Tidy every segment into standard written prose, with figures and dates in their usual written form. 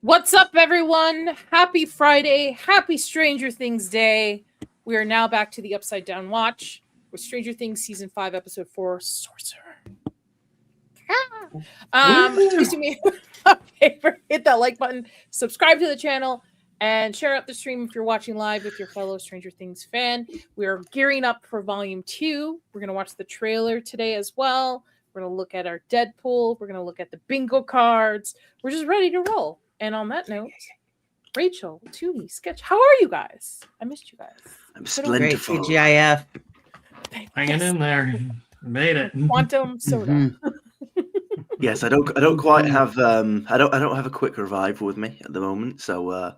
What's up, everyone? Happy Friday. Happy Stranger Things Day. We are now back to the Upside Down Watch with Stranger Things Season 5, Episode 4, Sorcerer. Please do me a favor, hit that like button, subscribe to the channel, and share out the stream if you're watching live with your fellow Stranger Things fan. We are gearing up for Volume 2. We're going to watch the trailer today as well. We're going to look at our Deadpool. We're going to look at the bingo cards. We're just ready to roll. And on that note, Rachel, Toomey, Sketch, how are you guys? I missed you guys. I'm splendid. TGIF. Hanging in there. Made it. Quantum soda. Yes, I don't quite have I don't have a quick revival with me at the moment, so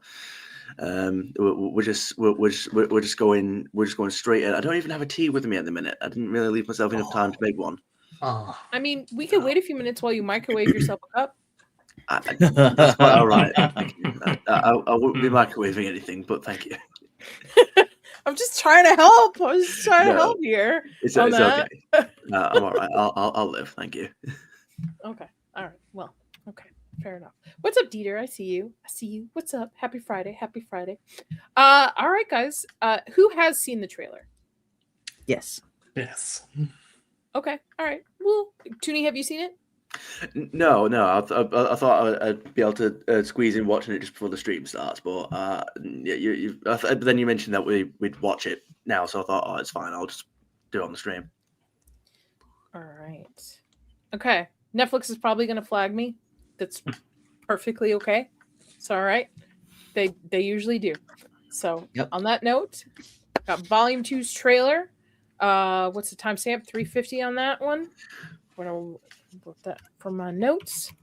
we're just going straight in. I don't even have a tea with me at the minute. I didn't really leave myself enough time to make one. I mean, we could wait a few minutes while you microwave yourself a cup. That's quite all right. I wouldn't be microwaving anything, but thank you. I'm just trying to help. I was just trying to help here. It's okay. I'm all right. I'll live. Thank you. Okay. All right. Well, okay. Fair enough. What's up, Dieter? I see you. What's up? Happy Friday. Happy Friday. All right, guys. Who has seen the trailer? Yes. Okay. All right. Well, Toonie, have you seen it? No. I thought I'd be able to squeeze in watching it just before the stream starts, but then you mentioned that we'd watch it now, so I thought, oh, it's fine. I'll just do it on the stream. All right. Okay. Netflix is probably going to flag me. That's perfectly okay. It's all right. They usually do. So On that note, got Volume 2's trailer. What's the timestamp? 3:50 on that one. I'm gonna put that from my notes.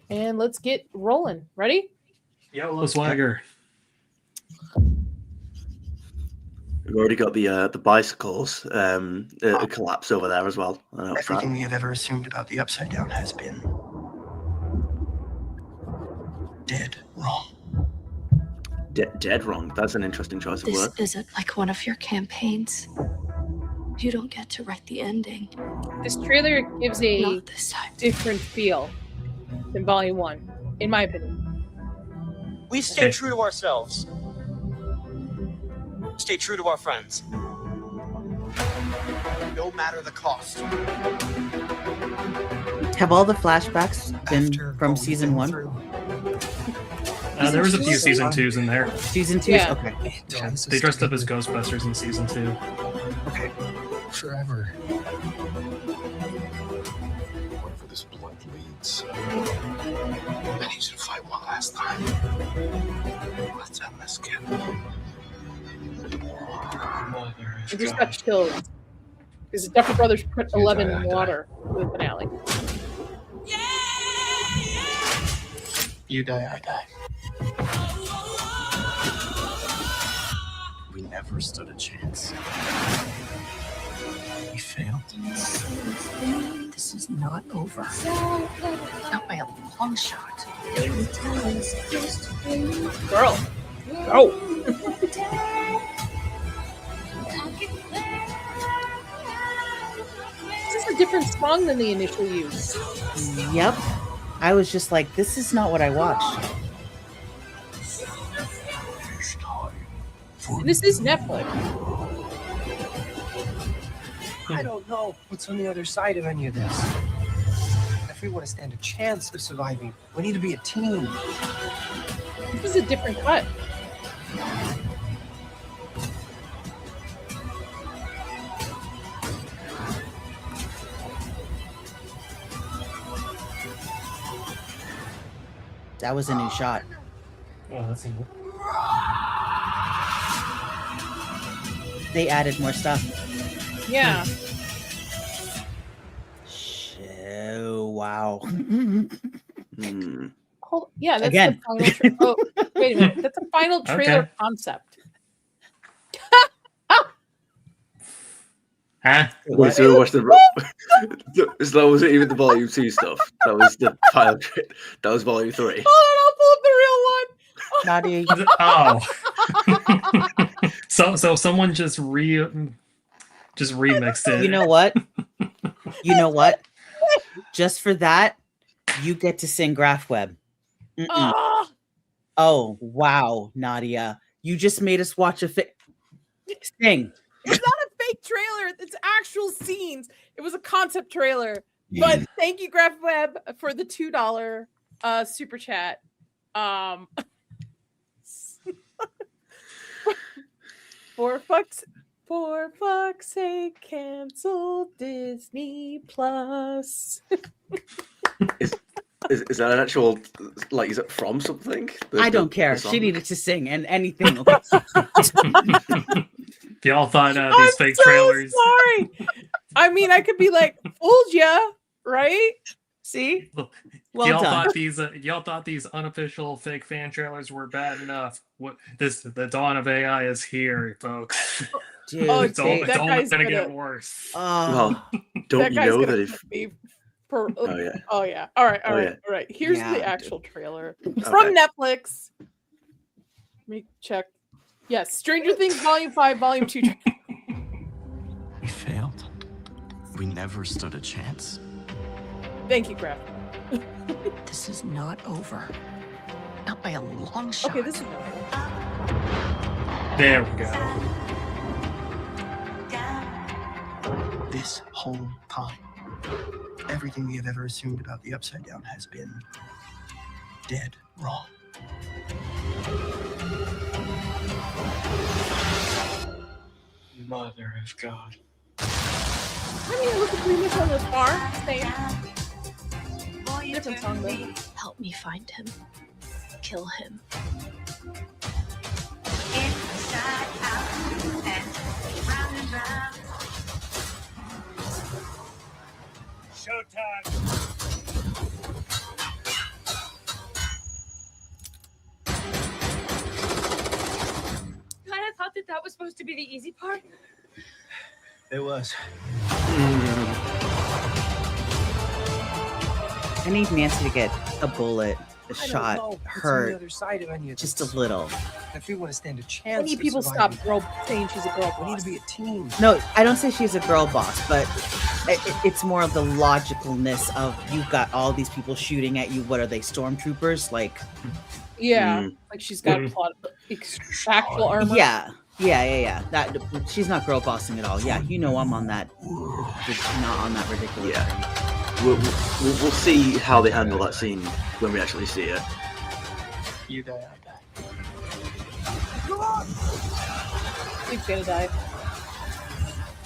And let's get rolling. Ready? YOLO Swagger. We've already got the bicycles collapse over there as well. Everything we have ever assumed about the Upside Down has been dead wrong. Dead wrong. That's an interesting choice of word. This isn't like one of your campaigns. You don't get to write the ending. This trailer gives a Not this time. different feel than Volume 1, in my opinion. We stay true to ourselves. Stay true to our friends. No matter the cost. Have all the flashbacks been from season 1? There was a few season 2s in there. Season 2s? Yeah. Okay. Yeah, they dressed up as Ghostbusters in season 2. Okay. Forever. Wherever this blood leads, I need you to fight one last time. Let's end this, kid. I just got chills. Because the Duffer Brothers put 11 in water for the finale. You die, I die. We never stood a chance. We failed. This is not over. Not by a long shot. Girl. Go. This is a different song than the initial use. Yep. I was just like, this is not what I watched. This is Netflix. I don't know what's on the other side of any of this. If we want to stand a chance of surviving, we need to be a team. This is a different cut. That was a new shot. Oh, that's a... They added more stuff. Yeah. Wow. Yeah, that's Again. the final wait a minute. That's a final trailer concept. Huh? Wait, so we watched as long as it even the Volume 2 stuff. That was the final. That was Volume 3. Oh, and I'll pull up the real one. Oh. So someone just remixed it. You know what? Just for that, you get to sing Graph Web. Oh, Oh, wow, Nadia. You just made us watch a thing. it's not a fake trailer. It's actual scenes. It was a concept trailer. But thank you, GraphWeb, for the $2 super chat. For fuck's sake, cancel Disney Plus. Is that an actual, like, is it from something? I don't care. She needed to sing and anything. Y'all thought these fake trailers. Sorry. I mean, I could be like, fooled ya, right? See? Well y'all done. thought these unofficial fake fan trailers were bad enough. The dawn of AI is here, folks. Dude, it's only that gonna guy's get worse. Well, don't you know that if... Oh yeah. Oh yeah. All right. All right. Here's the actual trailer from Netflix. Let me check. Yes, Stranger Things Volume 5, Volume 2. We failed. We never stood a chance. Thank you, Graph. This is not over. Not by a long shot. Okay, this is not over. There we go. This whole time, everything we have ever assumed about the Upside Down has been dead wrong. Mother of God. I mean, look at Remix on this bar. Same. Different song, though. Help me find him. Kill him. Kind of thought that was supposed to be the easy part. It was. I need Nancy to get a bullet, a I don't shot, know what's on the hurt, other side of any of just this. a little. If we want to stand a I chance, need for people stop surviving, saying she's a girl we need boss. to be a team. No, I don't say she's a girl boss, but it's more of the logicalness of you've got all these people shooting at you. What are they, stormtroopers? Like, Yeah, like she's got a plot of actual armor. yeah. That she's not girl bossing at all. Yeah, you know I'm on that. Not on that ridiculous. Yeah, we'll see how they handle that scene when we actually see it. You die, I die. Steve's gonna die.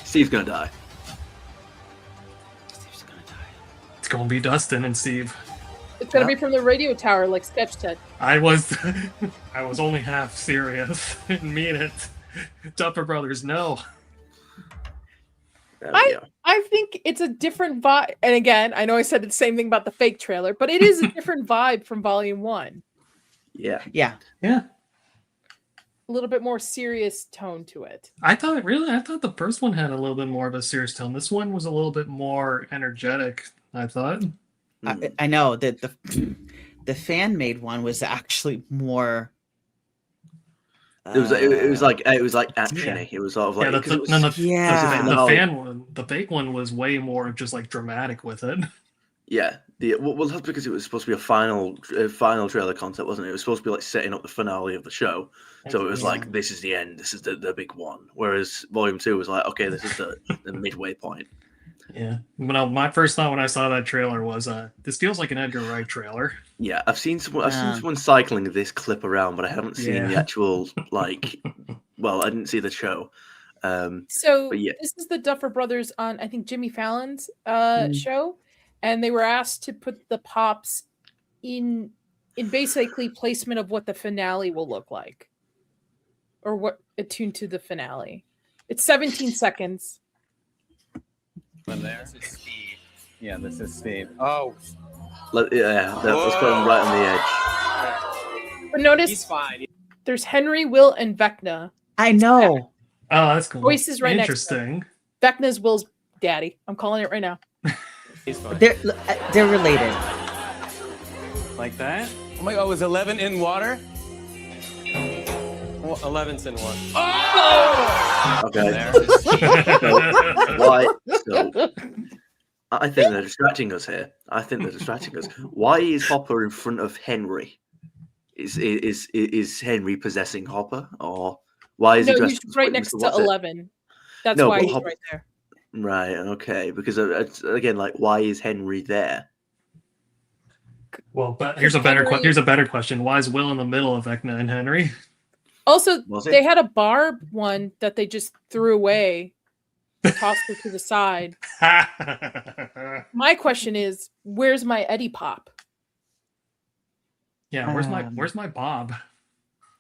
Steve's gonna die. It's gonna be Dustin and Steve. It's gonna be from the radio tower, like Sketch said. I was only half serious. Didn't mean it. Duffer Brothers, no. I think it's a different vibe. And again, I know I said the same thing about the fake trailer, but it is a different vibe from Volume 1. Yeah. A little bit more serious tone to it. I thought the first one had a little bit more of a serious tone. This one was a little bit more energetic, I thought. I know that the fan made one was actually more. It was like actiony. It was sort of like the fake one was way more just like dramatic with it. Yeah, well, that's because it was supposed to be a final trailer concept, wasn't it? It was supposed to be like setting up the finale of the show. So it was like, this is the end. This is the big one. Whereas Volume 2 was like, okay, this is the midway point. Yeah. But my first thought when I saw that trailer was, this feels like an Edgar Wright trailer. Yeah, I've seen someone cycling this clip around, but I haven't seen the actual like. Well, I didn't see the show. This is the Duffer Brothers on, I think, Jimmy Fallon's show, and they were asked to put the pops in basically placement of what the finale will look like, or what attuned to the finale. It's 17 seconds. This is Steve. Yeah, this is Steve. Oh. Let's put him right on the edge. But notice he's fine. There's Henry, Will, and Vecna. I know. Oh, that's cool. Voices right Interesting. next to him. Vecna's Will's daddy. I'm calling it right now. He's fine. They're related. Like that? Oh my God, was 11 in water? Well, 11's in water. Oh! Okay. I think they're distracting us here. Why is Hopper in front of Henry? Is Henry possessing Hopper, or why is he No, dressed he's as right Witness next to what's it? 11. That's No, why but he's Hopper, right there. right? Okay, because again, like, why is Henry there? Well, but here's a better question. Why is Will in the middle of Vecna and Henry? Also, Was it? they had a barb one that they just threw away, tossed it to the side. My question is, where's my Eddie Pop? Yeah, where's my Bob?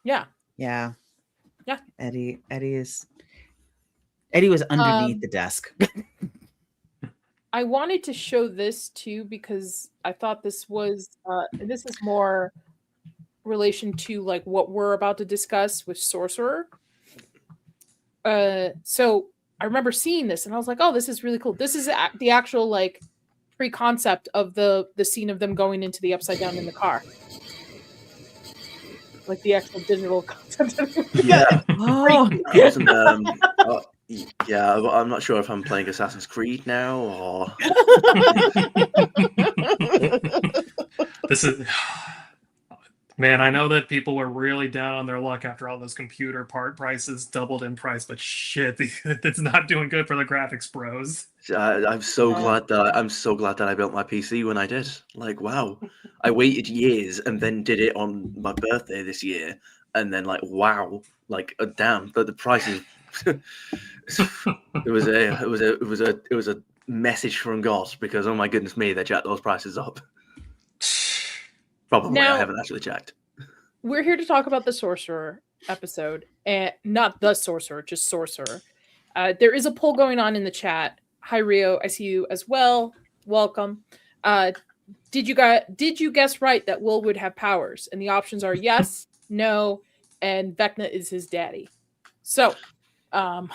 Yeah. Eddie was underneath the desk. I wanted to show this too because I thought this was this is more relation to like what we're about to discuss with Sorcerer. So I remember seeing this and I was like, oh, this is really cool. This is the actual like pre-concept of the scene of them going into the Upside Down in the car. Like the actual digital concept. Yeah. Oh. Yeah, I'm not sure if I'm playing Assassin's Creed now or. This is. Man, I know that people were really down on their luck after all those computer part prices doubled in price, but shit, it's not doing good for the graphics bros. I'm so glad that I built my PC when I did. Like, wow, I waited years and then did it on my birthday this year, and then like, wow, like, damn, the prices. It was a message from God because oh my goodness me, they jacked those prices up. Probably, Now, I haven't actually checked. We're here to talk about the Sorcerer episode, and not the Sorcerer, just Sorcerer. There is a poll going on in the chat. Hi Rio, I see you as well. Welcome. Did you guess right that Will would have powers? And the options are yes, no, and Vecna is his daddy. So, Well,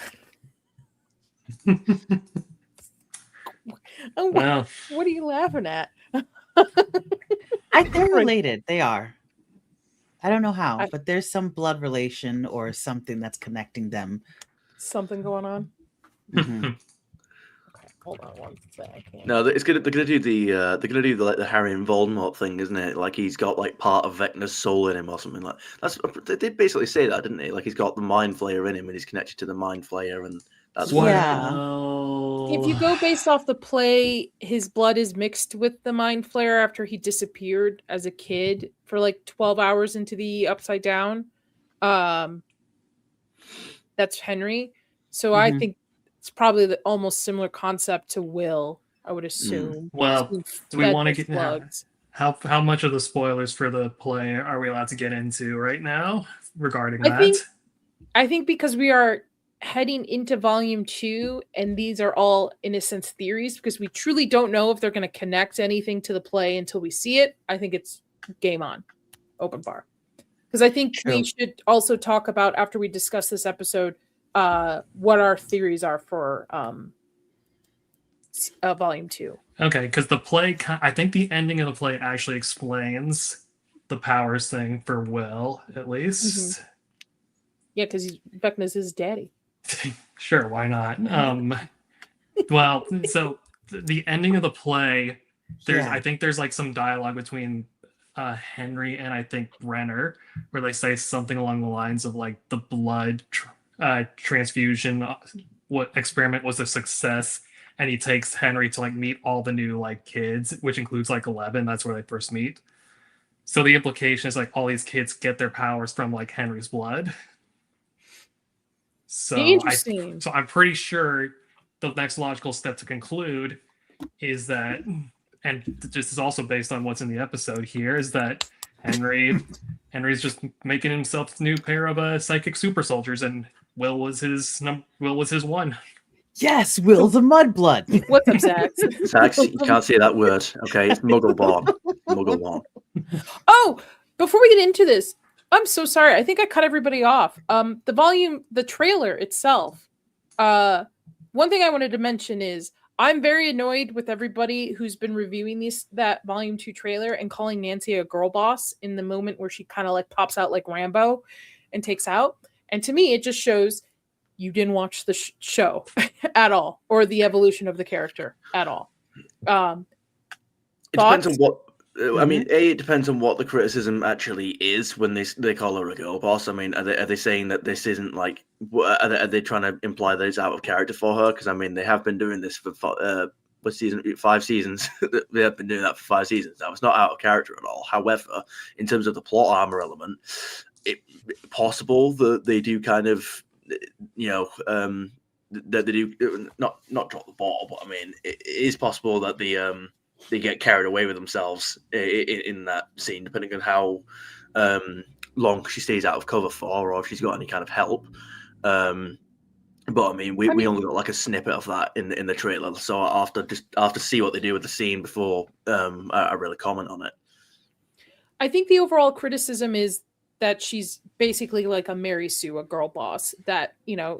what are you laughing at? They're related. They are. I don't know how, but there's some blood relation or something that's connecting them. Something going on. Mm-hmm. Okay, hold on one second. No, they're gonna do the Harry and Voldemort thing, isn't it? Like he's got like part of Vecna's soul in him or something like that's. They did basically say that, didn't they? Like he's got the Mind Flayer in him and he's connected to the Mind Flayer, and that's why. If you go based off the play, his blood is mixed with the Mind Flayer after he disappeared as a kid for like 12 hours into the Upside Down. That's Henry. So I think it's probably the almost similar concept to Will, I would assume. Well, do we want to get how much of the spoilers for the play are we allowed to get into right now regarding that? I think because we are heading into volume 2 and these are all in a sense theories because we truly don't know if they're going to connect anything to the play until we see it. I think it's game on, open bar. Because I think we should also talk about, after we discuss this episode, what our theories are for volume 2. Okay, because the play, I think the ending of the play actually explains the powers thing for Will, at least. Yeah, because Vecna's his daddy. Sure, why not? Well, so the ending of the play, I think there's like some dialogue between Henry and I think Renner, where they say something along the lines of like the blood transfusion what experiment was a success, and he takes Henry to like meet all the new like kids, which includes like 11. That's where they first meet. So the implication is like all these kids get their powers from like Henry's blood. So interesting. I'm pretty sure the next logical step to conclude is that, and this is also based on what's in the episode here, is that Henry's just making himself a new pair of psychic super soldiers, and Will was his one. Yes, Will the Mudblood. What's up, Zax? Zax, you can't say that word. Okay, it's Muggleborn. Muggleborn. Oh, before we get into this, I'm so sorry. I think I cut everybody off. The trailer itself. One thing I wanted to mention is I'm very annoyed with everybody who's been reviewing that volume 2 trailer and calling Nancy a girl boss in the moment where she kind of like pops out like Rambo and takes out. And to me, it just shows you didn't watch the show at all, or the evolution of the character at all. It depends on what. I mean, it depends on what the criticism actually is when they call her a girl boss. I mean, are they saying that this isn't like? Are they trying to imply that it's out of character for her? Because I mean, they have been doing this for 5 seasons. They have been doing that for 5 seasons now. It's not out of character at all. However, in terms of the plot armor element, it's possible that they do kind of, that they do not drop the ball, but I mean, it is possible that they get carried away with themselves in that scene, depending on how long she stays out of cover for, or if she's got any kind of help. But I mean, we only got like a snippet of that in the trailer, so I have to see what they do with the scene before I really comment on it. I think the overall criticism is that she's basically like a Mary Sue, a girl boss. That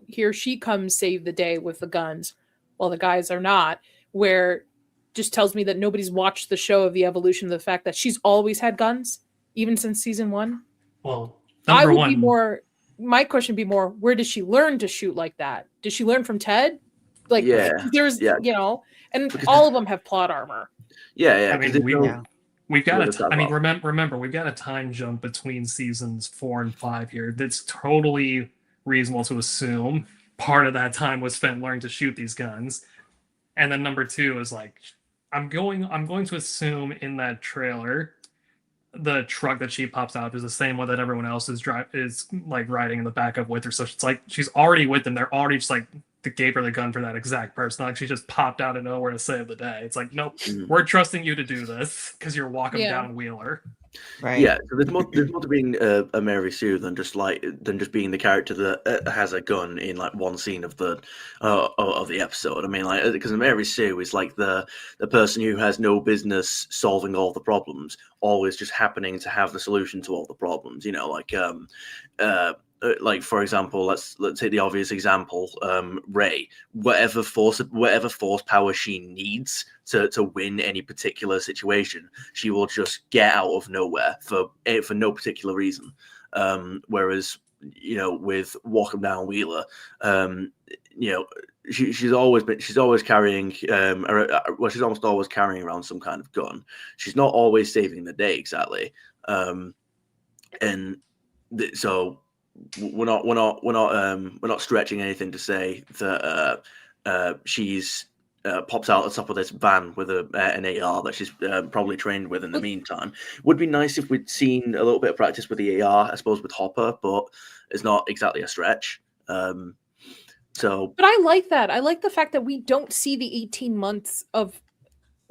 here she comes save the day with the guns, while the guys are not. Where just tells me that nobody's watched the show of the evolution of the fact that she's always had guns, even since season 1. Well, my question would be more, where did she learn to shoot like that? Did she learn from Ted? Like, there's, and all of them have plot armor. Yeah. I mean, we've got remember, we've got a time jump between seasons 4 and 5 here. That's totally reasonable to assume part of that time was spent learning to shoot these guns. And then number 2 is like, I'm going to assume in that trailer, the truck that she pops out is the same one that everyone else is like riding in the back of with her. So it's like she's already with them. They're already just like they gave her the gun for that exact person. Like she just popped out of nowhere to save the day. It's like, nope, we're trusting you to do this because you're walking down Wheeler. Right. Yeah, so there's more to being a Mary Sue than just being the character that has a gun in like one scene of the episode. I mean, like, because Mary Sue is like the person who has no business solving all the problems, always just happening to have the solution to all the problems. Like for example, let's take the obvious example, Rey. Whatever force power she needs to win any particular situation, she will just get out of nowhere for no particular reason. Whereas with Walk 'Em Down Wheeler, she's always carrying she's almost always carrying around some kind of gun. She's not always saving the day exactly, so. We're not stretching anything to say that she's pops out at the top of this van with an AR that she's probably trained with in the meantime. Would be nice if we'd seen a little bit of practice with the AR, I suppose, with Hopper, but it's not exactly a stretch. But I like that. I like the fact that we don't see the 18 months of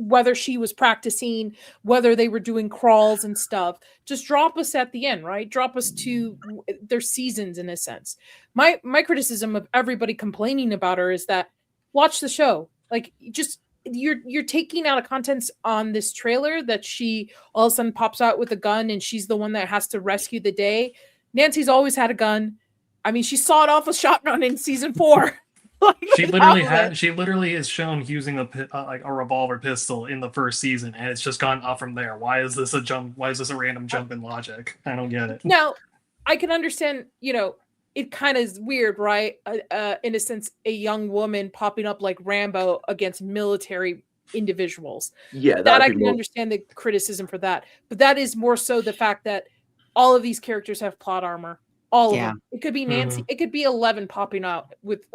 whether she was practicing, whether they were doing crawls and stuff. Just drop us at the end, right? Drop us to their seasons in a sense. My criticism of everybody complaining about her is that watch the show. Like, just you're taking out of context on this trailer that she all of a sudden pops out with a gun and she's the one that has to rescue the day. Nancy's always had a gun. I mean, she sawed off a shotgun in season 4. She literally is shown using a revolver pistol in the first season, and it's just gone up from there. Why is this a random jump in logic? I don't get it. Now, I can understand, it kind of is weird, right? In a sense, a young woman popping up like Rambo against military individuals. Yeah, that I can understand the criticism for that. But that is more so the fact that all of these characters have plot armor. All of them. It could be Nancy. It could be 11 popping out with,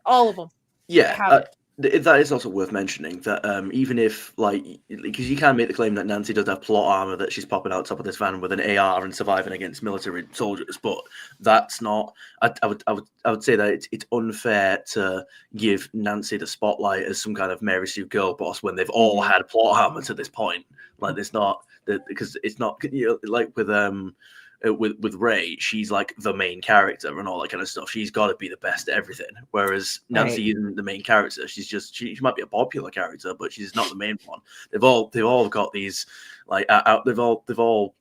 all of them. Yeah, that is also worth mentioning that even if, because you can make the claim that Nancy does have plot armor, that she's popping out top of this van with an AR and surviving against military soldiers, but that's not. I would say that it's unfair to give Nancy the spotlight as some kind of Mary Sue girl boss when they've all had plot armor to this point. Like, it's not because it's not like with Rey, she's like the main character and all that kind of stuff. She's got to be the best at everything. Whereas Nancy isn't the main character. She's just she might be a popular character, but she's not the main one. They've all got these they've all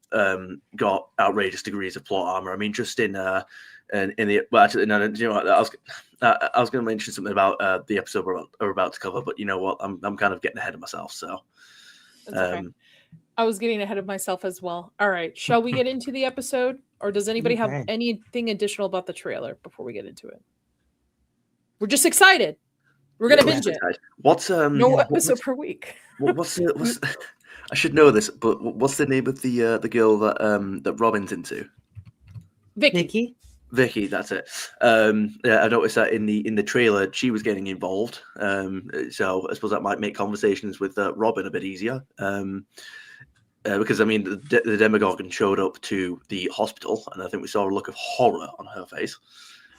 got outrageous degrees of plot armor. I mean, just in the actually no, you know what, I was going to mention something about the episode we're about to cover, but you know what, I'm kind of getting ahead of myself. So. That's okay. I was getting ahead of myself as well. All right. Shall we get into the episode? Or does anybody have anything additional about the trailer before we get into it? We're just excited. We're going to binge it. What's no episode per week. What's I should know this, but what's the name of the girl that Robin's into? Vicky. Vicky, that's it. Yeah, I noticed that in the trailer she was getting involved. So I suppose that might make conversations with Robin a bit easier. Because I mean, the Demogorgon showed up to the hospital, and I think we saw a look of horror on her face.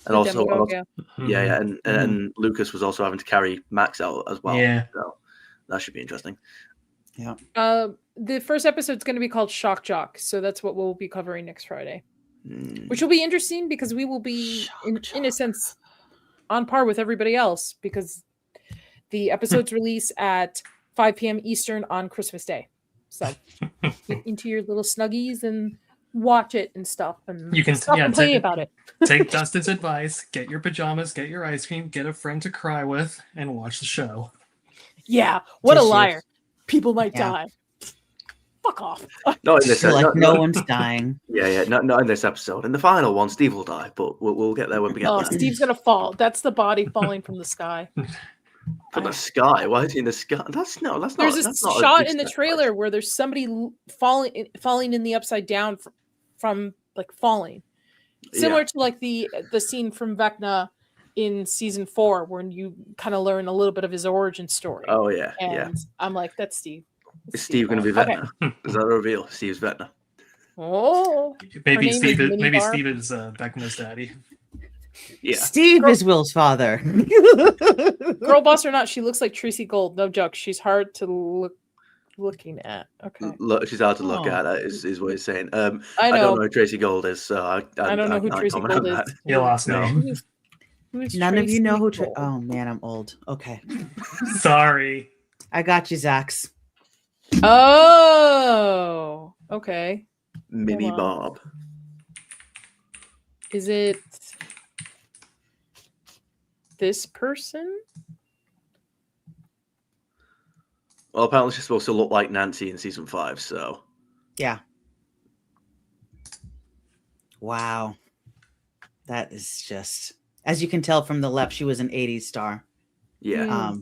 And and Lucas was also having to carry Max out as well. Yeah, so that should be interesting. Yeah. The first episode's going to be called Shock Jock, so that's what we'll be covering next Friday, which will be interesting because we will be, in a sense, on par with everybody else because the episodes release at 5 p.m. Eastern on Christmas Day. So get into your little snuggies and watch it and stuff, and you can play about it. Take Dustin's advice: get your pajamas, get your ice cream, get a friend to cry with, and watch the show. Yeah, what a liar! People might die. Fuck off. Not in this. No one's dying. Yeah. Not in this episode. In the final one, Steve will die, but we'll get there when we get there. Steve's gonna fall. That's the body falling from the sky. From the sky? Why is he in the sky? That's not. There's this shot in the trailer where there's somebody falling in the upside down from like falling, similar to like the scene from Vecna in season 4 when you kind of learn a little bit of his origin story. Oh yeah, and I'm like, that's Steve. Is Steve going to be Vecna? Okay. Is that a reveal? Steve's Vecna. Oh, maybe Steve is Vecna's daddy. Yeah, Steve is Will's father. Girl boss or not, she looks like Tracy Gold. No joke. She's hard to looking at. Okay, she's hard to look at. Is what he's saying. I know. I don't know who Tracy Gold is, so I don't know who Tracy Gold is. You lost me. None of you know who. Oh man, I'm old. Okay, sorry. I got you, Zax. Oh, okay. Mini Bob. Is it this person? Well, apparently she's supposed to look like Nancy in season 5, so. Yeah. Wow. That is just, as you can tell from the left, she was an 80s star. Yeah.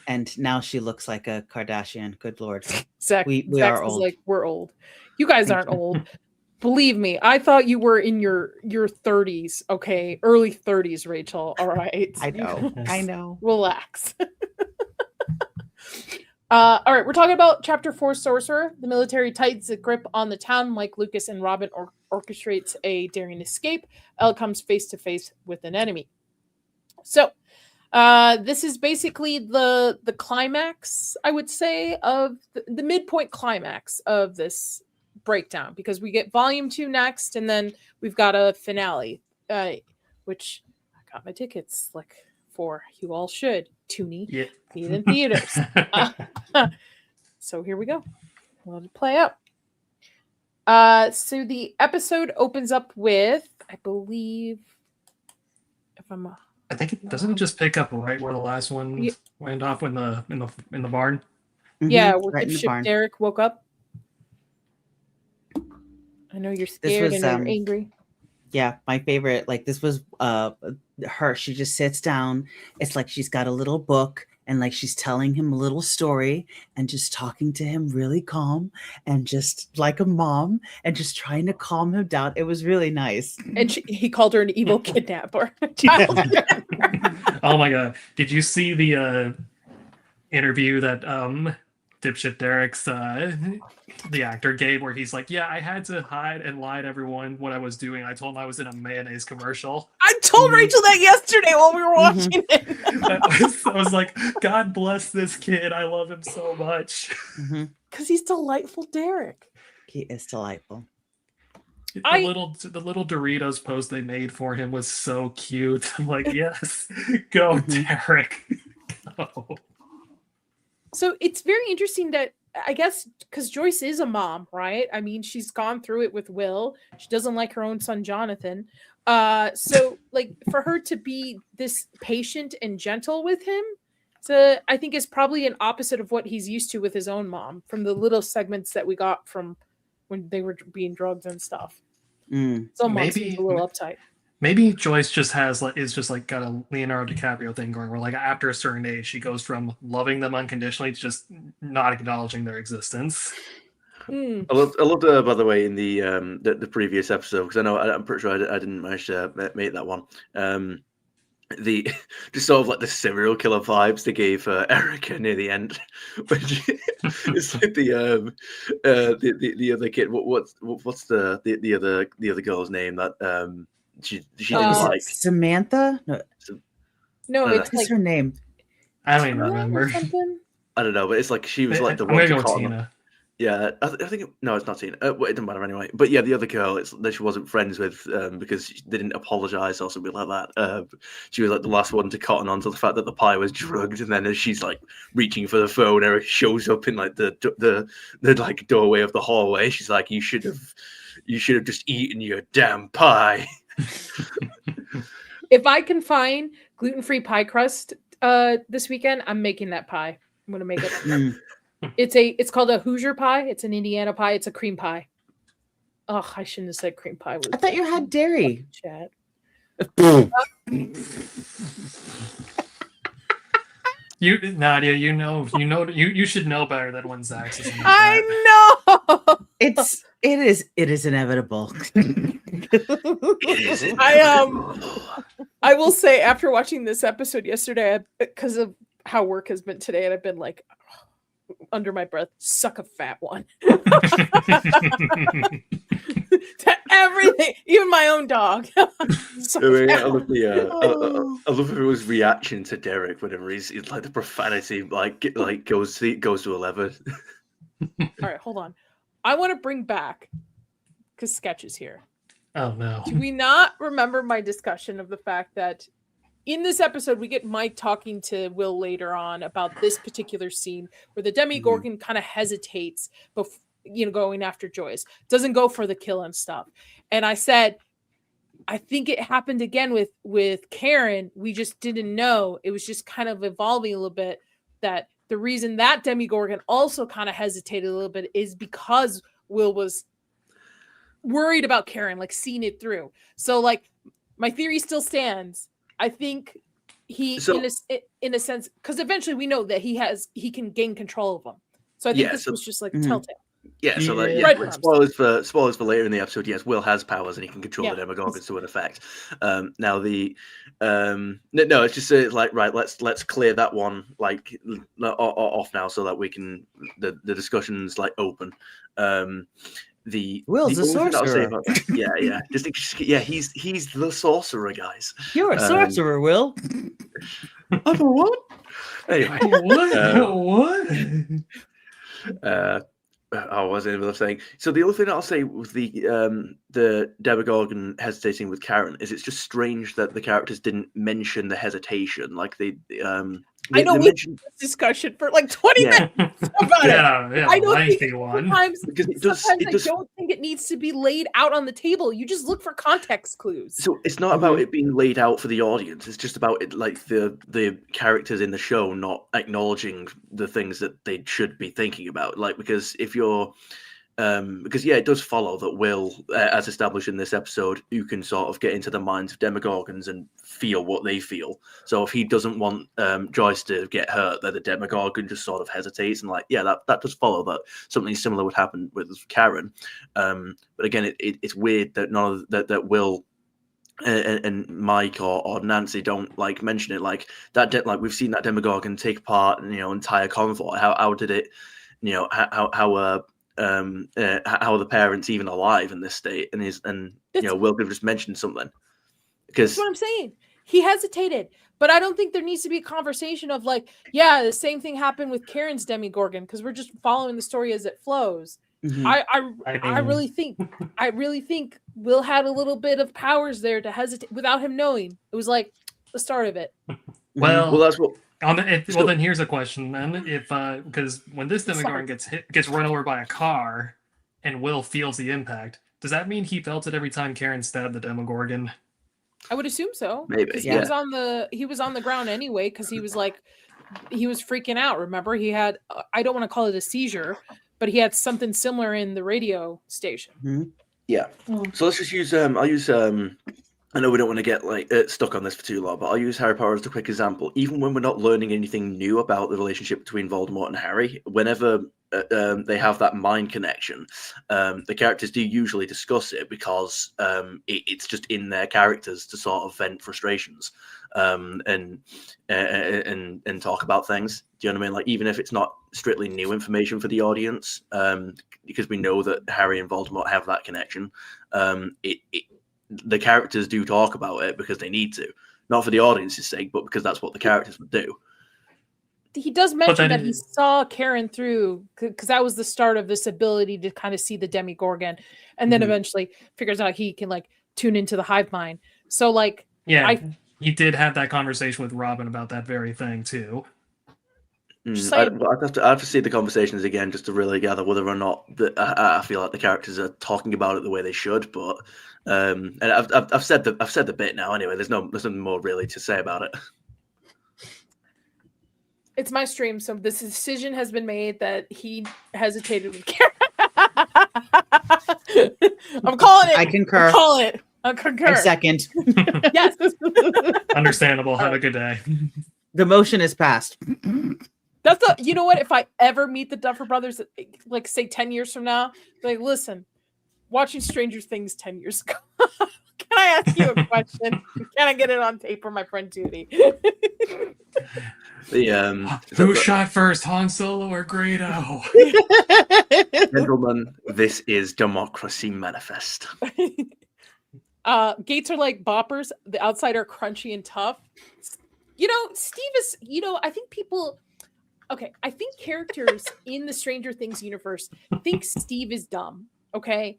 And now she looks like a Kardashian. Good Lord. Zach, we Zach are old. Like, we're old. You guys aren't old. Believe me, I thought you were in your 30s, okay? Early 30s, Rachel. All right. I know. Relax. All right, we're talking about Chapter 4, Sorcerer. The military tightens a grip on the town. Mike, Lucas, and Robin orchestrates a daring escape. Elle comes face to face with an enemy. So, this is basically the climax, I would say, of the midpoint climax of this breakdown, because we get volume 2 next, and then we've got a finale, which I got my tickets for. You all should. Toonie. Yeah. See it in theaters. So here we go. Let it play up. So the episode opens up with, I believe, I think it doesn't just pick up right where the last one went off in the barn. Mm-hmm. Yeah, where right Dipshit Derek woke up. I know you're scared and you're angry. Yeah, my favorite. Like, this was her. She just sits down. It's like she's got a little book, and like she's telling him a little story and just talking to him really calm and just like a mom and just trying to calm him down. It was really nice. And he called her an evil kidnapper. Oh my god! Did you see the interview that Dipshit Derek's the actor gave, where he's like, yeah, I had to hide and lie to everyone what I was doing. I told him I was in a mayonnaise commercial. I told Rachel that yesterday while we were watching it. I was like, God bless this kid. I love him so much. Because he's delightful, Derek. He is delightful. The little Doritos post they made for him was so cute. I'm like, yes, go Derek. Go. So it's very interesting that, I guess, because Joyce is a mom, right? I mean, she's gone through it with Will. She doesn't like her own son, Jonathan. So, like, for her to be this patient and gentle with him, I think is probably an opposite of what he's used to with his own mom, from the little segments that we got from when they were being drugged and stuff. So mom seems a little uptight. Maybe Joyce just has is just like got a Leonardo DiCaprio thing going where like after a certain age she goes from loving them unconditionally to just not acknowledging their existence. Mm. I loved her, by the way, in the previous episode, because I'm pretty sure I didn't manage to make that one. The just sort of like the serial killer vibes they gave Erica near the end. It's like the other kid. What's the other girl's name that she didn't like? Samantha? No, it's what's like her name? I don't even remember. I don't know, but it's like she was like the I'm one gonna to go call Tina. them. Yeah, I think no, it's not Tina. Well, it doesn't matter anyway. But yeah, the other girl, it's that she wasn't friends with because they didn't apologize or something like that. She was like the last one to cotton on to the fact that the pie was drugged, and then as she's like reaching for the phone, Eric shows up in like the like doorway of the hallway. She's like, "You should have just eaten your damn pie." If I can find gluten-free pie crust this weekend, I'm making that pie. I'm gonna make it. It's called a Hoosier pie. It's an Indiana pie. It's a cream pie. Oh, I shouldn't have said cream pie. I thought you had dairy. Chat. Nadia, you should know better than when Zach's is in the chat. I know. It is inevitable. I will say after watching this episode yesterday, because of how work has been today, and I've been like under my breath, suck a fat one. To everything, even my own dog. I love I love everyone's reaction to Derek whenever he's like the profanity goes to 11. All right, hold on. I want to bring back because Sketch is here. Oh no! Do we not remember my discussion of the fact that in this episode we get Mike talking to Will later on about this particular scene where the Demogorgon kind of hesitates before going after Joyce, doesn't go for the kill and stuff. And I said, I think it happened again with Karen. We just didn't know. It was just kind of evolving a little bit. That the reason that Demogorgon also kind of hesitated a little bit is because Will was worried about Karen, like seeing it through. So like my theory still stands. I think he in a sense, because eventually we know that he can gain control of them. So I think this was just like telltale. Yeah, so like spoilers for later in the episode. Yes, Will has powers and he can control the Demogorgons to an effect. Now the no, it's just like right. Let's clear that one like off now so that we can the discussion's like open. Will's a sorcerer. He's the sorcerer, guys. You're a sorcerer, Will. I'm a what? Anyway, what? I wasn't saying. So the other thing I'll say with the Demogorgon hesitating with Karen is it's just strange that the characters didn't mention the hesitation. Like I know we had this discussion for like 20 minutes about it. I don't think sometimes I don't think it needs to be laid out on the table. You just look for context clues. So it's not about it being laid out for the audience. It's just about it, like the characters in the show not acknowledging the things that they should be thinking about. Like because if you're because it does follow that Will, as established in this episode, you can sort of get into the minds of Demogorgons and feel what they feel. So if he doesn't want Joyce to get hurt, then the Demogorgon just sort of hesitates and that does follow that something similar would happen with Karen. But again, it's weird that none of that Will and Mike or Nancy don't like mention it like that. Like we've seen that Demogorgon take part in entire convoy. How did it? How are the parents even alive in this state? And Will could have just mentioned something. Because that's what I'm saying. He hesitated, but I don't think there needs to be a conversation of like, yeah, the same thing happened with Karen's Demogorgon because we're just following the story as it flows. Mm-hmm. I really think Will had a little bit of powers there to hesitate without him knowing. It was like the start of it. Well, that's what. Then here's a question then: if because when this Demogorgon gets run over by a car, and Will feels the impact, does that mean he felt it every time Karen stabbed the Demogorgon? I would assume so. Maybe he was on the ground anyway because he was freaking out. Remember, he had I don't want to call it a seizure, but he had something similar in the radio station. Mm-hmm. Yeah. So let's just use I'll use I know we don't want to get like stuck on this for too long, but I'll use Harry Potter as the quick example. Even when we're not learning anything new about the relationship between Voldemort and Harry, whenever they have that mind connection, the characters do usually discuss it because it's just in their characters to sort of vent frustrations and talk about things. Do you know what I mean? Like even if it's not strictly new information for the audience, because we know that Harry and Voldemort have that connection, the characters do talk about it because they need to, not for the audience's sake, but because that's what the characters would do. He does mention that he saw Karen through, because that was the start of this ability to kind of see the Demogorgon, and then eventually figures out he can like tune into the hive mind. So like, yeah, he did have that conversation with Robin about that very thing too. I'd have to see the conversations again just to really gather whether or not I feel like the characters are talking about it the way they should. But and I've said the bit now anyway. There's nothing more really to say about it. It's my stream, so this decision has been made that he hesitated with Karen. I'm calling it. I concur. I'm calling it. I concur. I second. Yes. Understandable. Have a good day. The motion is passed. That's you know what? If I ever meet the Duffer Brothers, like say 10 years from now, like, listen, watching Stranger Things 10 years ago. Can I ask you a question? Can I get it on tape for my friend Judy? Who shot first, Han Solo or Greedo? Gentlemen, this is Democracy Manifest. Gates are like boppers. The outside are crunchy and tough. You know, Steve is, I think people... Okay, I think characters in the Stranger Things universe think Steve is dumb, okay?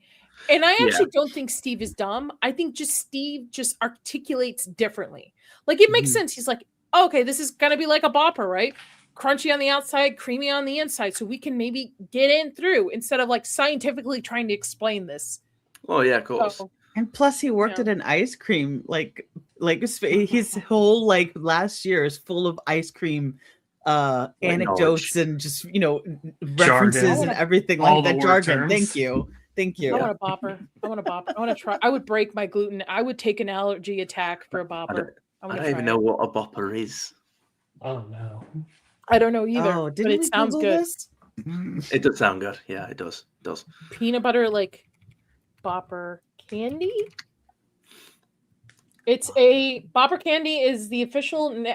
And I actually don't think Steve is dumb. I think Steve just articulates differently. Like, it makes sense. He's like, oh, okay, this is going to be like a bopper, right? Crunchy on the outside, creamy on the inside, so we can maybe get in through instead of, like, scientifically trying to explain this. Oh, yeah, of course. So, and plus, he worked at an ice cream. Like his whole, like, last year is full of ice cream anecdotes and just references jargon. and everything like that jargon. Terms. Thank you. I want a bopper. I want to try. I would break my gluten. I would take an allergy attack for a bopper. I don't even know what a bopper is. Oh no, I don't know either. Oh, but it sounds good. It does sound good. Yeah, it does. It does. Peanut butter like bopper candy. It's a bopper candy is the official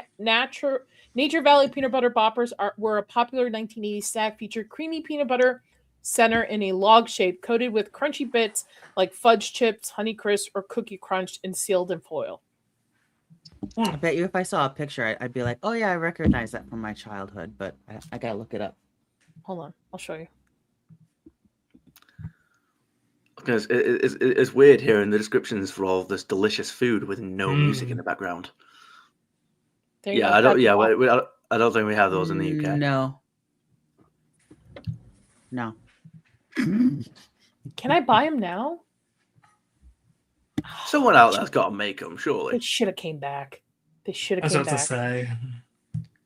Nature Valley peanut butter boppers were a popular 1980s snack, featured creamy peanut butter center in a log shape coated with crunchy bits like fudge chips, Honey Crisp, or Cookie Crunch and sealed in foil. I bet you if I saw a picture, I'd be like, oh yeah, I recognize that from my childhood, but I gotta look it up. Hold on, I'll show you. Because it's weird hearing the descriptions for all this delicious food with no music in the background. I don't think we have those in the UK. No. Can I buy them now? Someone out there's got to make them, surely. They should have came back. They should have I was came about to back. say,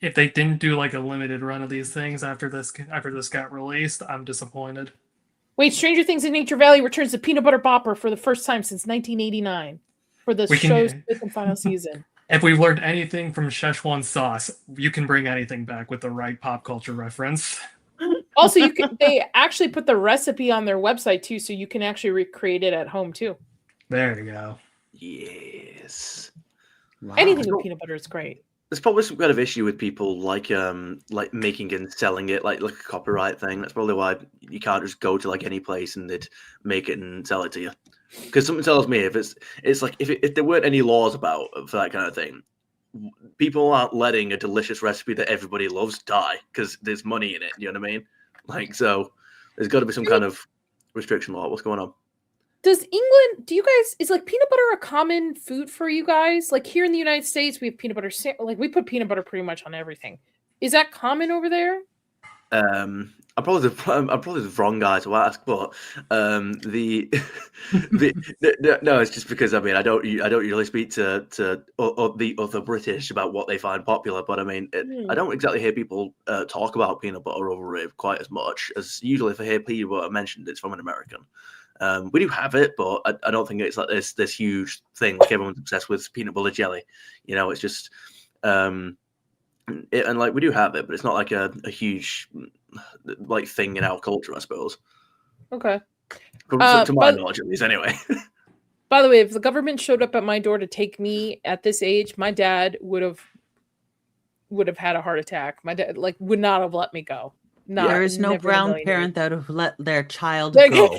if they didn't do like a limited run of these things after this got released, I'm disappointed. Wait, Stranger Things in Nature Valley returns the peanut butter bopper for the first time since 1989 for the show's fifth and final season. If we've learned anything from Szechuan sauce, you can bring anything back with the right pop culture reference. Also, they actually put the recipe on their website too, so you can actually recreate it at home too. There you go. Yes. Wow. Anything with peanut butter is great. There's probably some kind of issue with people like making and selling it like a copyright thing. That's probably why you can't just go to like any place and they'd make it and sell it to you. Because something tells me if it's like if there weren't any laws about for that kind of thing, people aren't letting a delicious recipe that everybody loves die because there's money in it. You know what I mean? Like, so there's got to be some kind of restriction law. What's going on? Does England, is like peanut butter a common food for you guys? Like here in the United States, we have peanut butter, like we put peanut butter pretty much on everything. Is that common over there? I'm probably the wrong guy to ask, but no, it's just because I mean I don't usually speak to the other British about what they find popular, but I mean I don't exactly hear people talk about peanut butter over it quite as much as usually if I hear peanut butter mentioned, it's from an American. We do have it, but I don't think it's like this huge thing. Like everyone's obsessed with peanut butter jelly. You know, it's just and like we do have it, but it's not like a huge like thing in our culture, I suppose. Okay. To my knowledge, at least, anyway. By the way, if the government showed up at my door to take me at this age, my dad would have had a heart attack. My dad would not have let me go. There is no brown parent that would let their child Like- go.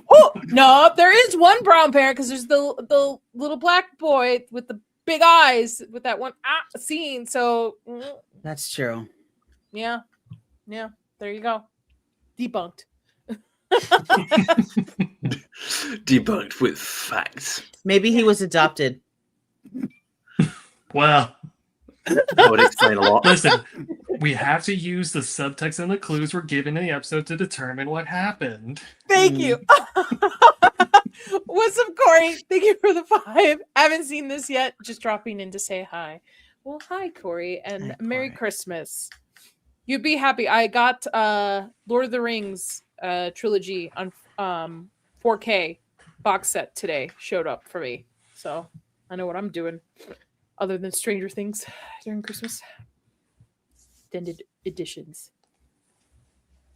Oh, no, there is one brown parent because there's the little black boy with the big eyes with that one scene. So That's true. yeah, there you go. Debunked. Debunked with facts. Maybe he was adopted. Well, that would explain a lot. Listen, we have to use the subtext and the clues we're given in the episode to determine what happened. Thank you. What's up, Corey? Thank you for the 5. I haven't seen this yet. Just dropping in to say hi. Well, hi, Corey, and Hi, Merry Corey. Christmas. You'd be happy. I got Lord of the Rings trilogy on 4K box set today. Showed up for me, so I know what I'm doing. Other than Stranger Things during Christmas. Extended editions.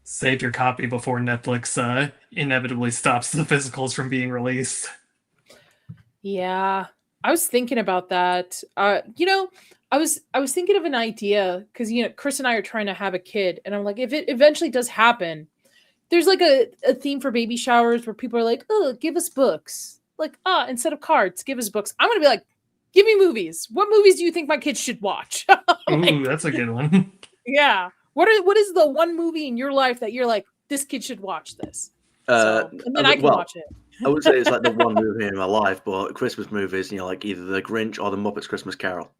Save your copy before Netflix inevitably stops the physicals from being released. Yeah, I was thinking about that. You know, I was thinking of an idea because Chris and I are trying to have a kid, and I'm like, if it eventually does happen, there's like a theme for baby showers where people are like, oh, give us books. Like, instead of cards, give us books. I'm gonna be like, give me movies. What movies do you think my kids should watch? Ooh, that's a good one. Yeah. What is the one movie in your life that you're like, this kid should watch this? And then I can watch it. I would say it's like the one movie in my life, but Christmas movies, like either The Grinch or The Muppets Christmas Carol.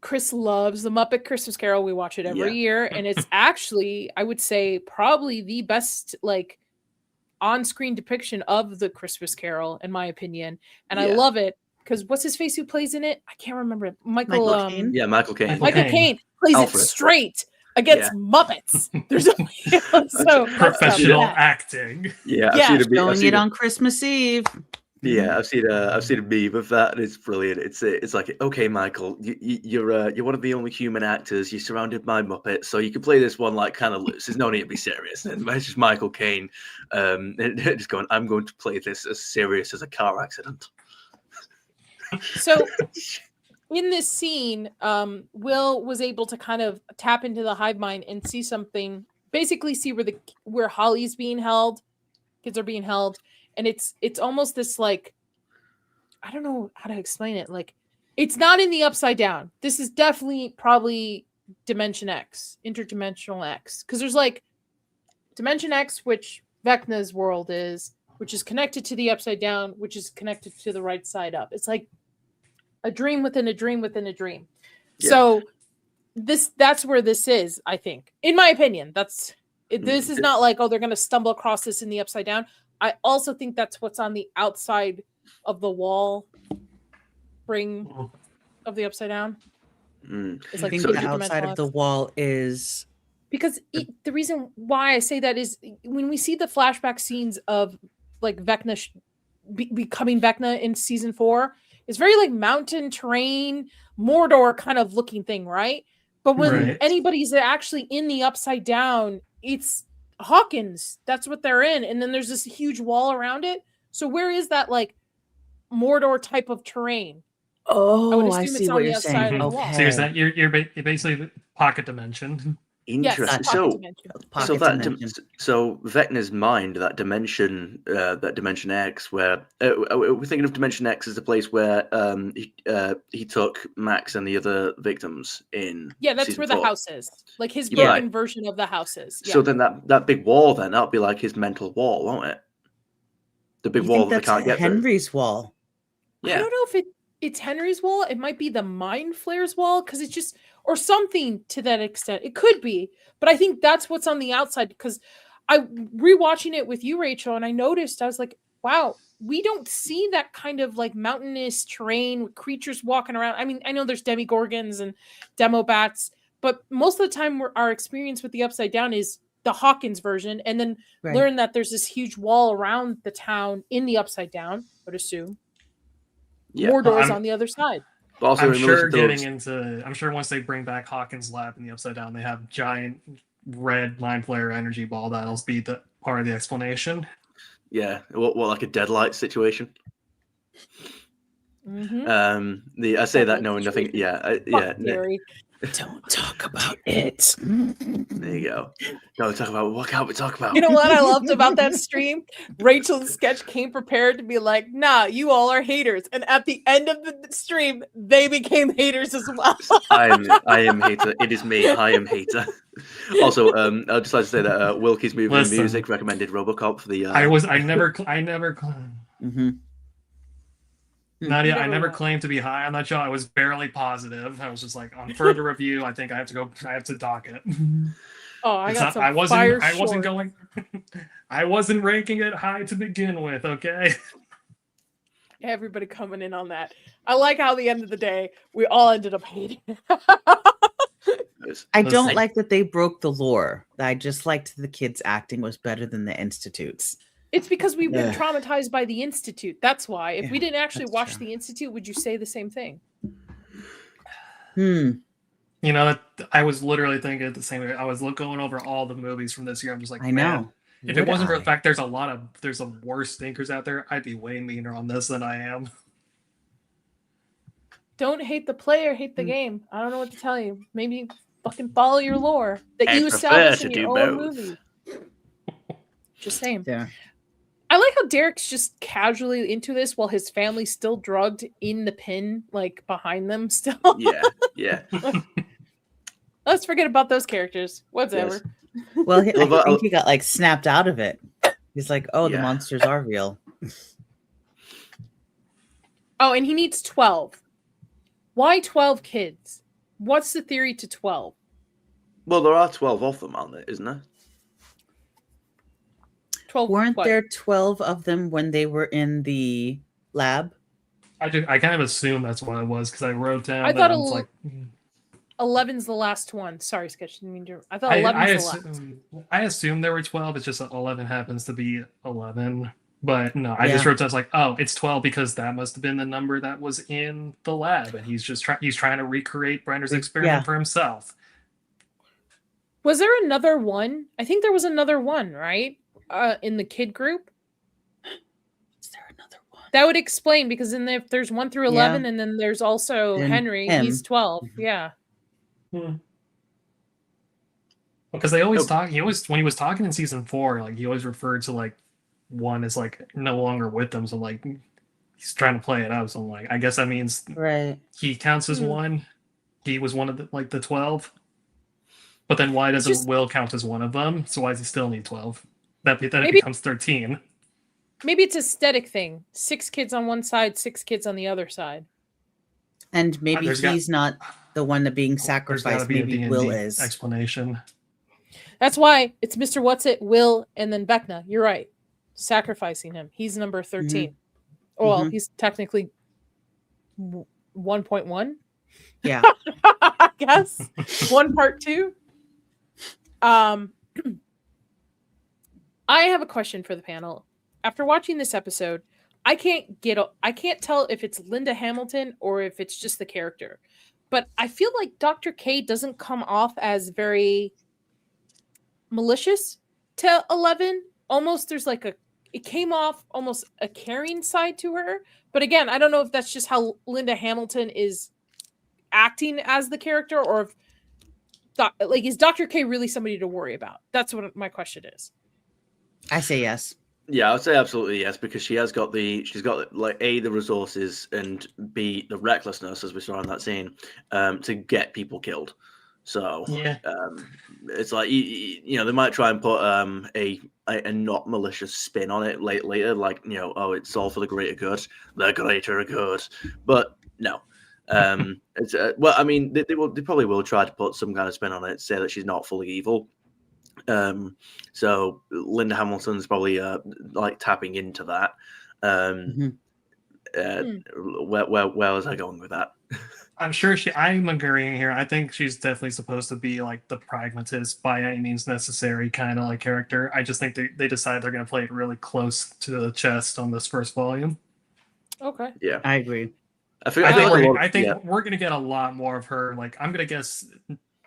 Chris loves the Muppet Christmas Carol. We watch it every year, and it's actually, I would say, probably the best on-screen depiction of the Christmas Carol, in my opinion. And I love it because what's his face who plays in it? I can't remember. Michael Caine. Yeah, Michael Caine. Michael Caine plays Alfred. it straight against Muppets. There's so professional acting. Yeah, showing it on Christmas Eve. Yeah, I've seen a meme of that, and it's brilliant. It's like, okay, Michael, you're one of the only human actors. You're surrounded by Muppets, so you can play this one like kind of loose. There's no need to be serious. And it's just Michael Caine, just going, I'm going to play this as serious as a car accident. So in this scene, Will was able to kind of tap into the hive mind and see something, basically see where Holly's being held, kids are being held. And it's almost this like, I don't know how to explain it. Like, it's not in the upside down. This is definitely probably Dimension X, interdimensional X. Because there's like Dimension X, which Vecna's world is, which is connected to the upside down, which is connected to the right side up. It's like a dream within a dream within a dream. Yeah. So that's where this is, I think. In my opinion, this is not like, oh, they're going to stumble across this in the upside down. I also think that's what's on the outside of the wall ring of the upside down. It's like the outside of the wall is because the reason why I say that is when we see the flashback scenes of like Vecna becoming Vecna in season 4, it's very like mountain terrain, Mordor kind of looking thing, right? But when anybody's actually in the upside down, it's Hawkins, that's what they're in, and then there's this huge wall around it. So where is that like Mordor type of terrain? Oh, I see what you're saying. Okay. So is that you're basically pocket dimension. Interesting. Yes, so Vecna's mind, that dimension X, where we're thinking of Dimension X as the place where he took Max and the other victims in. Yeah, that's where the house is. Like his broken version of the house is. Yeah. So then that big wall, then that'll be like his mental wall, won't it? The big wall that they can't get through. Henry's wall. Yeah. I don't know if it's Henry's wall. It might be the Mind Flayer's wall because it's just. Or something to that extent. It could be, but I think that's what's on the outside because I rewatching it with you, Rachel, and I noticed I was like, wow, we don't see that kind of like mountainous terrain with creatures walking around. I mean, I know there's demigorgons and demo bats, but most of the time our experience with the upside down is the Hawkins version, and then learn that there's this huge wall around the town in the Upside Down, I would assume. More doors on the other side. Also, I'm sure once they bring back Hawkins Lab in the Upside Down, they have giant red Mind Flayer energy ball that'll be the part of the explanation. Yeah, what like a deadlight situation? Mm-hmm. I say that knowing nothing. Yeah. Don't talk about it. There you go. Don't talk about what can't we talk about? You know what I loved about that stream? Rachel's sketch came prepared to be like, nah, you all are haters. And at the end of the stream, they became haters as well. I am hater. It is me. I am hater. Also, I'd just like to say that Wilkie's movie and music recommended RoboCop for the. I never. Mm-hmm. Nadia, I never claimed to be high on that show. I was barely positive. I was just like, on further review, I think I have to dock it. Oh, I wasn't going. I wasn't ranking it high to begin with. Okay. Everybody coming in on that. I like how at the end of the day we all ended up hating. I don't like that they broke the lore. I just liked the kids' acting was better than the Institute's. It's because we've been traumatized by the Institute. That's why. If we didn't actually watch the Institute, would you say the same thing? You know, I was literally thinking the same way. I was going over all the movies from this year. I'm just like, I know. If it wasn't for the fact there's some worse stinkers out there, I'd be way meaner on this than I am. Don't hate the player, hate the game. I don't know what to tell you. Maybe fucking follow your lore that you established in your own movie. Just saying. Yeah. I like how Derek's just casually into this while his family's still drugged in the pin, like behind them still. Yeah. Let's forget about those characters. Whatever. Yes. Well, I think he got like snapped out of it. He's like, oh, the monsters are real. Oh, and he needs 12. Why 12 kids? What's the theory to 12? Well, there are 12 of them, aren't there? Isn't there? 12 Weren't there 12 of them when they were in the lab? I kind of assume that's what it was because I wrote down. I thought 11's the last one. Sorry, Sketch. Didn't mean to. I thought 11's the last. I assumed there were 12. It's just that 11 happens to be 11. But no, I just wrote down like, oh, it's 12 because that must have been the number that was in the lab, and he's just trying to recreate Brenner's experiment for himself. Was there another one? I think there was another one, right? In the kid group. Is there another one? That would explain because if there's 1 through 11, and then there's also Henry. He's 12. Yeah. Because they always talk. When he was talking in season 4, like he always referred to like 1 as like no longer with them. So like he's trying to play it out. So I'm like, I guess that means he counts as 1. He was one of the 12. But then why doesn't Will count as one of them? So why does he still need 12? Then it becomes 13. Maybe it's an aesthetic thing. 6 kids on one side, 6 kids on the other side. And maybe he's not the one that being sacrificed. Maybe Will is. Explanation. That's why it's Mr. What's-It, Will, and then Vecna. You're right. Sacrificing him. He's number 13. Well, he's technically 1.1. Yeah. I guess. 1 part 2. I have a question for the panel. After watching this episode, I can't tell if it's Linda Hamilton or if it's just the character. But I feel like Dr. K doesn't come off as very malicious to 11. Almost it came off almost a caring side to her. But again, I don't know if that's just how Linda Hamilton is acting as the character, or if is Dr. K really somebody to worry about? That's what my question is. I say yes. Yeah, I would say absolutely yes, because she's got the A, the resources, and B, the recklessness, as we saw in that scene, to get people killed. So it's like they might try and put a not malicious spin on it later, like it's all for the greater good, the greater good. But no, it's well, I mean, they probably will try to put some kind of spin on it, say that she's not fully evil. So Linda Hamilton's probably tapping into that. where was I going with that? I'm sure I'm agreeing here. I think she's definitely supposed to be like the pragmatist, by any means necessary kind of like character. I just think they decided they're going to play it really close to the chest on this first volume. Okay. Yeah, I agree. I think we're going to get a lot more of her. Like, I'm going to guess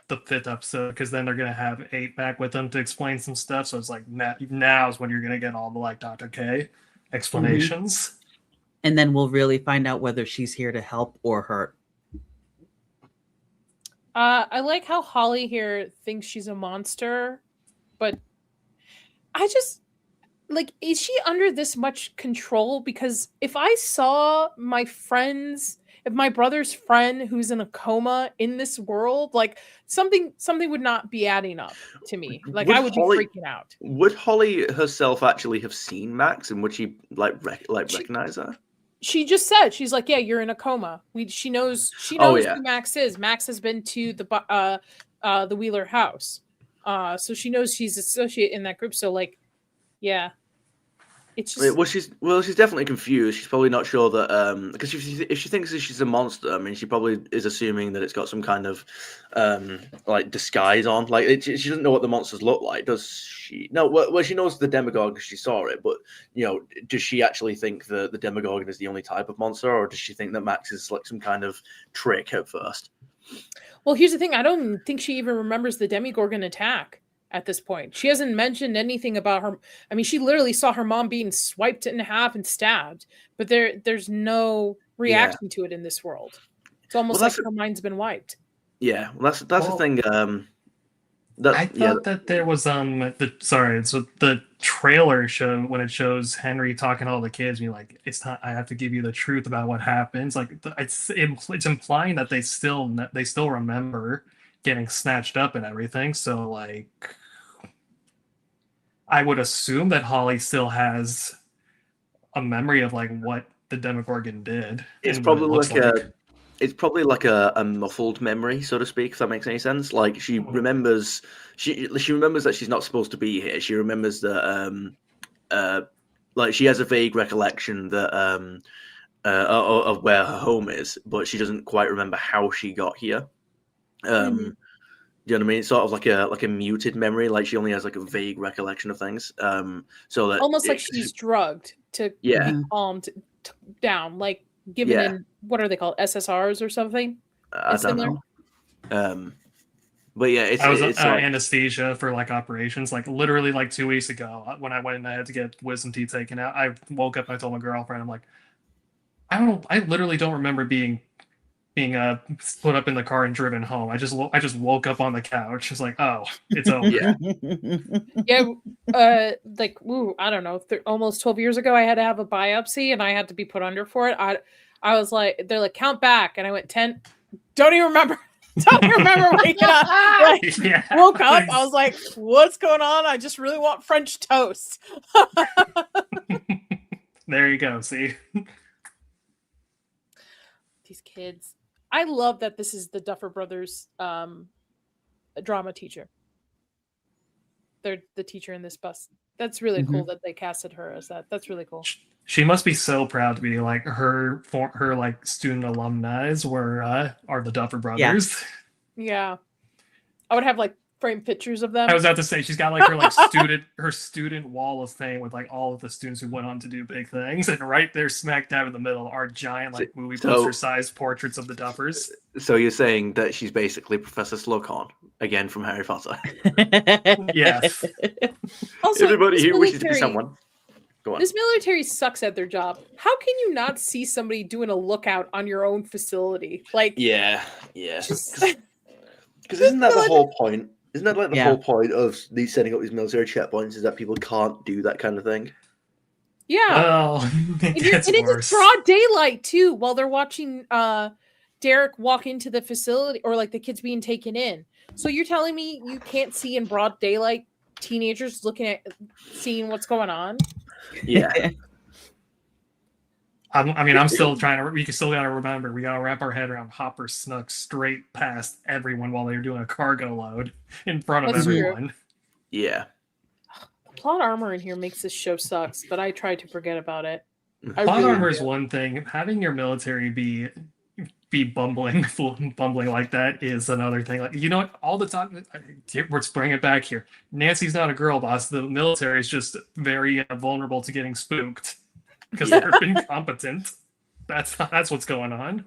the 5th episode, because then they're going to have 8 back with them to explain some stuff. So it's like now is when you're going to get all the like Dr. K explanations. Mm-hmm. And then we'll really find out whether she's here to help or hurt. I like how Holly here thinks she's a monster, but I just like, is she under this much control? Because if I saw if my brother's friend who's in a coma in this world, like something would not be adding up to me. Like, I would be freaking out. Would Holly herself actually have seen Max, and would she recognize her? She just said, she's like, yeah, you're in a coma. She knows who Max is. Max has been to the Wheeler house. So she knows she's associated in that group. So like, yeah. It's just... she's definitely confused. She's probably not sure that because if she thinks that she's a monster, I mean, she probably is assuming that it's got some kind of like disguise on. Like she doesn't know what the monsters look like, does she? No, well she knows the Demogorgon because she saw it, but does she actually think the Demogorgon is the only type of monster, or does she think that Max is like some kind of trick at first? Well, here's the thing: I don't think she even remembers the Demogorgon attack. At this point, she hasn't mentioned anything about her. I mean, she literally saw her mom being swiped in half and stabbed, but there's no reaction to it in this world. It's almost like her mind's been wiped. Yeah, well, that's the thing. I thought that there was the trailer show when it shows Henry talking to all the kids, being like, "It's not. I have to give you the truth about what happens." Like it's implying that they still remember getting snatched up and everything. So like, I would assume that Holly still has a memory of like what the Demogorgon did. It's probably like a muffled memory, so to speak, if that makes any sense. Like she remembers she remembers that she's not supposed to be here. She remembers that like she has a vague recollection that of where her home is, but she doesn't quite remember how she got here. You know what I mean? It's sort of like a muted memory. Like she only has like a vague recollection of things. So that almost like she's drugged to be calmed down, like given in what are they called, SSRs or something? I don't know. But yeah, it's like anesthesia for like operations. Like literally like 2 weeks ago, when I went and I had to get wisdom teeth taken out, I woke up and I told my girlfriend, I'm like, I literally don't remember being put up in the car and driven home. I just woke up on the couch. It's like, oh, it's over. Like, I don't know, almost 12 years ago, I had to have a biopsy and I had to be put under for it. I was like, they're like, count back, and I went 10. Don't even remember. Don't even remember waking up. Like, woke up. I was like, what's going on? I just really want French toast. There you go. See, these kids. I love that this is the Duffer Brothers drama teacher. They're the teacher in this bus. That's really cool that they casted her as that. That's really cool. She must be so proud to be like her like student alumni are the Duffer Brothers. Yeah. I would have like framed pictures of them. I was about to say she's got like her student wall of fame with like all of the students who went on to do big things, and right there, smack dab in the middle, are giant like movie poster sized portraits of the Duffers. So you're saying that she's basically Professor Slughorn again from Harry Potter? Yes. Also, everybody here wishes to be someone. Go on. This military sucks at their job. How can you not see somebody doing a lookout on your own facility? Like, yeah. Because isn't that the whole point? Isn't that like the whole point of these setting up these military checkpoints, is that people can't do that kind of thing? Yeah. Well, and it's broad daylight too, while they're watching Derek walk into the facility, or like the kids being taken in. So you're telling me you can't see in broad daylight teenagers seeing what's going on? Yeah. I'm still trying to. We still got to remember. We got to wrap our head around Hopper snuck straight past everyone while they were doing a cargo load in front of everyone. True. Yeah. The plot armor in here makes this show sucks, but I try to forget about it. Plot armor is one thing. Having your military be bumbling like that is another thing. Like, you know what? All the time, let's bring it back here. Nancy's not a girl boss. The military is just very vulnerable to getting spooked because they're incompetent. That's what's going on.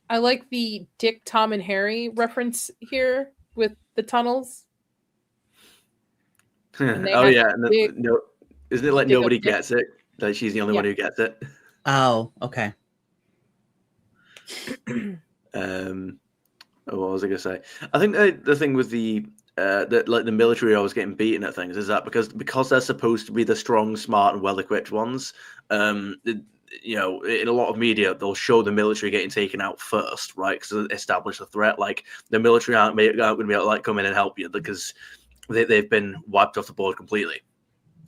I like the Dick, Tom, and Harry reference here with the tunnels. Oh yeah, no, isn't it like nobody gets it? That she's the only one who gets it. Oh, okay. What was I gonna say? I think the thing with the military always getting beaten at things is that because they're supposed to be the strong, smart, and well-equipped ones. In a lot of media, they'll show the military getting taken out first, right? Because they establish a threat. Like the military aren't going to be able to like come in and help you because they've been wiped off the board completely.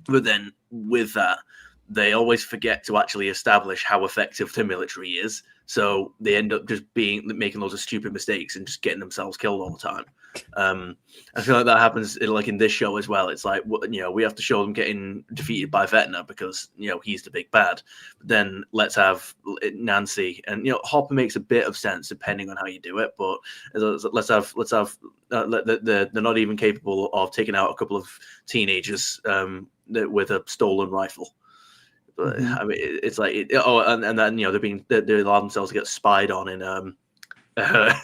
But then with that, they always forget to actually establish how effective the military is. So they end up just making loads of stupid mistakes and just getting themselves killed all the time. I feel like that happens in this show as well. It's like, we have to show them getting defeated by Vecna because, he's the big bad. But then let's have Nancy and, Hopper makes a bit of sense depending on how you do it. But they're not even capable of taking out a couple of teenagers with a stolen rifle. But I mean, it's like, and then they allow themselves to get spied on in. I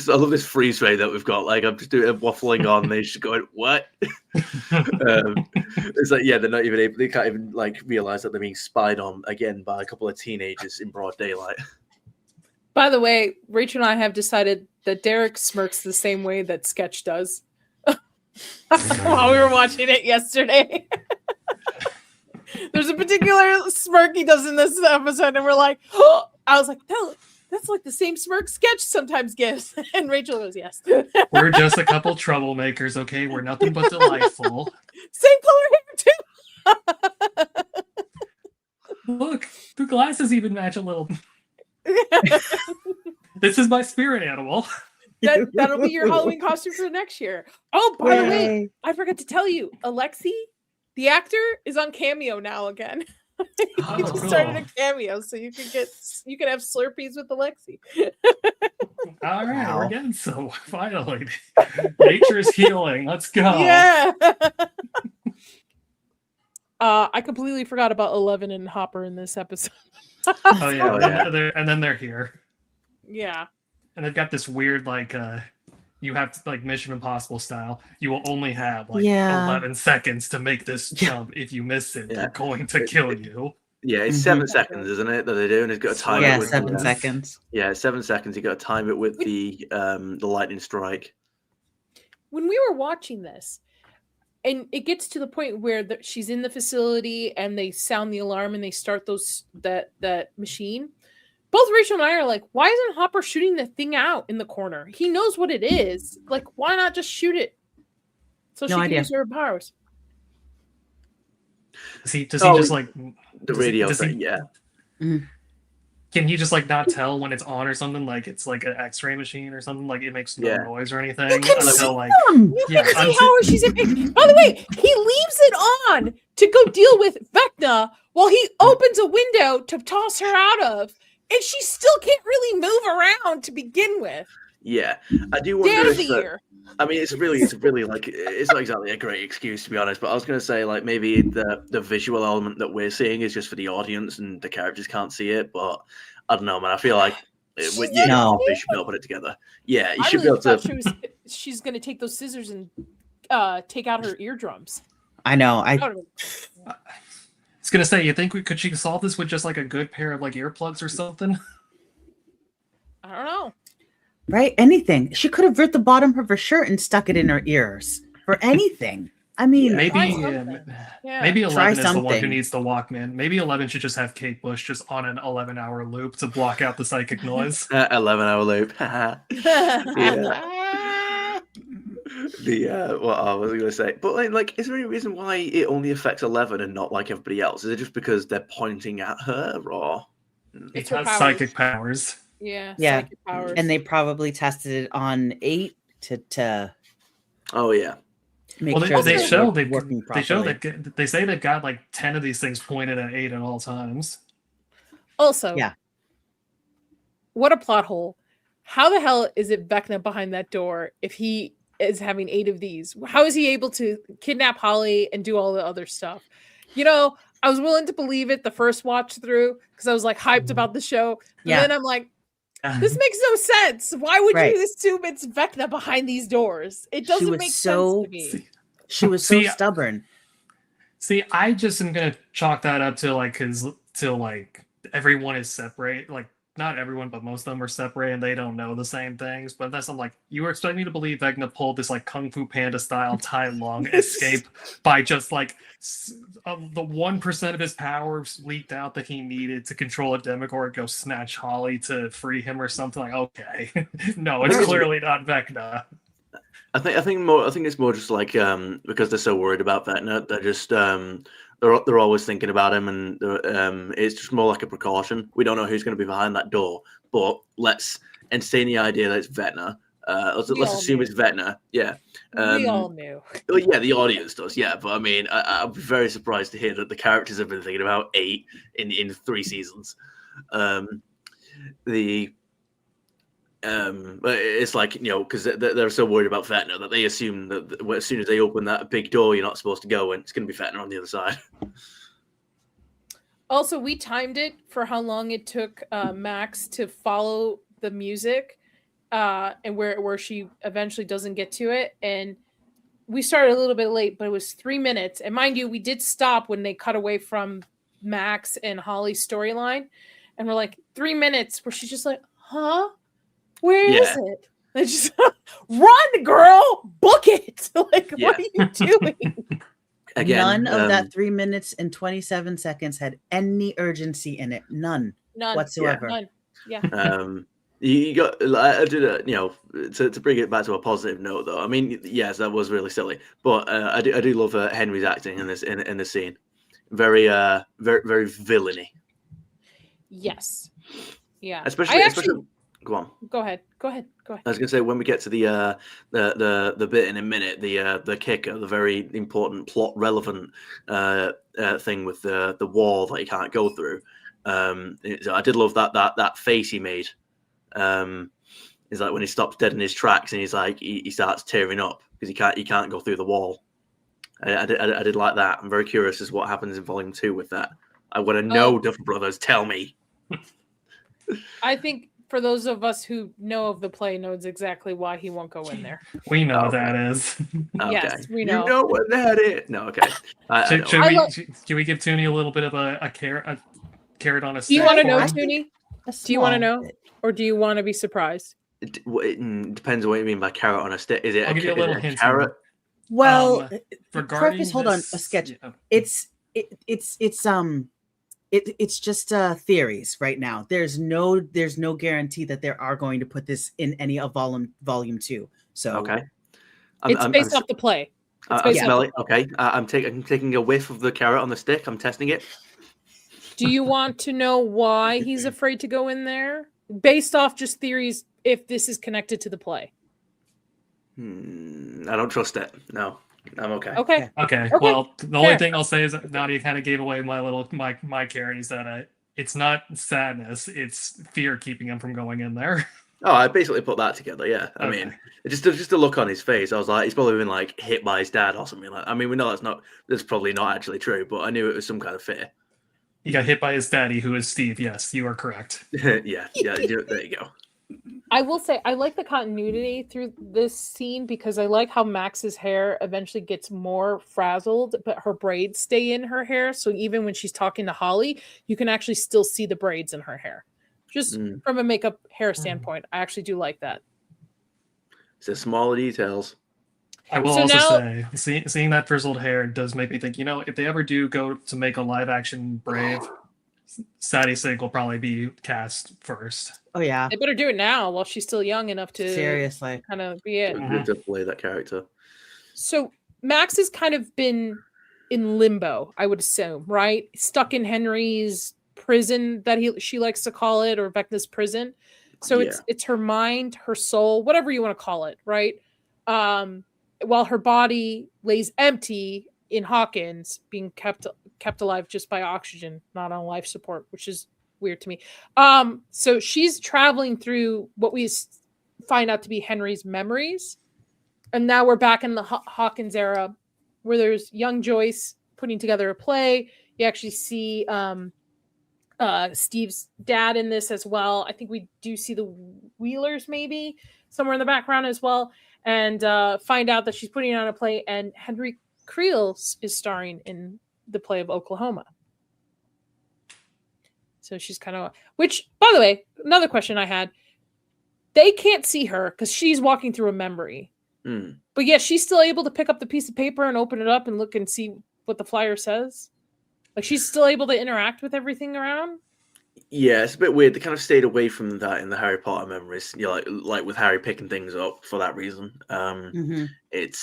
love this freeze ray that we've got. Like I'm just doing waffling on, and they're just going, "What?" It's like, they're not even able. They can't even like realize that they're being spied on again by a couple of teenagers in broad daylight. By the way, Rachel and I have decided that Derek smirks the same way that Sketch does while we were watching it yesterday. There's a particular smirk he does in this episode, and we're like, oh! I was like, no, that's like the same smirk Sketch sometimes gives. And Rachel goes, yes. We're just a couple troublemakers, okay? We're nothing but delightful. Same color hair, too. Look, the glasses even match a little. This is my spirit animal. That'll be your Halloween costume for next year. Oh, by the way, I forgot to tell you, Alexi, the actor, is on Cameo now again. He just started a cameo, so you can have Slurpees with Alexi. All right, we're getting so finally. Nature is healing. Let's go. Yeah. I completely forgot about 11 and Hopper in this episode. Oh yeah, and then they're here. Yeah. And they've got this weird you have to, like Mission Impossible style. You will only have 11 seconds to make this jump. If you miss it, they're going to kill you. Yeah, it's 7 seconds, isn't it? That they do, and it's got to time it with 7 seconds. Yeah, 7 seconds. You got to time it with the lightning strike. When we were watching this, and it gets to the point where she's in the facility, and they sound the alarm, and they start that machine. Both Rachel and I are like, why isn't Hopper shooting the thing out in the corner? He knows what it is. Like, why not just shoot it so she can use her powers? Does he just like the radio thing? Yeah. Can he just like not tell when it's on or something? Like it's like an X-ray machine or something. Like it makes no noise or anything. You can see how she's in pain. By the way, he leaves it on to go deal with Vecna while he opens a window to toss her out of. And she still can't really move around to begin with. Yeah, I do wonder I mean, it's really like it's not exactly a great excuse to be honest. But I was going to say like maybe the visual element that we're seeing is just for the audience and the characters can't see it. But I don't know, man. I feel like they should be able to put it togetger. Yeah, you should be able to. She's going to take those scissors and take out her eardrums. I know. I was gonna say, you think could she solve this with just like a good pair of like earplugs or something? I don't know. Right? Anything. She could have ripped the bottom of her shirt and stuck it in her ears for anything. I mean, maybe 11 is the one who needs the Walkman. Maybe 11 should just have Kate Bush just on an 11-hour loop to block out the psychic noise. 11-hour loop. What I was going to say, but like, is there any reason why it only affects 11 and not like everybody else? Is it just because they're pointing at her, or it has psychic powers? Yeah, psychic powers. And they probably tested it on 8 to. Oh yeah. make Well, sure they that show they're working they show properly. that they say they've got like 10 of these things pointed at 8 at all times. Also, Yeah. what a plot hole. How the hell is it Vecna behind that door if he is having 8 of these? How is he able to kidnap Holly and do all the other stuff? You know, I was willing to believe it the first watch through because I was like hyped about the show. And then I'm like, this makes no sense. Why would you assume it's Vecna behind these doors? It doesn't make sense to me. She was so stubborn. See, I just am gonna chalk that up to like everyone is separate. Like not everyone, but most of them are separate and they don't know the same things. But that's I'm like, you were expecting me to believe Vecna pulled this like Kung Fu Panda style Tai Lung escape by just like the 1% of his powers leaked out that he needed to control a Demogorgon, go snatch Holly to free him or something. Like, okay, no, it's clearly not Vecna. I think it's more just like because they're so worried about Vecna, they're just they're always thinking about him, and it's just more like a precaution. We don't know who's going to be behind that door, but let's entertain the idea that it's Vecna. Let's assume it's Vecna. Yeah, we all knew. Well, yeah, the audience does. Yeah, but I mean, I'd be very surprised to hear that the characters have been thinking about 8 in 3 seasons. But it's like, you know, because they're so worried about Vecna that they assume that as soon as they open that big door you're not supposed to go in, it's going to be Vecna on the other side. Also, we timed it for how long it took Max to follow the music and where she eventually doesn't get to it. And we started a little bit late, but it was 3 minutes. And mind you, we did stop when they cut away from Max and Holly's storyline. And we're like, 3 minutes where she's just like, huh? Where is it? And just run, girl, book it. Like, what are you doing? Again, none of that 3 minutes and 27 seconds had any urgency in it. None whatsoever. None. Yeah. You got. I did. You know, to bring it back to a positive note, though. I mean, yes, that was really silly, but I do love Henry's acting in this scene. Very very villainy. Yes. Yeah. Especially. Go on. Go ahead. I was gonna say when we get to the bit in a minute, the kicker, the very important plot relevant thing with the wall that you can't go through. I did love that face he made. Is like when he stops dead in his tracks and he's like he starts tearing up because he can't go through the wall. I did like that. I'm very curious as to what happens in Volume 2 with that. I want to know, Duffer Brothers. Tell me. I think. For those of us who know of the play, knows exactly why he won't go in there. We know what that is. Okay. Yes, we know. You know what that is. No, okay. Should we give Toonie a little bit of a carrot on a stick? Do you want to know, Toonie? Do you want to know, or do you want to be surprised? It depends on what you mean by carrot on a stick. Is it I'll give you a little hint. Carrot? Well, regarding hold on, a sketch. Yeah. It's just theories right now. There's no guarantee that they are going to put this in any of volume 2. So okay, it's based off the play. I smell it. Okay, I'm taking a whiff of the carrot on the stick. I'm testing it. Do you want to know why he's afraid to go in there? Based off just theories, if this is connected to the play. I don't trust it. No. I'm okay. Okay. Well, the only thing I'll say is that Nadia kind of gave away my carrot is that it's not sadness, it's fear keeping him from going in there. Oh, I basically put that together. Yeah, I mean, just a look on his face. I was like, he's probably been like hit by his dad or something. Like, I mean, we know that's probably not actually true, but I knew it was some kind of fear. He got hit by his daddy, who is Steve. Yes, you are correct. yeah. There you go. I will say I like the continuity through this scene because I like how Max's hair eventually gets more frazzled, but her braids stay in her hair. So even when she's talking to Holly, you can actually still see the braids in her hair. Just from a makeup hair standpoint, I actually do like that. It's the smaller details. I will also say, seeing that frizzled hair does make me think, you know, if they ever do go to make a live action Brave, Sadie Sink will probably be cast first. Oh yeah, they better do it now while she's still young enough to seriously kind of be it. To play that character. So Max has kind of been in limbo, I would assume, right? Stuck in Henry's prison that she likes to call it, or Vecna's prison. So it's her mind, her soul, whatever you want to call it, right? while her body lays empty in Hawkins, being kept alive just by oxygen, not on life support, which is weird to me. So she's traveling through what we find out to be Henry's memories, and now we're back in the Hawkins era, where there's young Joyce putting together a play. You actually see Steve's dad in this as well. I think we do see the Wheelers maybe somewhere in the background as well, and find out that she's putting on a play, and Henry Creel is starring in the play of Oklahoma. So she's kind of, which, by the way, another question I had, they can't see her because she's walking through a memory. But yeah, she's still able to pick up the piece of paper and open it up and look and see what the flyer says. Like, she's still able to interact with everything around. Yeah, it's a bit weird. They kind of stayed away from that in the Harry Potter memories. You know, like with Harry picking things up for that reason. It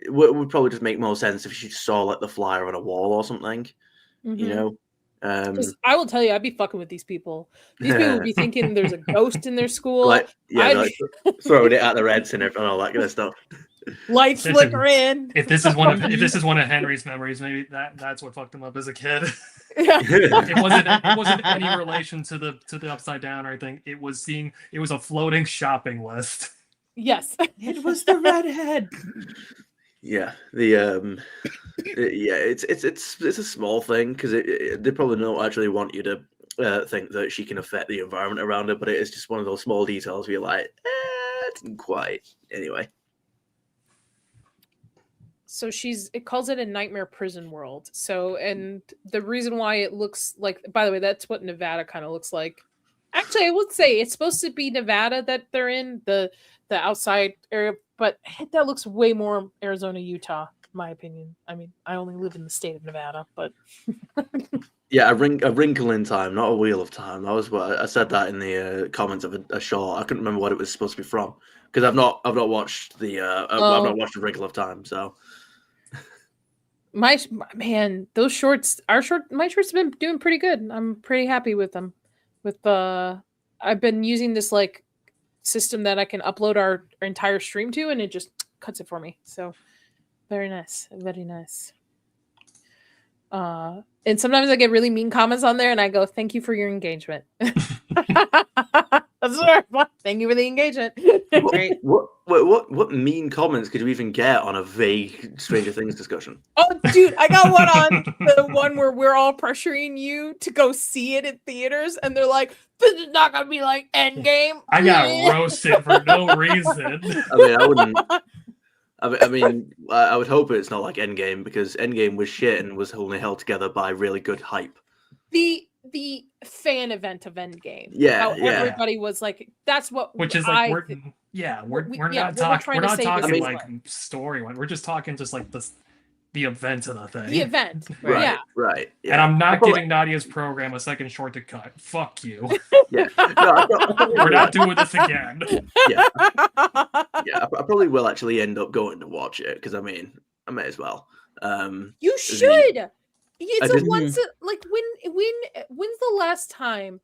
would probably just make more sense if she saw like the flyer on a wall or something. You know. I will tell you, I'd be fucking with these people. These people would be thinking there's a ghost in their school. Like, throwing it at their heads and all that kind of stuff. Lights flickering. If this is one of Henry's memories, maybe that's what fucked him up as a kid. Yeah. It wasn't any relation to the Upside Down or anything. It was a floating shopping list. Yes, it was the redhead. Yeah, it's a small thing because they probably don't actually want you to think that she can affect the environment around her, but it is just one of those small details where you're like, it didn't quite. Anyway. So it calls it a nightmare prison world. So, and the reason why it looks like, by the way, that's what Nevada kind of looks like. Actually, I would say it's supposed to be Nevada that they're in, the outside area, but that looks way more Arizona, Utah, in my opinion. I mean, I only live in the state of Nevada, but yeah, a wrinkle in time, not a wheel of time. That was what I said that in the comments of a short. I couldn't remember what it was supposed to be from because I've not watched I've not watched A Wrinkle of Time. So my shorts have been doing pretty good. I'm pretty happy with them. I've been using this like system that I can upload our entire stream to, and it just cuts it for me. So very nice, very nice. And sometimes I get really mean comments on there, and I go, "Thank you for your engagement." That's right. Thank you for the engagement. Great. What mean comments could you even get on a vague Stranger Things discussion? Oh, dude, I got one on the one where we're all pressuring you to go see it in theaters, and they're like, "This is not gonna be like Endgame." I got roasted for no reason. I mean, I wouldn't. I would hope it's not like Endgame because Endgame was shit and was only held together by really good hype. The fan event of Endgame. Yeah, everybody was like, that's what. Which is like we're not talking like story one. We're just talking just like the event of the thing. The event, right? Yeah. And I'm not giving Nadia's program a second short to cut. Fuck you. Yeah, no, we're not doing this again. Yeah, I probably will actually end up going to watch it because I mean, I may as well. You should. It's a once like when's the last time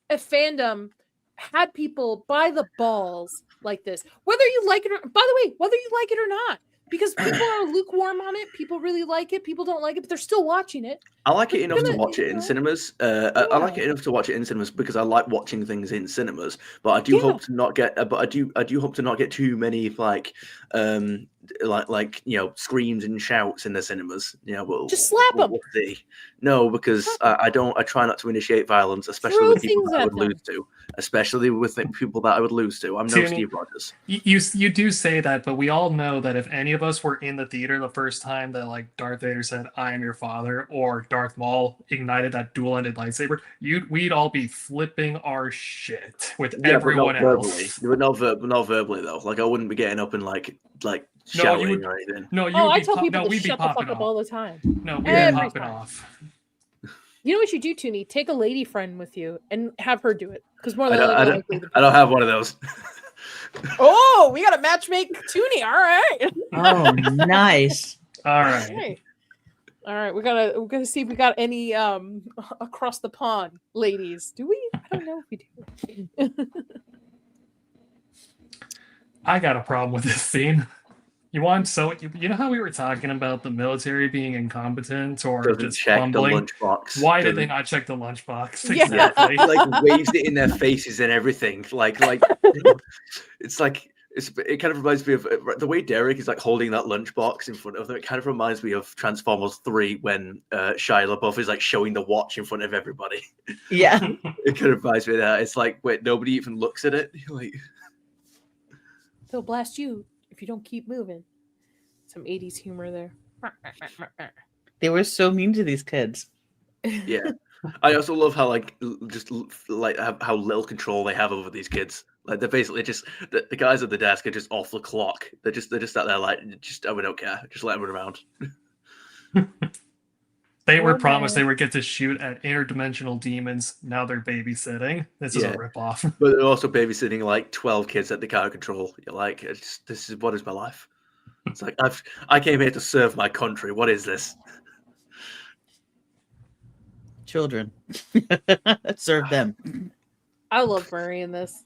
a fandom had people by the balls like this? Whether you like it or, by the way, whether you like it or not. Because people are lukewarm on it. People really like it. People don't like it, but they're still watching it. I like it enough to watch it in cinemas. I like it enough to watch it in cinemas because I like watching things in cinemas. But I do hope to not get. But I do hope to not get too many like screams and shouts in the cinemas. Just slap them. No, because I don't. I try not to initiate violence, especially with people that I would lose to. Especially with people that I would lose to. I'm no Steve Rogers. You do say that, but we all know that if any of us were in the theater the first time that like Darth Vader said, "I am your father," or Darth Maul ignited that dual-ended lightsaber, we'd all be flipping our shit with everyone else. Not verbally though. Like I wouldn't be getting up and like shouting or anything. No, I tell people to shut the fuck up all the time. No, we'd be popping off. You know what you do, Toonie? Take a lady friend with you and have her do it. Because more than I don't have one of those. Oh, we got a matchmake Toonie. All right. Oh, nice. All right. All right. We're gonna see if we got any across the pond ladies. Do we? I don't know if we do. I got a problem with this scene. You know how we were talking about the military being incompetent or Doesn't just check the fumbling? lunchbox. Why did they not check the lunchbox? Yeah. Exactly. He, like, waves it in their faces and everything. Like it's like it kind of reminds me of the way Derek is like holding that lunchbox in front of them. It kind of reminds me of Transformers 3 when Shia LaBeouf is like showing the watch in front of everybody. Yeah. It kind of reminds me of that. It's like, wait, nobody even looks at it. You're like, They'll blast you if you don't keep moving. Some 80s humor there. They were so mean to these kids. yeah. I also love how how little control they have over these kids. Like they're basically just the guys at the desk are just off the clock. They're just sat there like we don't care. Just let them run around. They were promised they would get to shoot at interdimensional demons. Now they're babysitting. This is a ripoff. But they're also babysitting like 12 kids at the car control. You're like, this is what is my life? It's like I came here to serve my country. What is this? Children. Serve them. I love Murray in this.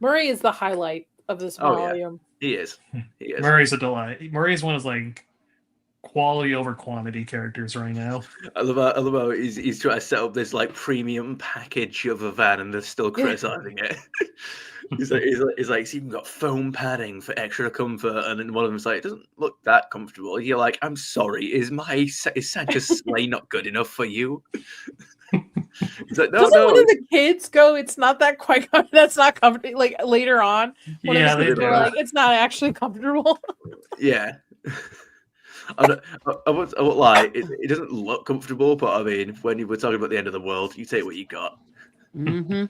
Murray is the highlight of this volume. He is. He is. Murray's a delight. Murray's one of like quality over quantity characters right now. I love how he's trying to set up this like premium package of a van and they're still criticizing it. He's like, it's even got foam padding for extra comfort, and then one of them's like, it doesn't look that comfortable. You're like, I'm sorry, is Santa's sleigh not good enough for you? He's like, Doesn't one of the kids go, it's not that quite that's not comfortable, like later on? Yeah, they do. Like, it's not actually comfortable. Yeah. I won't lie, it doesn't look comfortable, but I mean, when you were talking about the end of the world, you take what you got. Mm-hmm.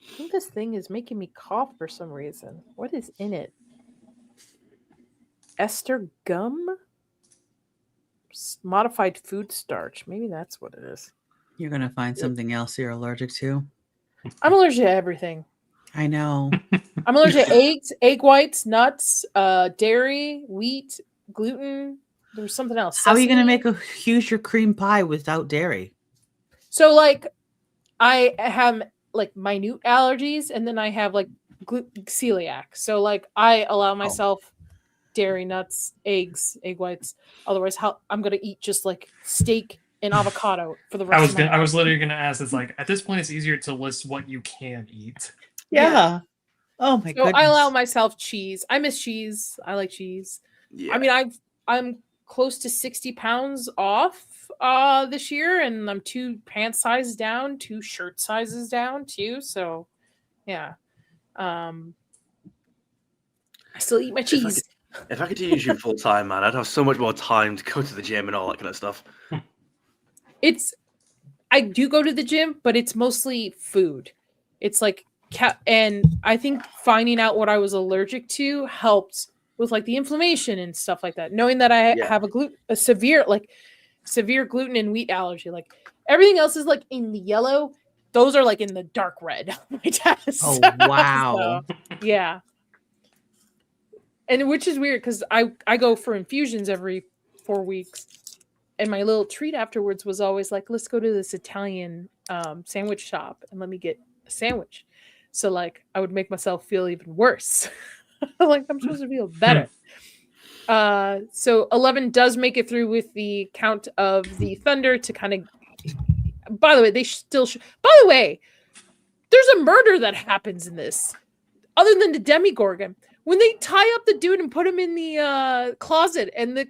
I think this thing is making me cough for some reason. What is in it? Ester gum? Modified food starch. Maybe that's what it is. You're going to find something else you're allergic to. I'm allergic to everything. I know. I'm allergic to eggs, egg whites, nuts, dairy, wheat, gluten. There was something else. How are you going to make a huge cream pie without dairy? So, like, I have like minute allergies, and then I have like celiac. So, like, I allow myself dairy, nuts, eggs, egg whites. Otherwise, I'm gonna eat just like steak and avocado for the rest of my life. I was literally gonna ask. It's like at this point, it's easier to list what you can eat. Yeah. Oh my goodness. I allow myself cheese. I miss cheese. I like cheese. Yeah. I mean, I'm close to 60 pounds off this year, and I'm 2 pant sizes down, 2 shirt sizes down too. So, yeah. I still eat my cheese. If I could use you full time, man, I'd have so much more time to go to the gym and all that kind of stuff. I do go to the gym, but it's mostly food. It's like, and I think finding out what I was allergic to helped with like the inflammation and stuff like that. Knowing that I have a severe gluten and wheat allergy. Like everything else is like in the yellow. Those are like in the dark red on my test. Oh, wow. So, yeah. And which is weird because I go for infusions every 4 weeks. And my little treat afterwards was always like, let's go to this Italian sandwich shop and let me get a sandwich. So like I would make myself feel even worse. Like I'm supposed to feel better. So 11 does make it through with the count of the thunder to kind of. By the way, by the way, there's a murder that happens in this, other than the Demigorgon. When they tie up the dude and put him in the closet, and the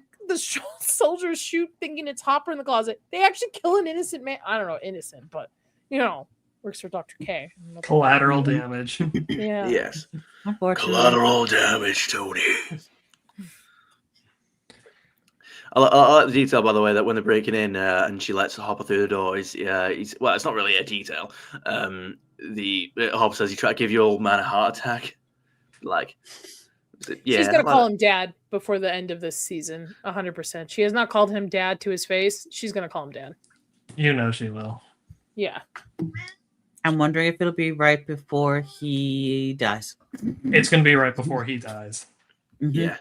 soldiers shoot thinking it's Hopper in the closet, they actually kill an innocent man. I don't know, innocent, but works for Dr. K. Collateral damage. Yeah. Yes. Unfortunately. Damage, Tony. I like the detail, by the way, that when they're breaking in and she lets Hopper through the door, he's well, it's not really a detail. Hopper says he tried to give your old man a heart attack. Like, yeah, she's gonna call him dad before the end of this season, 100%. She has not called him dad to his face. She's gonna call him dad. You know she will. Yeah. I'm wondering if it'll be right before he dies. It's gonna be right before he dies. Mm-hmm. Yeah.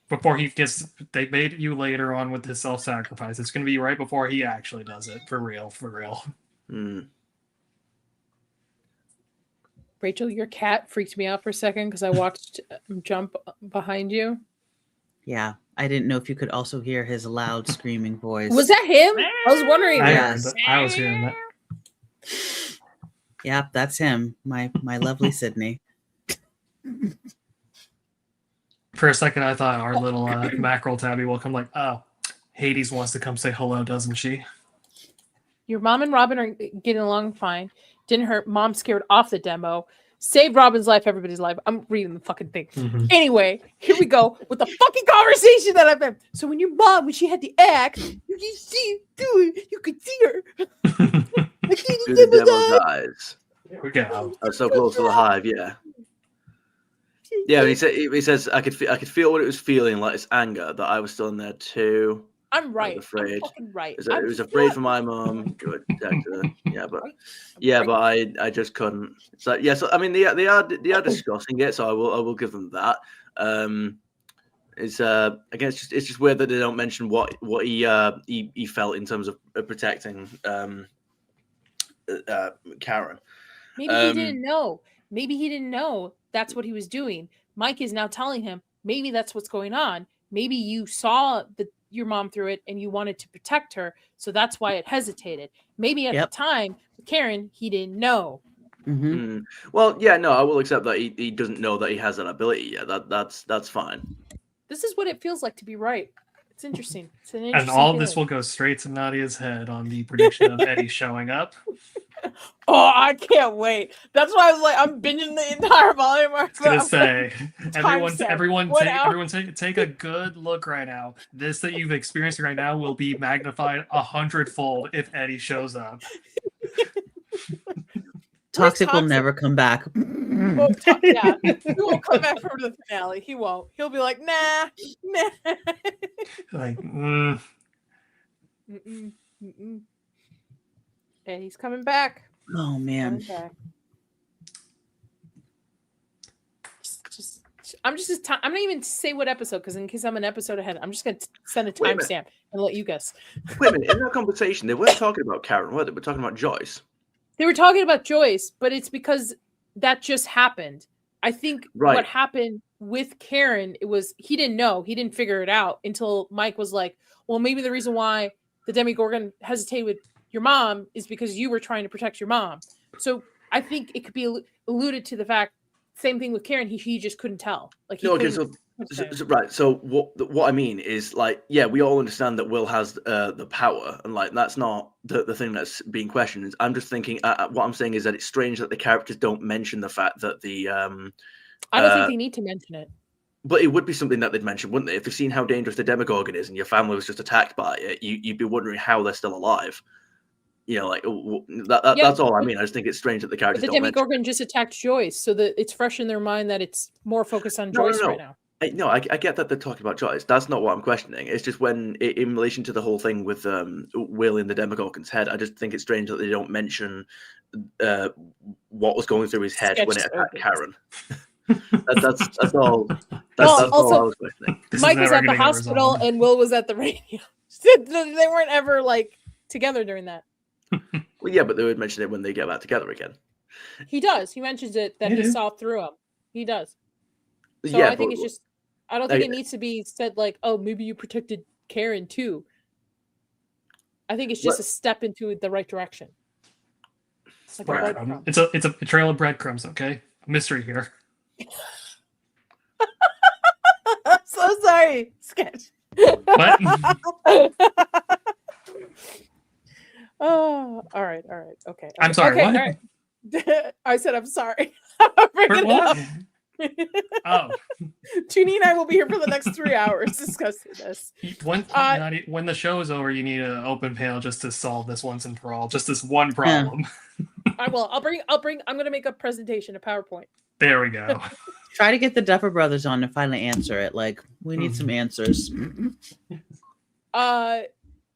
Before he gets, they made you later on with his self-sacrifice. It's gonna be right before he actually does it for real. Mm. Rachel, your cat freaked me out for a second because I watched him jump behind you. Yeah, I didn't know if you could also hear his loud screaming voice. Was that him? I was wondering. I was hearing that. Yep, that's him. My lovely Sydney. For a second, I thought our little mackerel tabby will come like, oh, Hades wants to come say hello, doesn't she? Your mom and Robin are getting along fine. Didn't hurt. Mom scared off the demo. Saved Robin's life, everybody's life. I'm reading the fucking thing. Mm-hmm. Anyway, here we go with the fucking conversation that I've been. So when your mom, when she had the axe, you can see you could see her. I see Do the the devil's devil's eye. eyes. There we go. Oh, so close to the hive, yeah. Yeah, and he says I could feel what it was feeling, like it's anger that I was still in there too. I'm right. I was afraid. I'm fucking right. It was afraid for my mom. Yeah, but I just couldn't. So yeah, so I mean they are discussing it, so I will give them that. It's again it's just weird that they don't mention what he felt in terms of protecting Karen. Maybe he didn't know. Maybe he didn't know that's what he was doing. Mike is now telling him maybe that's what's going on. Maybe you saw your mom through it and you wanted to protect her, so that's why it hesitated. Maybe at the time with Karen, he didn't know. Mm-hmm. Well, yeah, no, I will accept that he doesn't know that he has that ability yet. That's fine. This is what it feels like to be right. It's interesting. It's an interesting And all feeling. this will go straight to Nadia's head on the prediction of Eddie showing up. Oh, I can't wait. That's why I was like, I'm binging the entire volume. I was gonna say, everyone take a good look right now. This that you've experienced right now will be magnified 100-fold if Eddie shows up. Toxic will never come back. Yeah, he won't come back from the finale. He won't. He'll be like, nah. Like, And he's coming back. Oh man. I'm not even to say what episode because in case I'm an episode ahead, I'm just gonna send a timestamp and let you guess. Wait a minute. In that conversation, they weren't talking about Karen, were they? We're talking about Joyce. They were talking about Joyce, but it's because that just happened. I think what happened with Karen, it was he didn't know, he didn't figure it out until Mike was like, well, maybe the reason why the Demogorgon hesitated with your mom is because you were trying to protect your mom. So I think it could be alluded to the fact, same thing with Karen, he just couldn't tell. Like right. So what I mean is like, yeah, we all understand that Will has the power, and like that's not the thing that's being questioned. I'm just thinking what I'm saying is that it's strange that the characters don't mention the fact that the I don't think they need to mention it. But it would be something that they'd mention, wouldn't they? If they've seen how dangerous the Demogorgon is and your family was just attacked by it, you'd be wondering how they're still alive. You know, like that's all I mean. I just think it's strange that the characters don't mention it. The Demogorgon just attacked Joyce, so that it's fresh in their mind that it's more focused on Joyce right now. I get that they're talking about Joyce. That's not what I'm questioning. It's just when, in relation to the whole thing with Will in the Demogorgon's head, I just think it's strange that they don't mention what was going through his head when it attacked Karen. That's all. That's all I was questioning. Mike was at the hospital and Will was at the radio. They weren't ever like together during that. Well, yeah, but they would mention it when they get back together again. He does. He mentions it that he saw through him. He does. So yeah, I think it's just. I don't think it needs to be said like, "Oh, maybe you protected Karen too." I think it's just a step into the right direction. It's like it's a trail of breadcrumbs. Okay, mystery here. I'm so sorry, Sketch. What? Oh, all right, okay. I'm sorry. Okay, what? all right. I said I'm sorry. What? Oh, Toonie and I will be here for the next 3 hours discussing this. When the show is over, you need an open panel just to solve this once and for all. Just this one problem. I will. I'll bring. I'm going to make a presentation, a PowerPoint. There we go. Try to get the Duffer Brothers on to finally answer it. Like, we need some answers.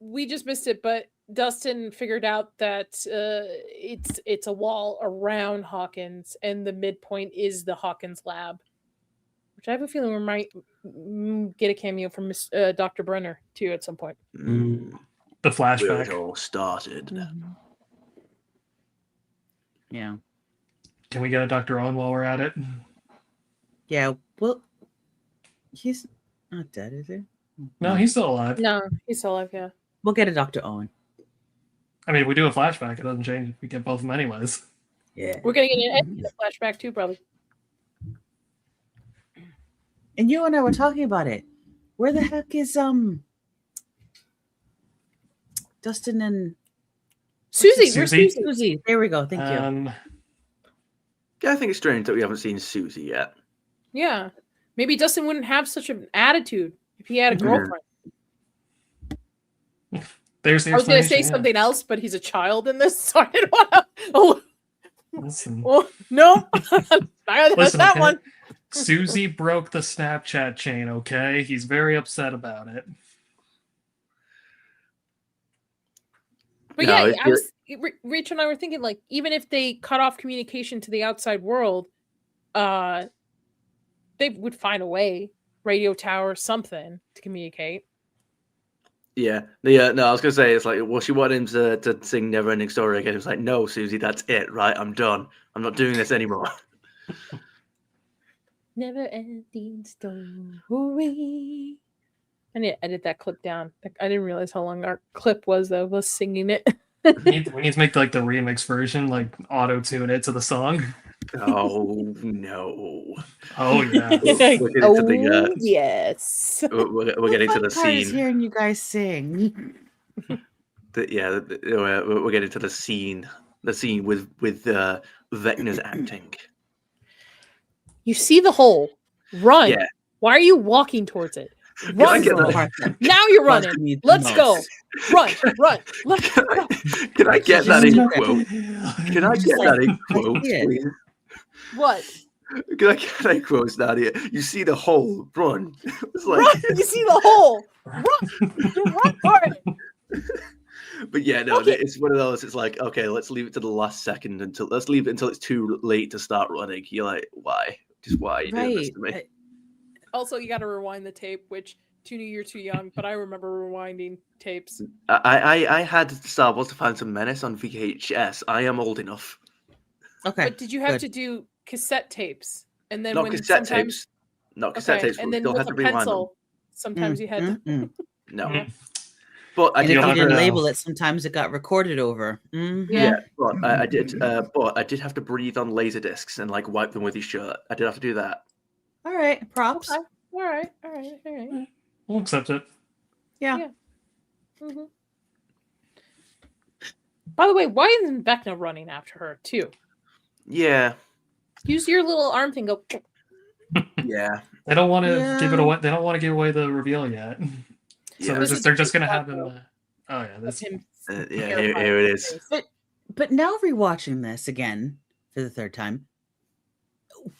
We just missed it, but Dustin figured out that it's a wall around Hawkins, and the midpoint is the Hawkins Lab, which I have a feeling we might get a cameo from Dr. Brenner too at some point. The flashback. Where it all started. Yeah. Can we get a Dr. Owen while we're at it? Yeah, well, he's not dead, is he? No, he's still alive. No, he's still alive. Yeah. We'll get a Dr. Owen. I mean, if we do a flashback, it doesn't change. We get both of them anyways. Yeah. We're gonna get a flashback too, probably. And you and I were talking about it. Where the heck is Dustin and Susie? Susie? Where's Susie? Susie? There we go. Thank you. Yeah, I think it's strange that we haven't seen Susie yet. Yeah. Maybe Dustin wouldn't have such an attitude if he had a girlfriend. There's the I was going to say explanation, something else, but he's a child in this, so I didn't want to. Oh, Listen. oh no. That's Listen, that okay? one. Susie broke the Snapchat chain, okay? He's very upset about it. But No, yeah, it's- Rach and I were thinking, like, even if they cut off communication to the outside world, they would find a way, radio tower, something to communicate. Yeah, no, I was gonna say it's like, well, she wanted him to sing "Never Ending Story" again. He was like, "No, Susie, that's it, right? I'm done. I'm not doing this anymore." Never ending story. I need to edit that clip down. I didn't realize how long our clip was of us singing it. We need to make like the remix version, like auto tune it to the song. Oh no! Oh yeah. We're getting to the, yes. we're getting to the Fun part is scene. hearing you guys sing. We're getting to the scene. The scene with Vecna's acting. You see the hole. Run. Yeah. Why are you walking towards it? Can I Run. get girl. that? Now you're running. Bugging me the Let's go. most. Run. Let's go. Can I get that in Just- quote? Can I get that in quotes, see it. please? What? Can I get that in quotes, Nadia? You see the hole, run. It's like, Run. You see the hole. Run. You run for it. but yeah, no, Okay. it's one of those. It's like, okay, let's leave it to the last second let's leave it until it's too late to start running. You're like, why? Just why are you doing this Right. to me? Also, you got to rewind the tape, which Toonie, you're too young, but I remember rewinding tapes. I had Star Wars: The Phantom Menace on VHS. I am old enough. Okay. But did you have good. to do cassette tapes? And then Not when cassette sometimes tapes. Not cassette tapes. and But we then still with had a to rewind them. pencil, sometimes you had to. Mm-mm. No. Mhm. But I And did if you have didn't to, label it, sometimes it got recorded over. Mhm. Yeah. but I did. But I did have to breathe on laser discs and like wipe them with your shirt. I did have to do that. All right. Props. Okay. All right. We'll accept it. Yeah. Mhm. By the way, why isn't Vecna running after her too? Yeah. Use your little arm thing. Go. Yeah. They don't want to give it Yeah. away. They don't want to give away the reveal yet. So Yeah. they're just gonna have him. Oh yeah, That's this. him. Yeah. Here it is. But now rewatching this again for the third time,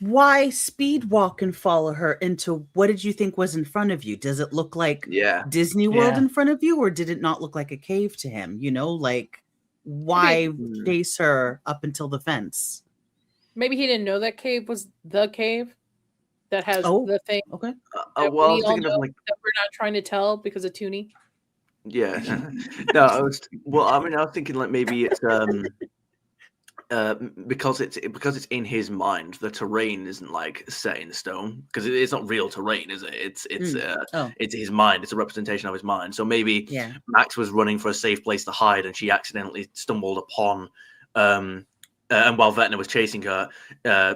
why speed walk and follow her into what did you think was in front of you? Does it look like Yeah. Disney World Yeah. in front of you, or did it not look like a cave to him? You know, like why Hmm. chase her up until the fence? Maybe he didn't know that cave was the cave that has Oh. the thing Okay. that Well, I we was all thinking know of like, that we're not trying to tell because of Toonie. yeah. No, I was. Well, I mean, I was thinking like maybe it's because it's in his mind. The terrain isn't like set in stone because it's not real terrain, is it? Oh. It's his mind. It's a representation of his mind. So maybe Yeah. Max was running for a safe place to hide, and she accidentally stumbled upon. And while Vecna was chasing her,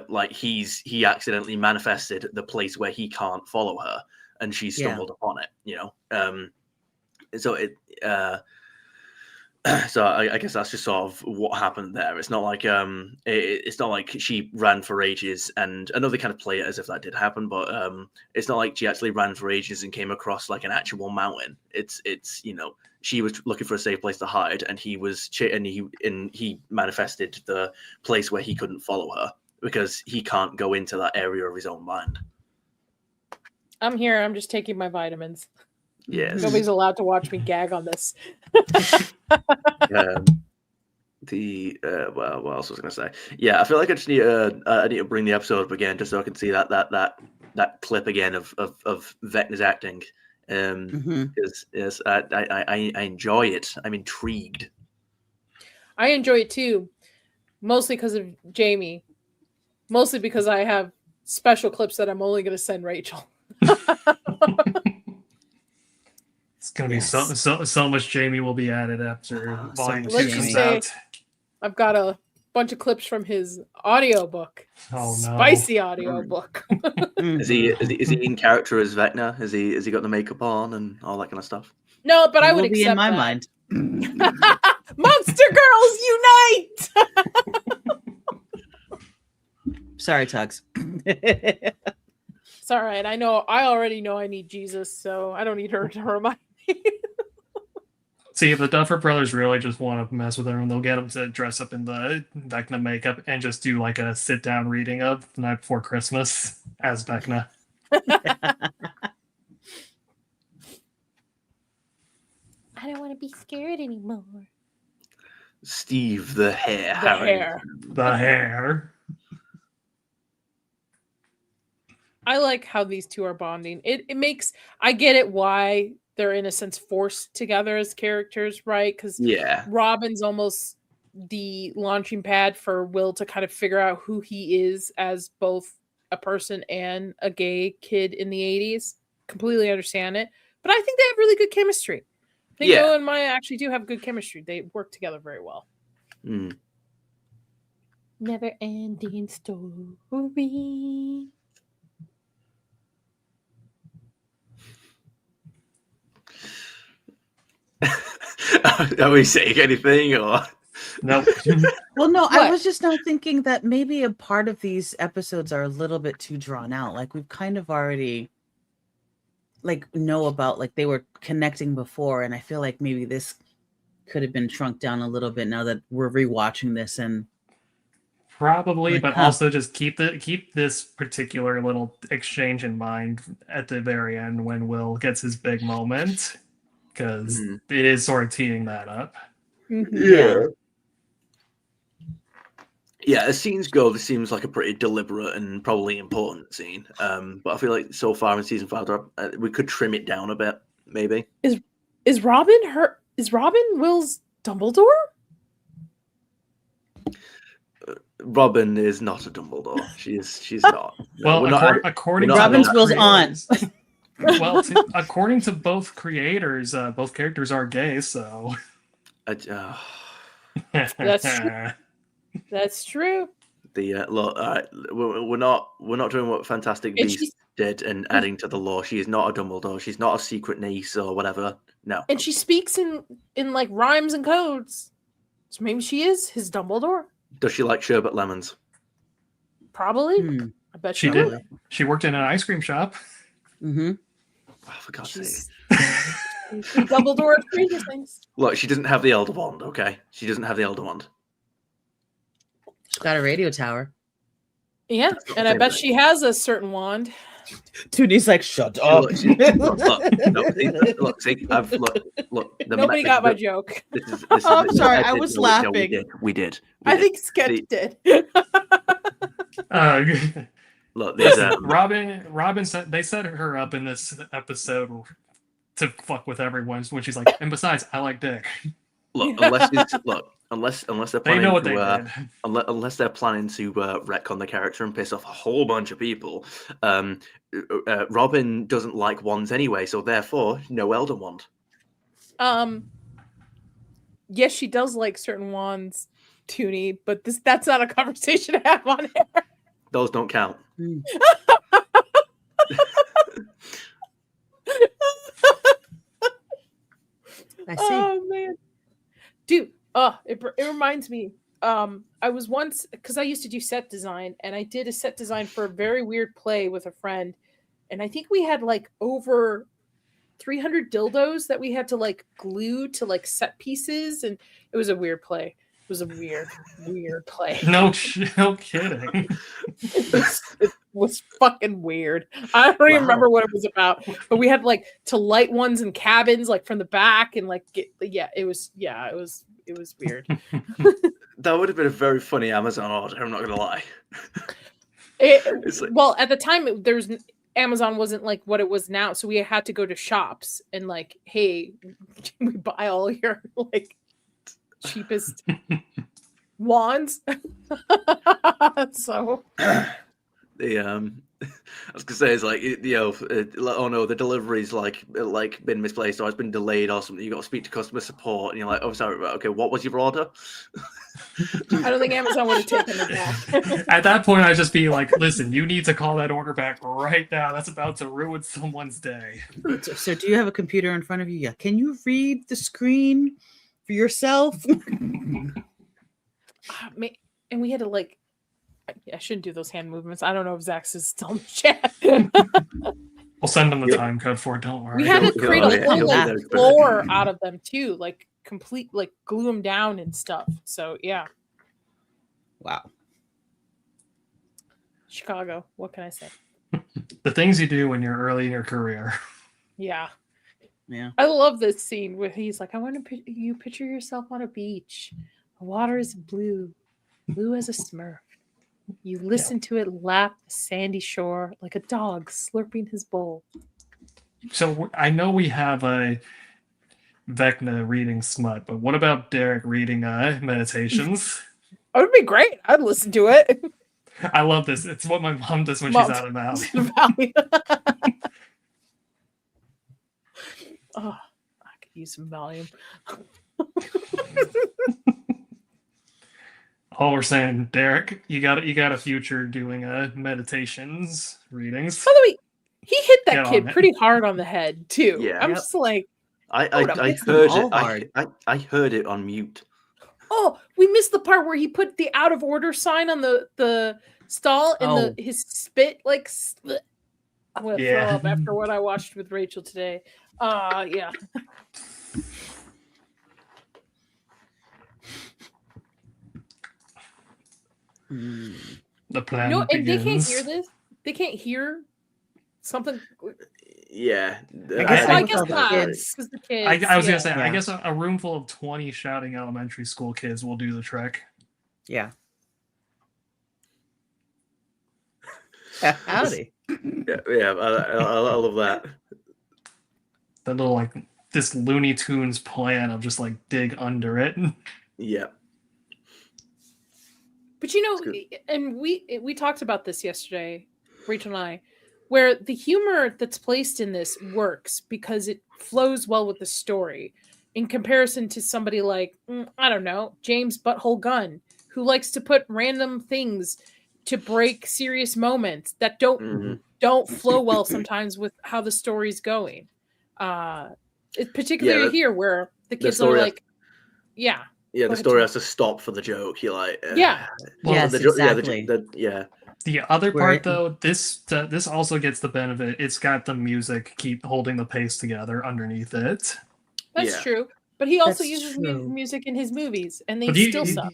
like he accidentally manifested the place where he can't follow her, and she stumbled upon it. You know, so it. So I guess that's just sort of what happened there. It's not like it's not like she ran for ages, and another kind of play it as if that did happen, but it's not like she actually ran for ages and came across like an actual mountain. It's you know, she was looking for a safe place to hide, and he manifested the place where he couldn't follow her because he can't go into that area of his own mind. I'm here. I'm just taking my vitamins. Yes. Nobody's allowed to watch me gag on this. Well, what else was I going to say? Yeah, I feel like I just need to bring the episode up again just so I can see that clip again of Vecna's acting. Because yes, I enjoy it. I'm intrigued. I enjoy it too, mostly because of Jamie. Mostly because I have special clips that I'm only going to send Rachel. It's gonna be so much Jamie will be added after Volume 2 Let's comes just say out. I've got a bunch of clips from his audiobook. Oh no. Spicy audiobook. Is he in character as Vecna? Has he got the makeup on and all that kind of stuff? No, but I would will be accept in my that. mind. Monster Girls unite! Sorry, Tugs. It's all right. I already know I need Jesus, so I don't need her to remind me. See, if the Duffer Brothers really just want to mess with everyone, they'll get them to dress up in the Vecna makeup and just do like a sit-down reading of The Night Before Christmas as Vecna. I don't want to be scared anymore. Steve the hair. The Harry. hair. The hair. I like how these two are bonding. It makes I get it why they're in a sense forced together as characters, right? Because Yeah. Robin's almost the launching pad for Will to kind of figure out who he is as both a person and a gay kid in the 80s. Completely understand it. But I think they have really good chemistry. I think Will and Maya actually do have good chemistry. They work together very well. Mm. Never ending story. Are we saying anything or no? Well, no, What? I was just now thinking that maybe a part of these episodes are a little bit too drawn out. Like we've kind of already know about they were connecting before, and I feel like maybe this could have been shrunk down a little bit now that we're rewatching this and Probably, but also just keep this particular little exchange in mind at the very end when Will gets his big moment, because it is sort of teeing that up. Yeah. Yeah, as scenes go, this seems like a pretty deliberate and probably important scene. But I feel like so far in season 5, we could trim it down a bit, maybe. Is Robin Will's Dumbledore? Robin is not a Dumbledore. She's not. Well, according to Robin's Will's aunt. Well, according to both creators, both characters are gay, so That's true. That's true. Look, we're not doing what Fantastic Beasts did and adding to the lore. She is not a Dumbledore. She's not a secret niece or whatever. No. And she speaks in like rhymes and codes. So maybe she is his Dumbledore. Does she like sherbet lemons? Probably. I bet she did. She worked in an ice cream shop. Mm-hmm. Oh, for God's sake. Dumbledore of Stranger Things. Look, she doesn't have the Elder Wand, okay? She doesn't have the Elder Wand. She's got a radio tower. Yeah, and I bet she has a certain wand. Toonie's like, shut up. Look, Nobody got my joke. I'm sorry, I was laughing. No, we did. I think Sketch did. Look, there's Robin said they set her up in this episode to fuck with everyone when she's like, and besides, I like dick. Look, unless they're planning they know what they did. Unless they're planning to retcon the character and piss off a whole bunch of people, Robin doesn't like wands anyway, so therefore no Elder Wand. Yes, she does like certain wands, Toonie, but that's not a conversation to have on air. Those don't count. I see. Oh man, dude. It reminds me. I was once, because I used to do set design, and I did a set design for a very weird play with a friend, and I think we had like over 300 dildos that we had to like glue to like set pieces, and it was a weird play. It was a weird play. No kidding. It was fucking weird. I don't even remember what it was about, but we had like to light ones in cabins, like from the back, and like it was weird. That would have been a very funny Amazon order. I'm not gonna lie. Well, at the time, Amazon wasn't like what it was now, so we had to go to shops and like, hey, can we buy all your like cheapest wands. So I was gonna say, it's like, oh no, the delivery's like been misplaced or it's been delayed or something. You got to speak to customer support, and you're like, oh sorry, okay, what was your order? I don't think Amazon would have taken it back. At that point, I'd just be like, listen, you need to call that order back right now. That's about to ruin someone's day. So do you have a computer in front of you? Yeah. Can you read the screen for yourself? And we had to I shouldn't do those hand movements. I don't know if Zach's is still in the chat. We'll send them the time code for it. Don't worry. We had to create a whole floor out of them too, complete, glue them down and stuff. So yeah. Wow. Chicago. What can I say? The things you do when you're early in your career. Yeah. Yeah. I love this scene where he's like, I want to you picture yourself on a beach. The water is blue as a smurf. You listen to it lap the sandy shore like a dog slurping his bowl. So I know we have a Vecna reading smut, but what about Derek reading meditations? It would be great. I'd listen to it. I love this. It's what my mom does when she's out of Maui. Oh, I could use some Valium. All we're saying, Derek, you got a future doing meditations readings. By the way, he hit that kid pretty hard on the head too. Yeah, I'm just like, I heard it. I heard it on mute. Oh, we missed the part where he put the out of order sign on the stall and his spit I'm gonna throw up after what I watched with Rachel today. Yeah. The plan begins. And they can't hear this. They can't hear something. Yeah, I guess not. The kids. I was gonna say, I guess a room full of 20 shouting elementary school kids will do the trick. Yeah. Howdy. Yeah, I love that. That little this Looney Tunes plan of just dig under it. Yeah. But and we talked about this yesterday, Rachel and I, where the humor that's placed in this works because it flows well with the story in comparison to somebody like, I don't know, James Butthole Gunn, who likes to put random things to break serious moments that don't flow well sometimes with how the story's going. Particularly here where the kids are like, yeah. Yeah, the story has to stop for the joke. You're like, yeah. Well, yes, exactly. The other part, though, this also gets the benefit. It's got the music keep holding the pace together underneath it. That's true. But he also uses music in his movies, and they still suck.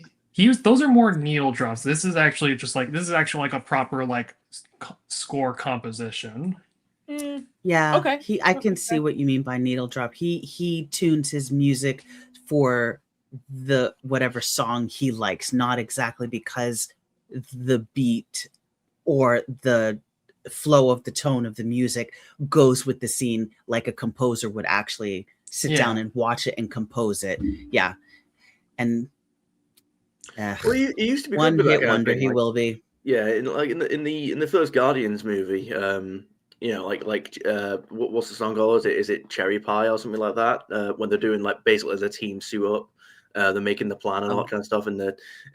Those are more needle drops. This is actually a proper score composition. Yeah. Okay. I can see what you mean by needle drop. He tunes his music for the whatever song he likes, not exactly because the beat or the flow of the tone of the music goes with the scene like a composer would actually sit down and watch it and compose it. Yeah. And he used to be one hit wonder. He will be. Yeah, in the first Guardians movie, what's the song called? Is it Cherry Pie or something like that? When they're doing basically as a team suit up, they're making the plan and all that kind of stuff, and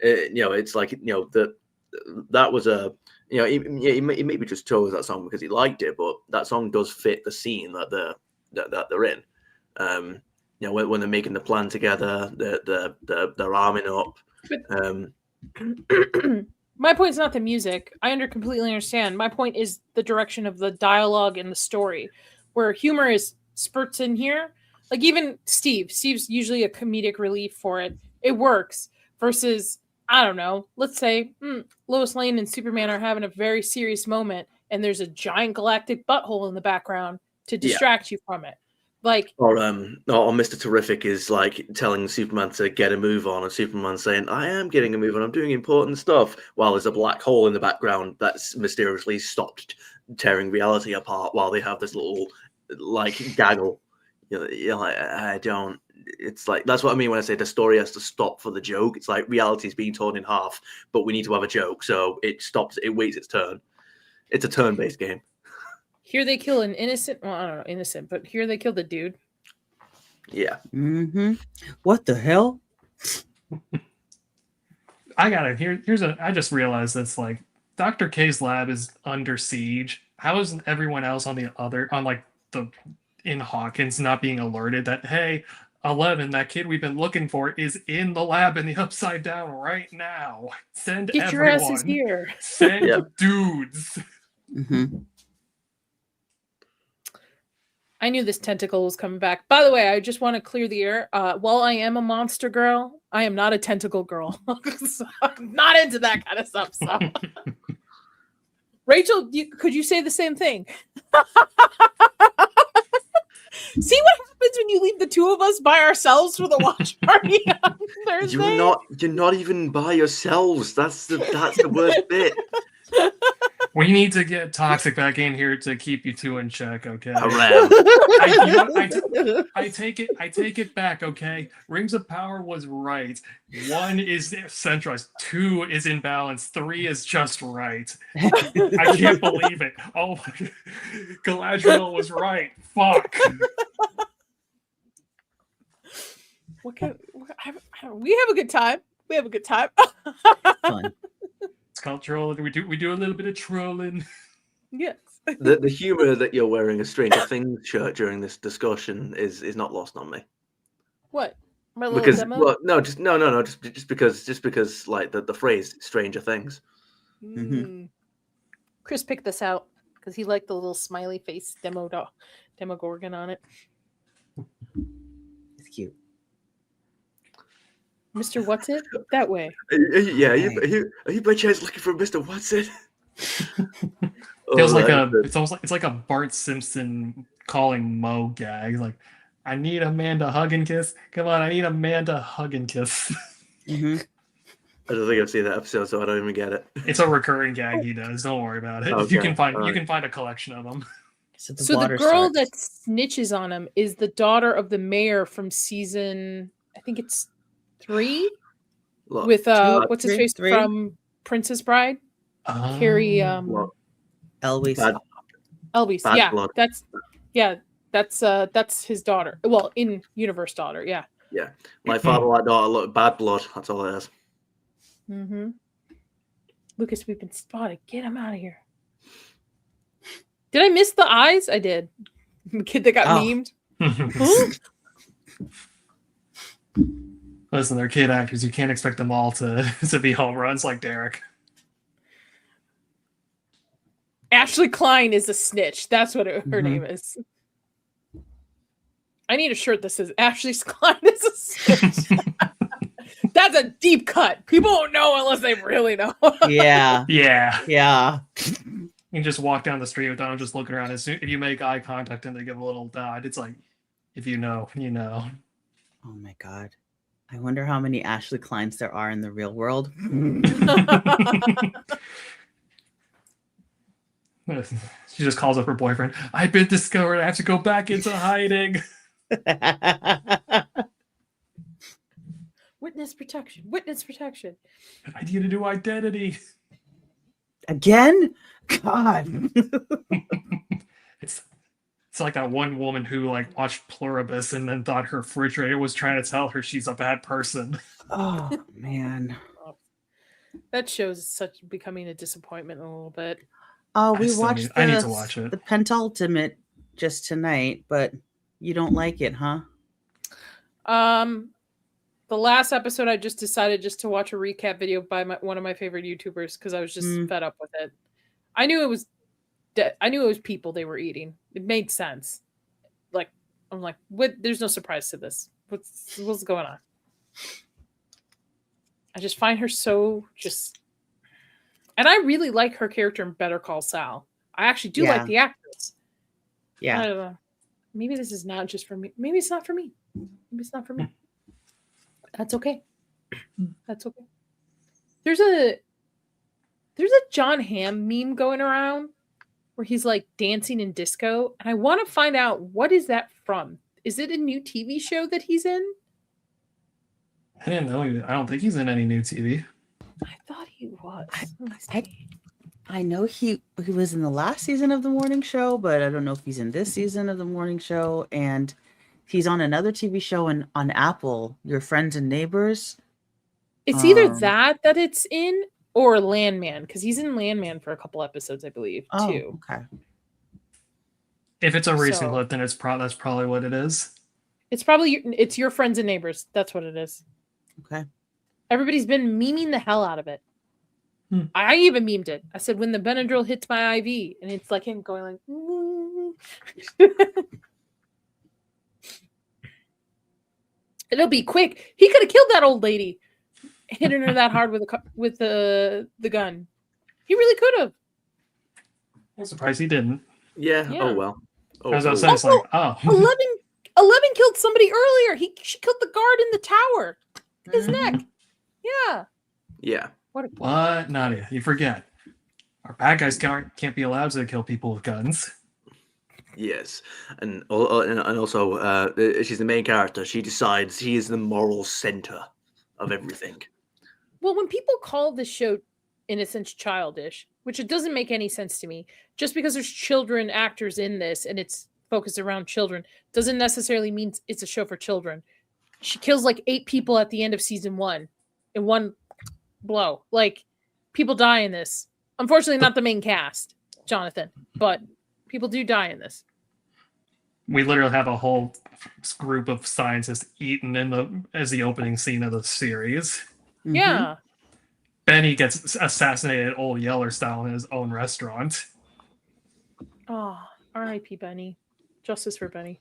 it's that was a he maybe just chose that song because he liked it, but that song does fit the scene that they're in. When they're making the plan together, they're arming up. My point is not the music. I completely understand. My point is the direction of the dialogue and the story, where humor is spurts in here. Like even Steve's usually a comedic relief for it. It works versus, I don't know, let's say Lois Lane and Superman are having a very serious moment and there's a giant galactic butthole in the background to distract you from it. Or Mr. Terrific is telling Superman to get a move on, and Superman saying, I am getting a move on, I'm doing important stuff, while there's a black hole in the background that's mysteriously stopped tearing reality apart while they have this little gaggle. I don't. it's like that's what I mean when I say the story has to stop for the joke. It's like reality is being torn in half, but we need to have a joke, so it stops. It waits its turn. It's a turn-based game. Here they kill an innocent. Well, I don't know, innocent, but here they kill the dude. Yeah. Mm-hmm. What the hell? I just realized that's like Dr. K's lab is under siege. How is everyone else on in Hawkins not being alerted that, hey, 11, that kid we've been looking for is in the lab in the Upside Down right now. Send Get everyone. your asses here. Send dudes. Mm-hmm. I knew this tentacle was coming back. By the way, I just want to clear the air. While I am a monster girl, I am not a tentacle girl. So I'm not into that kind of stuff. So. Rachel, could you say the same thing? See what happens when you leave the two of us by ourselves for the watch party on Thursday? You're not even by yourselves. That's the worst bit. We need to get Toxic back in here to keep you two in check, okay? I take it back, okay? Rings of Power was right. 1 is centralized, 2 is in balance, 3 is just right. I can't believe it. Oh my God. Galadriel was right. Fuck. We have a good time. We have a good time. Fun. It's called trolling. We do a little bit of trolling. Yes. The humor that you're wearing a Stranger Things shirt during this discussion is not lost on me. What? My little demo? Well, just because like the phrase Stranger Things. Mm-hmm. Chris picked this out because he liked the little smiley face Demogorgon on it. It's cute. Mr. What's It? That way. Yeah, are you by chance looking for Mr. What's It? Feels like it's like a Bart Simpson calling Mo gag. Like, I need a man to hug and kiss. Come on, I need a man to hug and kiss. Mm-hmm. I don't think I've seen that episode, so I don't even get it. It's a recurring gag he does. Don't worry about it. Okay, You can find a collection of them. So the girl that snitches on him is the daughter of the mayor from season, I think it's 3, with what's his face from Princess Bride, Carrie Elvis. Elvis. Bad Yeah, blood. that's his daughter. Well, in universe daughter. Yeah. Yeah, my father, my daughter, look, bad blood. That's all it is. Mm-hmm. Lucas, we've been spotted. Get him out of here. Did I miss the eyes? I did. The kid that got memed. Listen, they're kid actors. You can't expect them all to be home runs like Derek. Ashley Klein is a snitch. That's what her name is. I need a shirt that says Ashley Klein is a snitch. That's a deep cut. People don't know unless they really know. Yeah. You just walk down the street without them just looking around. If you make eye contact and they give a little nod, it's like, if you know, you know. Oh my God. I wonder how many Ashley Kleins there are in the real world. She just calls up her boyfriend. I've been discovered. I have to go back into hiding. Witness protection. Witness protection. I need a new identity. Again? God. It's like that one woman who like watched Pluribus and then thought her refrigerator was trying to tell her she's a bad person. Oh man. That show's becoming a disappointment a little bit. Oh, we watched I need to watch it. The Pentultimate just tonight, but you don't like it, huh? The last episode I just decided just to watch a recap video by one of my favorite YouTubers because I was just fed up with it. I knew it was people they were eating. It made sense. Like I'm like, what? There's no surprise to this. What's going on? I just find her so just, and I really like her character in Better Call Saul. I actually do like the actress. Yeah. I don't know. Maybe this is not just for me. Maybe it's not for me. Maybe it's not for me. That's okay. That's okay. There's a John Hamm meme going around where he's like dancing in disco, and I want to find out what is that from. Is it a new TV show that he's in? I didn't know. I don't think he's in any new TV. I thought he was. I know he was in the last season of the morning show, but I don't know if he's in this season of the morning show. And he's on another TV show on Apple, Your Friends and Neighbors. It's either that it's in or Landman, because he's in Landman for a couple episodes, I believe, too. Okay. If it's a recent clip, then that's probably what it is. It's probably it's Your Friends and Neighbors. That's what it is. Okay. Everybody's been memeing the hell out of it. I even memed it. I said, when the Benadryl hits my IV, and it's like him going like, it'll be quick. He could have killed that old lady, hitting her that hard with the gun. He really could have. I'm surprised he didn't. Yeah. Oh well. Oh, as I was saying, it's like, 11 killed somebody earlier. She killed the guard in the tower. His neck. Yeah. Yeah. What, Nadia? You forget. Our bad guys can't be allowed to kill people with guns. Yes, and also, she's the main character. She decides he is the moral center of everything. Well, when people call this show, in a sense, childish, which it doesn't make any sense to me, just because there's children actors in this and it's focused around children, doesn't necessarily mean it's a show for children. She kills like 8 people at the end of season 1 in one blow. Like, people die in this. Unfortunately, not the main cast, Jonathan, but people do die in this. We literally have a whole group of scientists eaten as the opening scene of the series. Yeah. Benny gets assassinated Old Yeller style in his own restaurant. Oh, R.I.P. Benny. Justice for Benny.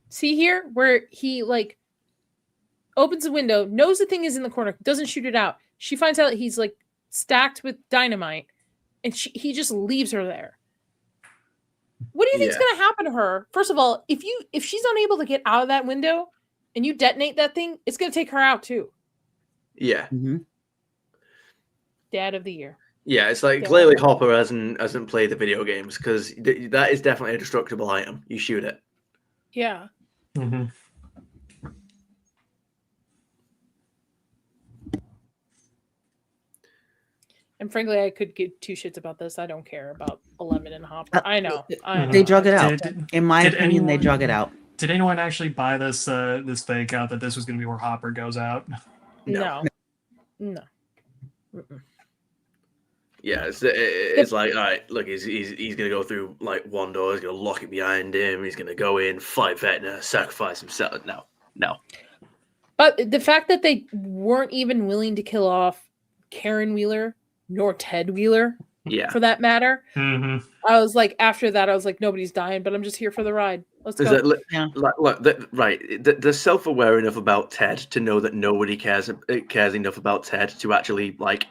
See here where he like opens the window, knows the thing is in the corner, doesn't shoot it out. She finds out he's like stacked with dynamite, and he just leaves her there. What do you think is going to happen to her? First of all, if she's unable to get out of that window and you detonate that thing, it's going to take her out too. Yeah. Dad of the year. Yeah, it's like clearly Hopper hasn't played the video games, because that is definitely a destructible item. You shoot it. Yeah. And frankly, I could give 2 shits about this. I don't care about 11 and Hopper. I know. They drug it out. In my opinion, they drug it out. Did anyone actually buy this fake out that this was going to be where Hopper goes out? No. Yeah, it's like, all right, look, he's gonna go through like one door. He's gonna lock it behind him. He's gonna go in, fight Vecna, sacrifice himself. No. But the fact that they weren't even willing to kill off Karen Wheeler nor Ted Wheeler, for that matter, I was like, after that, I was like, nobody's dying, but I'm just here for the ride. Let's go. They're self-aware enough about Ted to know that nobody cares enough about Ted to actually like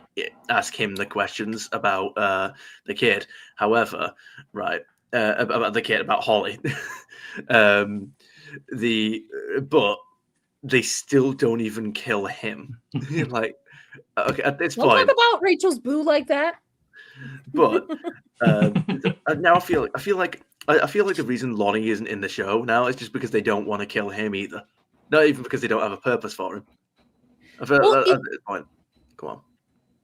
ask him the questions about the kid. However, about the kid, about Holly, but they still don't even kill him. Like, okay, at this point, don't talk about Rachel's boo like that. But now I feel like the reason Lonnie isn't in the show now is just because they don't want to kill him either. Not even because they don't have a purpose for him. At this point, come on.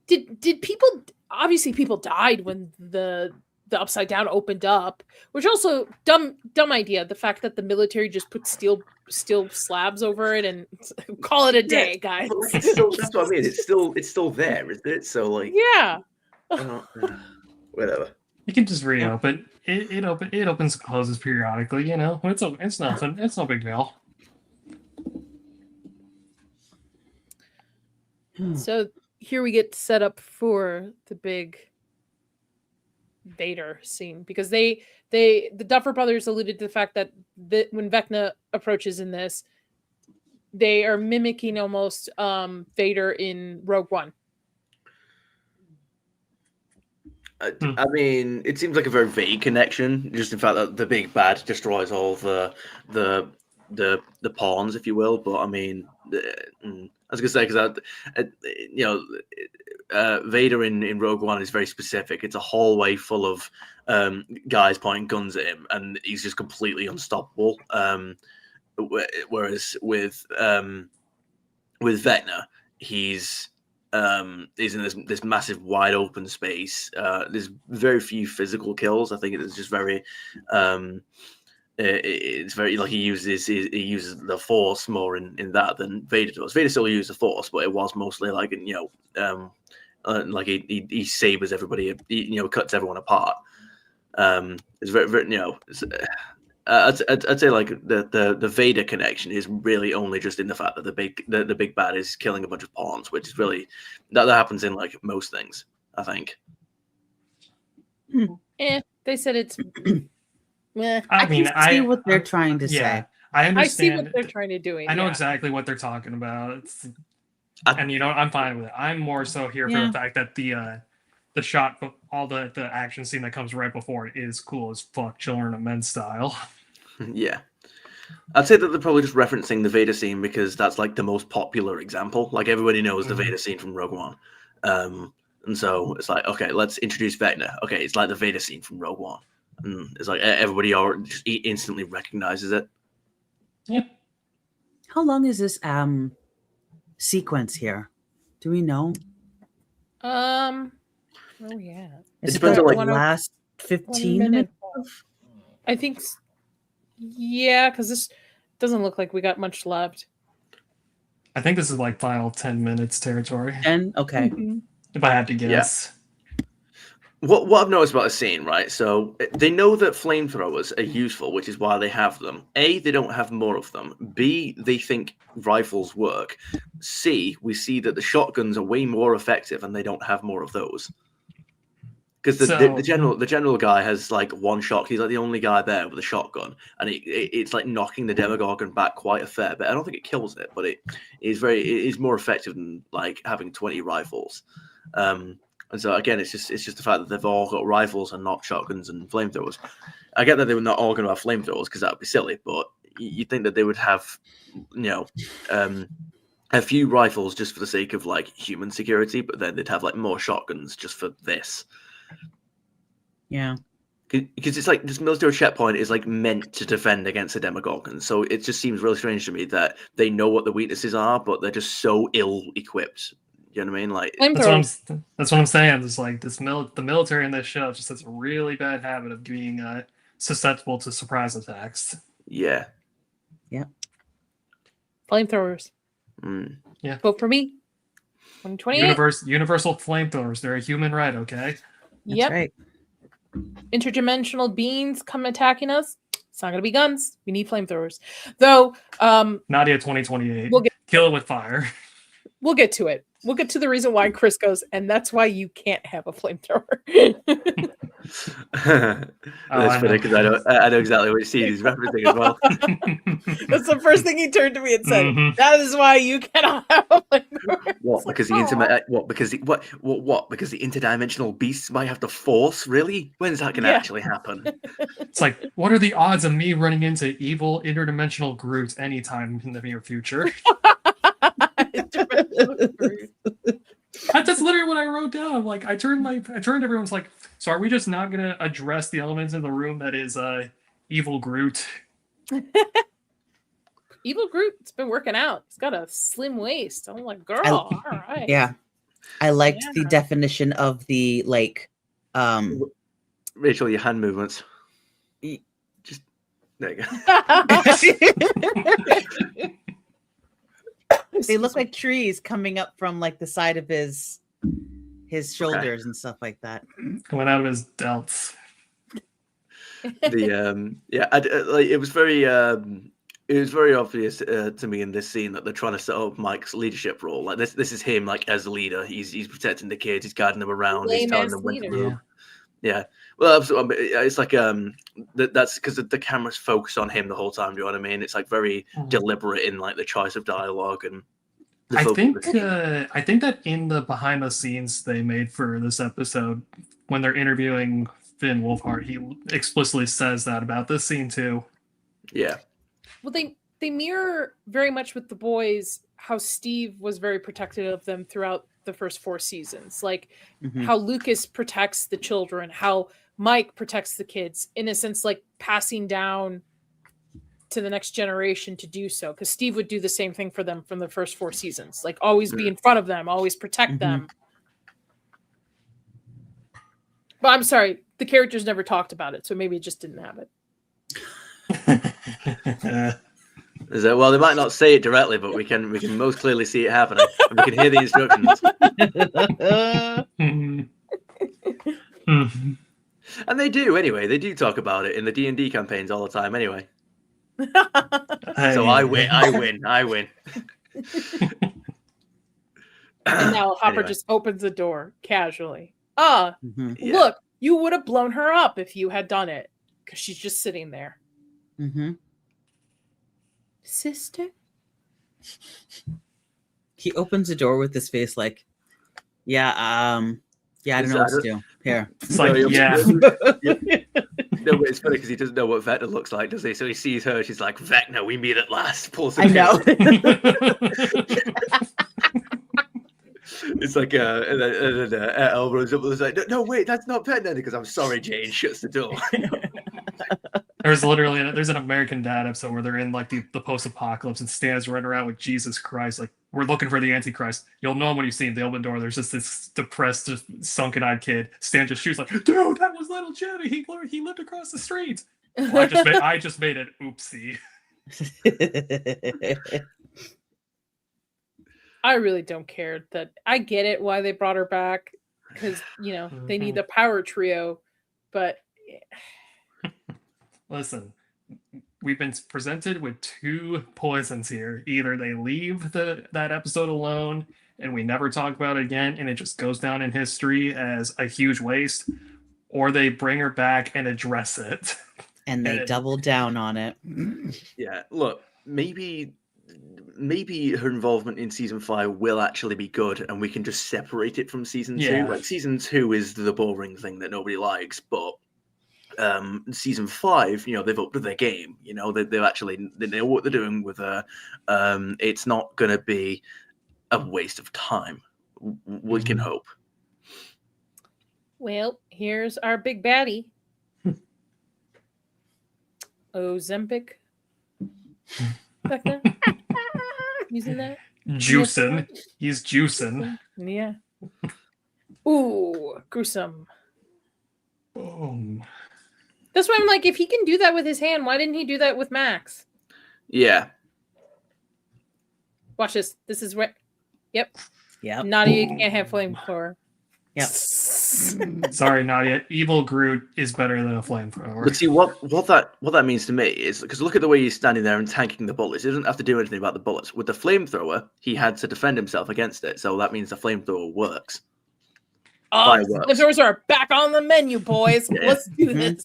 Did people? Obviously, people died when the Upside Down opened up, which also dumb idea. The fact that the military just put steel slabs over it and call it a day, guys. That's what I mean. It's still there, isn't it? So like, yeah. Whatever. You can just reopen. It opens and closes periodically. You know, it's nothing. It's no big deal. So here we get set up for the big Vader scene, because the Duffer Brothers alluded to the fact that when Vecna approaches in this, they are mimicking almost Vader in Rogue One. I mean, it seems like a very vague connection. Just in fact that the big bad destroys all the pawns, if you will. But I mean, I was gonna say, because Vader in Rogue One is very specific. It's a hallway full of guys pointing guns at him, and he's just completely unstoppable. whereas with Vecna, he's in this massive wide open space. There's very few physical kills. I think it's just very it's very like he uses the Force more in that than Vader does. Vader still used the Force, but it was mostly like like he sabers everybody, cuts everyone apart. It's very, very I'd say like the Vader connection is really only just in the fact that the big bad is killing a bunch of pawns, which is really that happens in like most things, I think. They said it's. I mean, I see what they're trying to say. I understand. I see what they're trying to do. I know exactly what they're talking about. And I'm fine with it. I'm more so here for the fact that the shot, all the action scene that comes right before it is cool as fuck, Children of Men style. Yeah. I'd say that they're probably just referencing the Vader scene because that's like the most popular example. Like everybody knows the Vader scene from Rogue One. And so it's like, okay, let's introduce Vecna. Okay, it's like the Vader scene from Rogue One. And it's like everybody just instantly recognizes it. Yeah. How long is this sequence here? Do we know? Oh yeah. It depends on like last 15 minutes. I think. Yeah, because this doesn't look like we got much left. I think this is like final 10 minutes territory. 10? Okay. Mm-hmm. If I had to guess. Yeah. What I've noticed about the scene, right? So they know that flamethrowers are useful, which is why they have them. A, they don't have more of them. B, they think rifles work. C, we see that the shotguns are way more effective and they don't have more of those. Because the general guy has like one shot. He's like the only guy there with a shotgun, and it's like knocking the Demogorgon back quite a fair bit. I don't think it kills it, but it is more effective than like having 20 rifles. And so again, it's just the fact that they've all got rifles and not shotguns and flamethrowers. I get that they were not all going to have flamethrowers because that would be silly, but you'd think that they would have, a few rifles just for the sake of like human security, but then they'd have like more shotguns just for this. Yeah. Because it's like this military checkpoint is like meant to defend against the Demogorgon. So it just seems really strange to me that they know what the weaknesses are, but they're just so ill equipped. You know what I mean? Like that's what I'm saying. It's like the military in this show just has a really bad habit of being susceptible to surprise attacks. Yeah. Yeah. Flamethrowers. Yeah. Vote for me. 2028. Universal flamethrowers. They're a human right, okay? Yep. That's right. Interdimensional beings come attacking us. It's not gonna be guns. We need flamethrowers. Though Nadia 2028. Kill it with fire. We'll get to it. We'll get to the reason why Chris goes, and that's why you can't have a flamethrower. That's funny because I know exactly what scene he's referencing as well. That's the first thing he turned to me and said. Mm-hmm. That is why you cannot have a flamethrower. What? Because Because the interdimensional beasts might have the Force. Really? When's that going to actually happen? It's like, what are the odds of me running into evil interdimensional Groot anytime in the near future? That's literally what I wrote down. Like I turned everyone's like, so are we just not gonna address the elements in the room that is evil Groot? Evil Groot, it's been working out. He's got a slim waist. I'm like, girl, all right. Yeah. I liked the definition of the like Rachel, your hand movements. Just there you go. They look like trees coming up from like the side of his shoulders and stuff like that. Coming out of his delts. It was very obvious to me in this scene that they're trying to set up Mike's leadership role. Like this is him like as the leader. He's protecting the kids. He's guiding them around. He's telling them when to move. Yeah. Well, it's like that's because the camera's focused on him the whole time. Do you know what I mean? It's like very deliberate in like the choice of dialogue and. I think that in the behind the scenes they made for this episode, when they're interviewing Finn Wolfhard, he explicitly says that about this scene too. Yeah. Well, they mirror very much with the boys how Steve was very protective of them throughout the first 4 seasons. Like how Lucas protects the children, how Mike protects the kids, in a sense, like passing down to the next generation to do so, because Steve would do the same thing for them from the first 4 seasons, like always be in front of them, always protect them. But I'm sorry, the characters never talked about it, so maybe it just didn't have it. Is that, well, they might not say it directly, but we can most clearly see it happening. And we can hear the instructions. And they do anyway. They do talk about it in the D&D campaigns all the time anyway. So I win. And now Hopper just opens the door casually. Look, you would have blown her up if you had done it, because she's just sitting there. Sister? He opens the door with his face like, I don't know what to do. Here. It's like, yeah. No, but it's funny because he doesn't know what Vecna looks like, does he? So he sees her, she's like, Vecna, we meet at last. Pulls the It's like, Elle runs up and is like, no, wait, that's not Vecna, because I'm sorry, Jane, shuts the door. There's an American Dad episode where they're in like the post-apocalypse and Stan's running around with Jesus Christ, like, we're looking for the Antichrist. You'll know him when you see him. They open the door. There's just this depressed, just sunken-eyed kid. Stan just shoots like, dude, that was little Jimmy. He lived across the street. Well, I just made an oopsie. I really don't care that. I get it why they brought her back, because they need the power trio, but listen, we've been presented with 2 poisons here. Either they leave that episode alone and we never talk about it again and it just goes down in history as a huge waste, or they bring her back and address it. And they double down on it. Yeah, look, maybe her involvement in season 5 will actually be good and we can just separate it from season 2. Like, season 2 is the boring thing that nobody likes, but season 5, they've upped their game. They know what they're doing with her. It's not going to be a waste of time. We can hope. Well, here's our big baddie. Ozempic. Using that? Juicing. He's juicing. Yeah. Ooh, gruesome. Boom. That's why I'm like, if he can do that with his hand, why didn't he do that with Max? Yeah. Watch this. This is where. Yep. Yep. Nadia can't have flamethrower. Yep. Sorry, Nadia. Evil Groot is better than a flamethrower. But see, what that means to me is, because look at the way he's standing there and tanking the bullets. He doesn't have to do anything about the bullets. With the flamethrower, he had to defend himself against it. So that means the flamethrower works. Flamethrowers are back on the menu, boys. Yeah. Let's do this.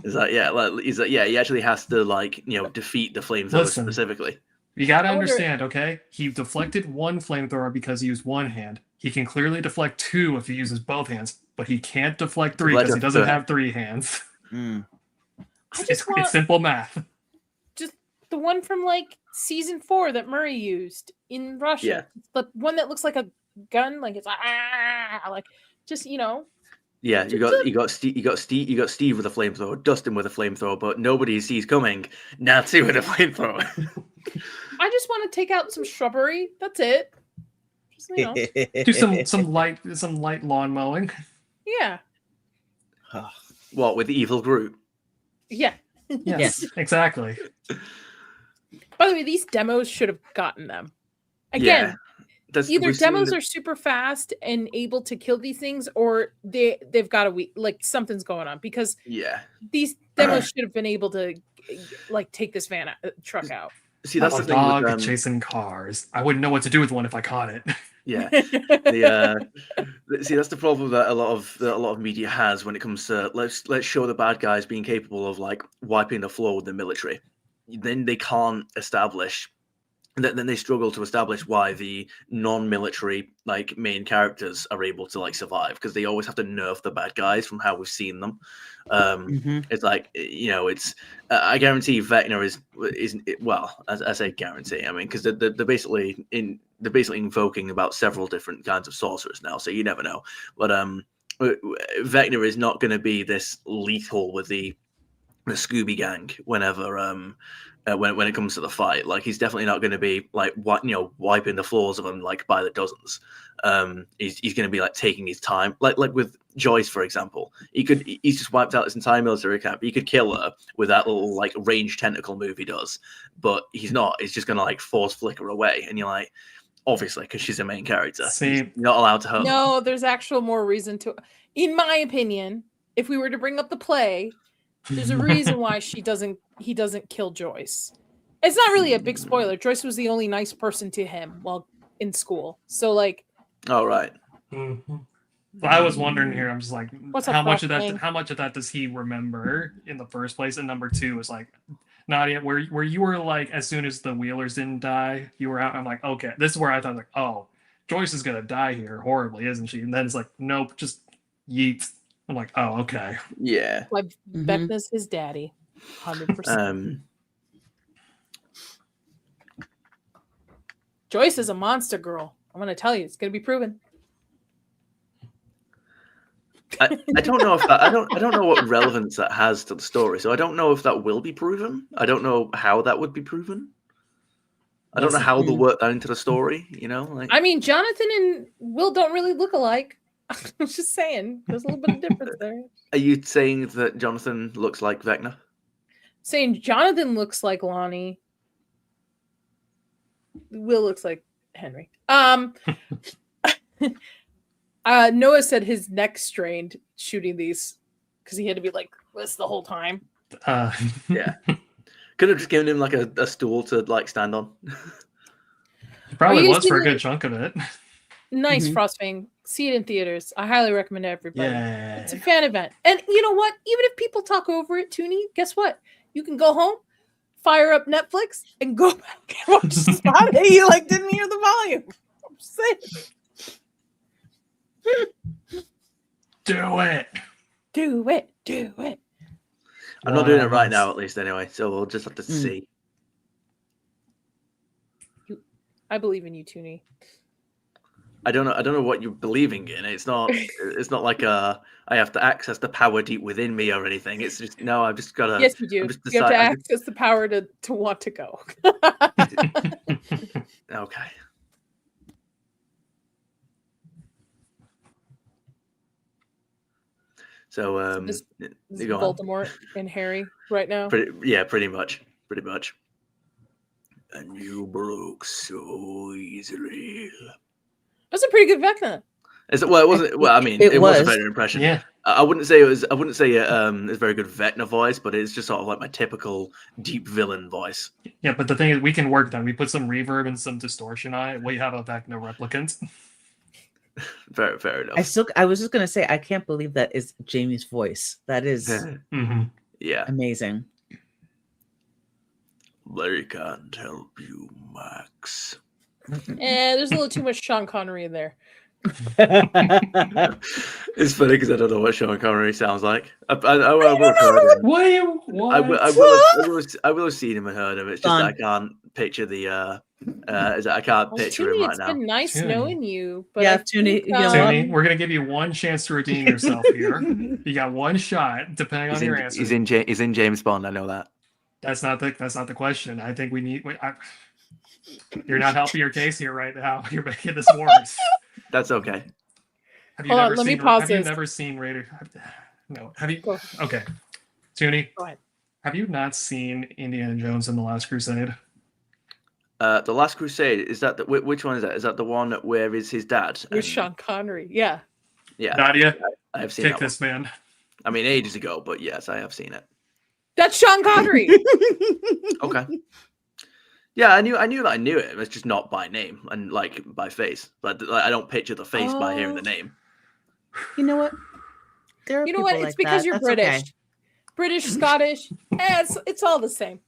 He actually has to defeat the flamethrower specifically. You gotta understand, okay? He deflected 1 flamethrower because he used 1 hand. He can clearly deflect 2 if he uses both hands, but he can't deflect 3 because he doesn't have 3 hands. It's simple math. Just the one from season 4 that Murray used in Russia. Yeah. The one that looks like a gun, it's Yeah, you got Steve with a flamethrower, Dustin with a flamethrower, but nobody sees coming. Nancy with a flamethrower. I just want to take out some shrubbery. That's it. Just, do some light lawn mowing. Yeah. What, with Evil Groot? Yeah. Yes, exactly. By the way, these demos should have gotten them. Again, either demos are super fast and able to kill these things, or they've got something's going on, because these demos should have been able to take this truck out. See, that's a the thing dog with, chasing cars. I wouldn't know what to do with one if I caught it. Yeah. See, that's the problem that a lot of media has when it comes to let's show the bad guys being capable of wiping the floor with the military. Then they can't establish. Then they struggle to establish why the non-military main characters are able to survive, because they always have to nerf the bad guys from how we've seen them. It's it's I guarantee Vecna isn't well. As I say, guarantee. I mean, because they're basically invoking about several different kinds of sorcerers now, so you never know. But Vecna is not going to be this lethal with the Scooby Gang whenever when it comes to the fight. Like he's definitely not going to be like wiping the floors of them like by the dozens. He's going to be like taking his time, like with Joyce, for example. He's just wiped out this entire military camp. He could kill her with that little like range tentacle move he does, but he's not. He's just going to like force flicker away, and you're like, obviously, because she's a main character. See, you're not allowed to hurt. No, there's actual more reason to. In my opinion, if we were to bring up the play, there's a reason why he doesn't kill Joyce. It's not really a big spoiler. Joyce was the only nice person to him while in school. So like, all right. Mm-hmm. So I was wondering here. I'm just like, how much of thing? that? How much of that does he remember in the first place? And number two is like, Nadia, where you were like, as soon as the Wheelers didn't die, you were out. I'm like, okay, this is where I thought like, oh, Joyce is gonna die here horribly, isn't she? And then it's like, nope, just yeet. I'm like, oh, okay. Yeah. Like Vecna's his daddy, 100%. Joyce is a monster girl. I'm gonna tell you, it's gonna be proven. I don't know if that I don't know what relevance that has to the story. So I don't know if that will be proven. I don't know how that would be proven. I don't know how they'll work that into the story. You know, like I mean, Jonathan and Will don't really look alike. I'm just saying, there's a little bit of difference there. Are you saying that Jonathan looks like Vecna? Saying Jonathan looks like Lonnie. Will looks like Henry. Noah said his neck strained shooting these because he had to be like this the whole time. Yeah. Could have just given him like a stool to like stand on. He probably was for a good chunk of it. Nice Frostfang. See it in theaters. I highly recommend it, everybody. Yeah. It's a fan event. And you know what? Even if people talk over it, Toonie, guess what? You can go home, fire up Netflix, and go back and watch the spot that you like didn't hear the volume. I'm saying. Do it. Do it. Do it. I'm not doing it right now, at least anyway. So we'll just have to see. I believe in you, Toonie. I don't know what you're believing in. It's not like I have to access the power deep within me or anything. It's just no, I've just gotta. Yes, you do. You have to access the power to want to go. Okay. So this is Voldemort and Harry right now. Pretty much. And you broke so easily. That's a pretty good Vecna. Well, it wasn't. Well, I mean, it was a better impression. Yeah. I wouldn't say it's a very good Vecna voice, but it's just sort of like my typical deep villain voice. Yeah, but the thing is, we can work that. We put some reverb and some distortion on it. We have a Vecna replicant. Fair enough. I was just gonna say, I can't believe that is Jamie's voice. That is yeah, amazing. They can't help you, Max. There's a little too much Sean Connery in there. It's funny because I don't know what Sean Connery sounds like. I will have heard him. I will have seen him and heard him. It's just I can't picture the. I can't picture him right it's now. It's been nice knowing you, but yeah, Toonie, Toonie, we're gonna give you one chance to redeem yourself here. You got one shot, depending on your answer. He's in James Bond. I know that. That's not the question. I think we need. You're not helping your case here right now. You're making this worse. That's okay. Have you never seen Raider? No. Have you? Okay. Toonie, go ahead. Have you not seen Indiana Jones and the Last Crusade? The Last Crusade, is that which one is that? Is that the one where is his dad? With Sean Connery, yeah. Yeah. Nadia, I have seen kick this man. I mean, ages ago, but yes, I have seen it. That's Sean Connery. Okay. Yeah, I knew that I knew it. It's just not by name and like by face. But I don't picture the face by hearing the name. You know what? You know what? It's because you're British. Okay. British, Scottish. It's all the same.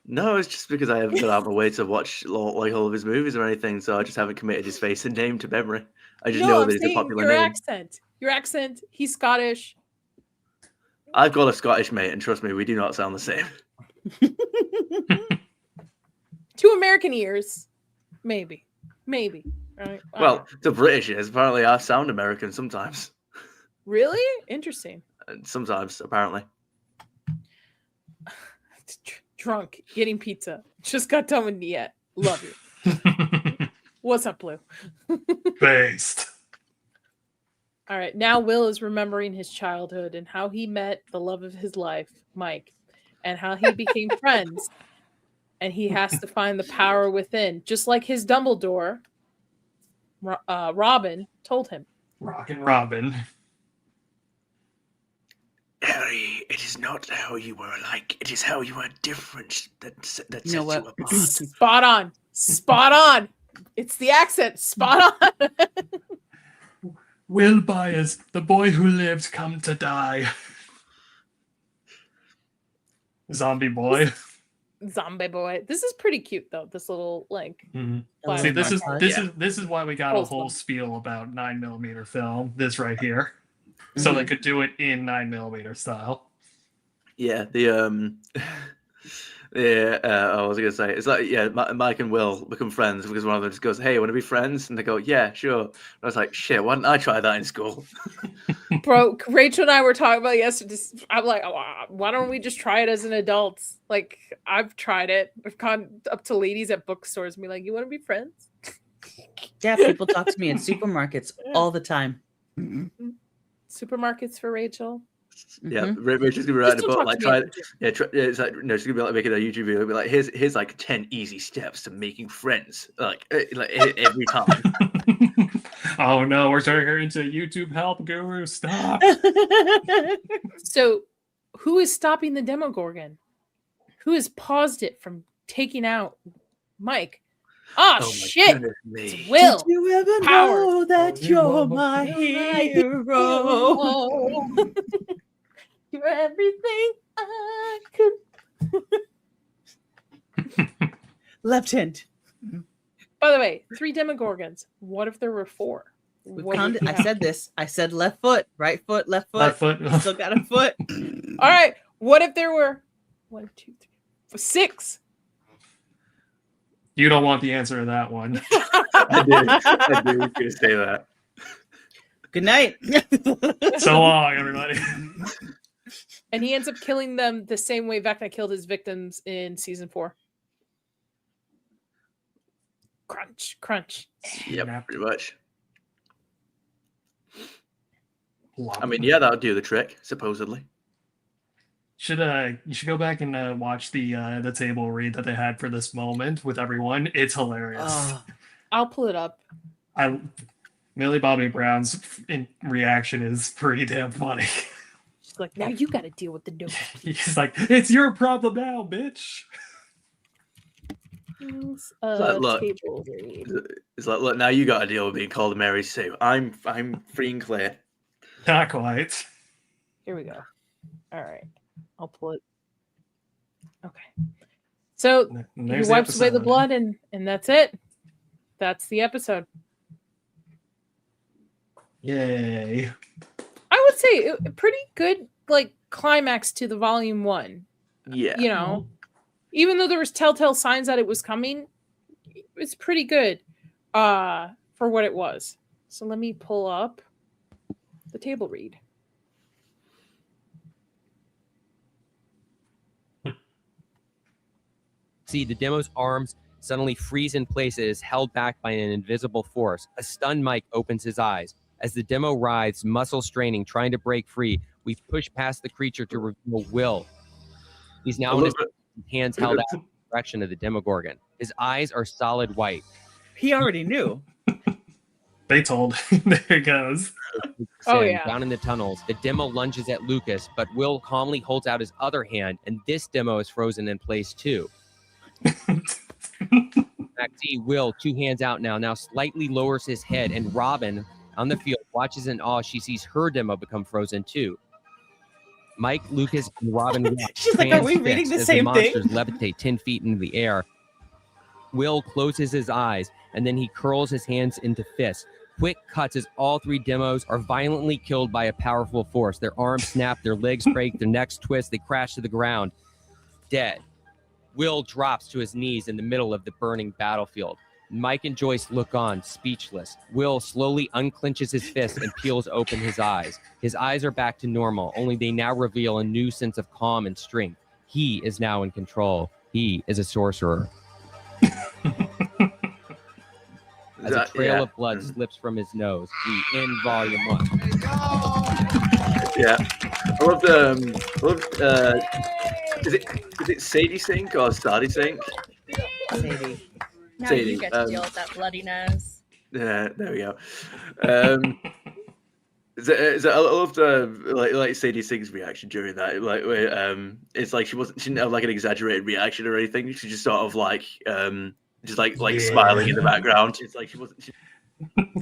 No, it's just because I haven't got out of my way to watch like all of his movies or anything, so I just haven't committed his face and name to memory. I just know that he's a popular name. Your accent. He's Scottish. I've got a Scottish mate, and trust me, we do not sound the same. To American ears, maybe. Right? Well, to British ears, apparently I sound American sometimes. Really? Interesting. Sometimes, apparently. drunk, getting pizza. Just got done with Niet. Love you. What's up, Blue? Based. All right, now Will is remembering his childhood and how he met the love of his life, Mike, and how he became friends. And he has to find the power within, just like his Dumbledore, Robin, told him. Rockin' Robin. Harry, it is not how you were alike. It is how you are different that sets you apart. Spot on. Spot on. It's the accent. Spot on. Will Byers, the boy who lived, come to die. Zombie boy. Zombie boy. This is pretty cute though. This little like. Mm-hmm. See, this is why we got a whole spiel about 9mm film. This right here, so they could do it in 9mm style. Yeah, I was gonna say it's like Mike and Will become friends because one of them just goes, "Hey, want to be friends?" And they go, "Yeah, sure." And I was like, "Shit, why didn't I try that in school?" Bro, Rachel and I were talking about yesterday. I'm like, why don't we just try it as an adult? Like, I've tried it. I've gone up to ladies at bookstores and be like, "You want to be friends?" Yeah, people talk to me in supermarkets all the time. Supermarkets for Rachel. Yeah, Rachel's gonna be writing a book like try. It's like no, she's gonna be like making a YouTube video. It'll be like here's like 10 easy steps to making friends. Like every time. Oh no, we're turning her into a YouTube help guru. Stop. So, who is stopping the Demogorgon? Who has paused it from taking out Mike? Oh shit! It's Will. Did you ever know that you're my hero? You're everything I could. Left hand. By the way, 3 Demogorgons. What if there were 4? I said this. I said left foot, right foot, left foot. Left foot. Still got a foot. All right. What if there were 1, 2, 3, 4, 6? You don't want the answer to that one. I did. Gonna say that. Good night. So long, everybody. And he ends up killing them the same way Vecna killed his victims in season 4. Crunch, crunch. Yep, pretty much. I mean, yeah, that would do the trick, supposedly. You should go back and watch the table read that they had for this moment with everyone. It's hilarious. I'll pull it up. Millie Bobby Brown's reaction is pretty damn funny. She's like, now you got to deal with the dope. He's like, it's your problem now, bitch. It's like, look, now you got to deal with being called Mary Sue. I'm free and clear. Not quite. Here we go. All right, I'll pull it. Okay. So he wipes away the blood, and that's it. That's the episode. Yay. I would say a pretty good like climax to the volume 1. Yeah. You know, even though there was telltale signs that it was coming, it's pretty good for what it was. So let me pull up the table read. See, the demo's arms suddenly freeze in places, held back by an invisible force. A stunned Mike opens his eyes. As the demo writhes, muscle straining, trying to break free, we push past the creature to reveal Will. He's now in his hands held out in the direction of the Demogorgon. His eyes are solid white. He already knew. They told. There it goes. Oh, yeah. Down in the tunnels, the demo lunges at Lucas, but Will calmly holds out his other hand, and this demo is frozen in place too. Maxie, Will, 2 hands out now slightly lowers his head, and Robin on the field watches in awe. She sees her demo become frozen too. Mike, Lucas, and Robin. She's like, are we reading the same thing? Monsters levitate 10 feet into the air. Will closes his eyes, and then he curls his hands into fists. Quick cuts as all 3 demos are violently killed by a powerful force. Their arms snap, their legs break, their necks twist, they crash to the ground. Dead. Will drops to his knees in the middle of the burning battlefield. Mike and Joyce look on, speechless. Will slowly unclenches his fist and peels open his eyes. His eyes are back to normal, only they now reveal a new sense of calm and strength. He is now in control. He is a sorcerer. As a trail of blood slips from his nose, we end volume 1. Yeah, I loved. Is it Sadie Sink or Sadie Sink? Sadie. Now Sadie, you get to deal with that bloody nose. Yeah, there we go. I loved like Sadie Sink's reaction during that. Like, it's like she didn't have like an exaggerated reaction or anything. She just sort of like just like smiling in the background. It's like she wasn't.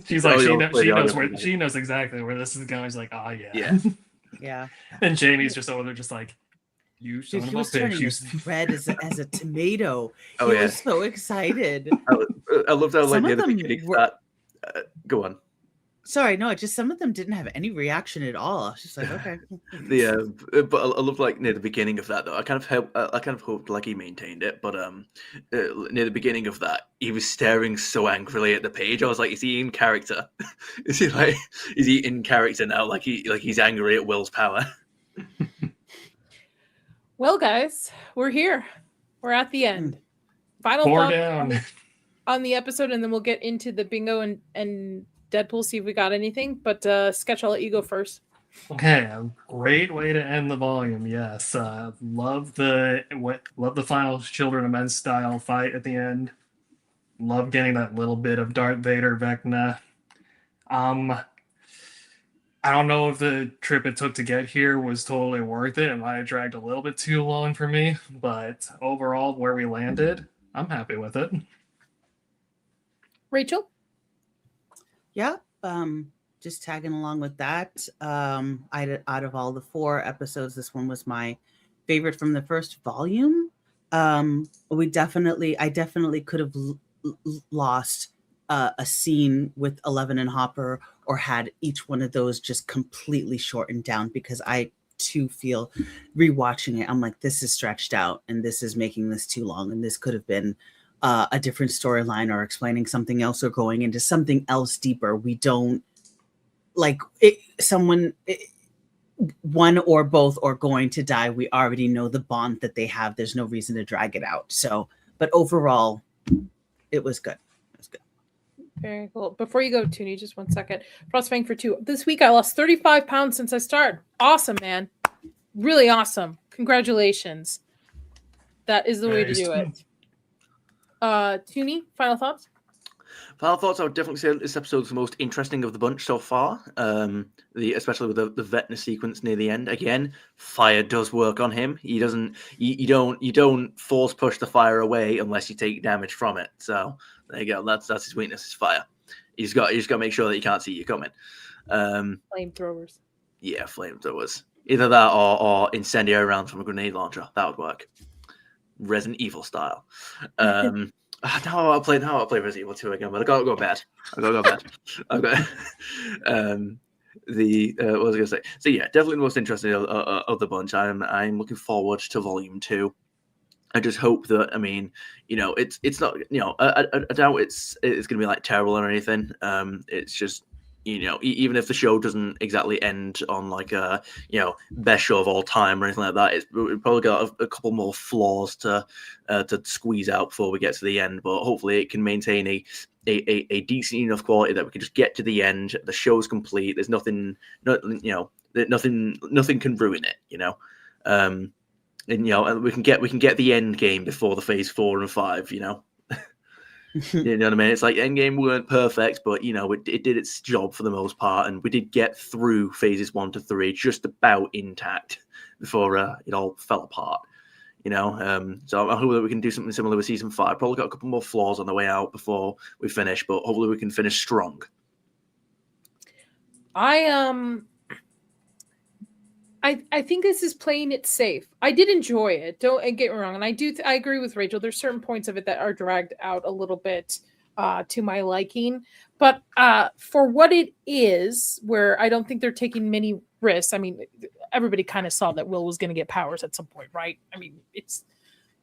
She's like she knows exactly where this is going. She's like, oh yeah. Yeah. And Jamie's just over there, just like, you son of a bitch. As red as a tomato. Oh, he was so excited. I loved how like Some of them go on. Sorry, no, just some of them didn't have any reaction at all. I was just like, okay. But I love like near the beginning of that though. I kind of hoped like he maintained it, but near the beginning of that, he was staring so angrily at the page. I was like, is he in character? is he in character now? Like he's angry at Will's power. Well, guys, we're here. We're at the end. Final thoughts on the episode, and then we'll get into the bingo and Deadpool, see if we got anything. But Sketch, I'll let you go first. Okay, a great way to end the volume. Yes, love the final Children of Men style fight at the end. Love getting that little bit of Darth Vader Vecna. I don't know if the trip it took to get here was totally worth it. It might have dragged a little bit too long for me, but overall, where we landed, I'm happy with it. Rachel? Yeah, just tagging along with that. Out of all the 4 episodes, this one was my favorite from the first volume. I definitely could have lost a scene with 11 and Hopper, or had each one of those just completely shortened down, because I too feel rewatching it, I'm like, this is stretched out and this is making this too long, and this could have been a different storyline, or explaining something else, or going into something else deeper. We don't like it, one or both are going to die. We already know the bond that they have. There's no reason to drag it out. So, but overall, it was good. Very cool. Before you go, Toonie, just 1 second. Frostfang for 2. This week I lost 35 pounds since I started. Awesome, man. Really awesome. Congratulations. That is the way to do it. Toonie, final thoughts? Final thoughts, I would definitely say this episode's the most interesting of the bunch so far. Especially with the Vecna sequence near the end. Again, fire does work on him. He doesn't. You don't force push the fire away unless you take damage from it. So there you go. That's his weakness. Is fire. You just got to make sure that you can't see you coming. Flamethrowers. Yeah, flamethrowers. Either that or incendiary rounds from a grenade launcher. That would work. Resident Evil style. Now I'll play Resident Evil 2 again, but I gotta go bed. I've got what was I gonna say? So yeah, definitely the most interesting of the bunch. I'm looking forward to volume 2. I just hope that, I mean, it's not, I doubt it's gonna be like terrible or anything. It's just, even if the show doesn't exactly end on like a, best show of all time or anything like that, we've probably got a couple more flaws to squeeze out before we get to the end. But hopefully it can maintain a decent enough quality that we can just get to the end. The show's complete. There's nothing can ruin it. And we can get the end game before the phase 4 and 5. You know what I mean? It's like Endgame weren't perfect, but it did its job for the most part, and we did get through phases 1 to 3 just about intact before it all fell apart. So I hope that we can do something similar with season 5. Probably got a couple more flaws on the way out before we finish, but hopefully we can finish strong. I think this is playing it safe. I did enjoy it. Don't get me wrong, and I agree with Rachel. There's certain points of it that are dragged out a little bit to my liking, but for what it is, where I don't think they're taking many risks. I mean, everybody kind of saw that Will was going to get powers at some point, right? I mean, it's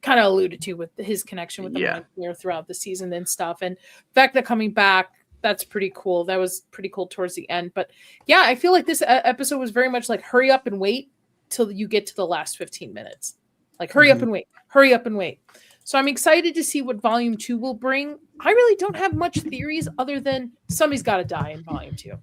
kind of alluded to with his connection with the Mind Flayer throughout the season and stuff, and Vecna coming back. That's pretty cool. That was pretty cool towards the end. But yeah, I feel like this episode was very much like hurry up and wait till you get to the last 15 minutes. Like, hurry up and wait. Hurry up and wait. So I'm excited to see what Volume 2 will bring. I really don't have much theories other than somebody's got to die in Volume 2.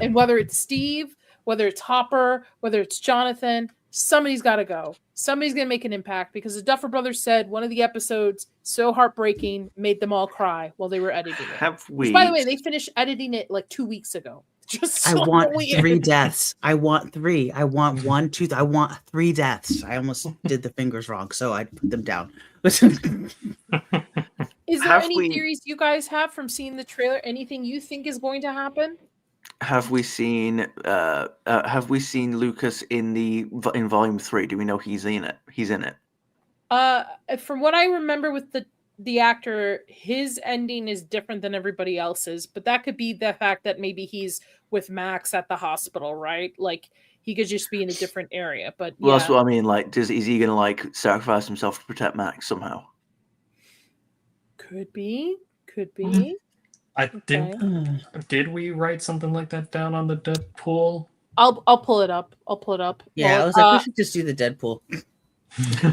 And whether it's Steve, whether it's Hopper, whether it's Jonathan, somebody's got to go. Somebody's going to make an impact because the Duffer Brothers said one of the episodes, so heartbreaking, made them all cry while they were editing it. Have we? Which, by the way, they finished editing it like 2 weeks ago. Just I so want weird. 3 deaths. I want 3. I want 1, 2. I want 3 deaths. I almost did the fingers wrong, so I put them down. Is there any theories you guys have from seeing the trailer? Anything you think is going to happen? Have we seen Lucas in Volume 3? Do we know he's in it? He's in it. From what I remember with the actor, his ending is different than everybody else's, but that could be the fact that maybe he's with Max at the hospital, right? Like he could just be in a different area. But Well, that's what I mean. Like, is he gonna like sacrifice himself to protect Max somehow? Could be. Did we write something like that down on the Deadpool? I'll pull it up. Yeah, I was like, we should just do the Deadpool.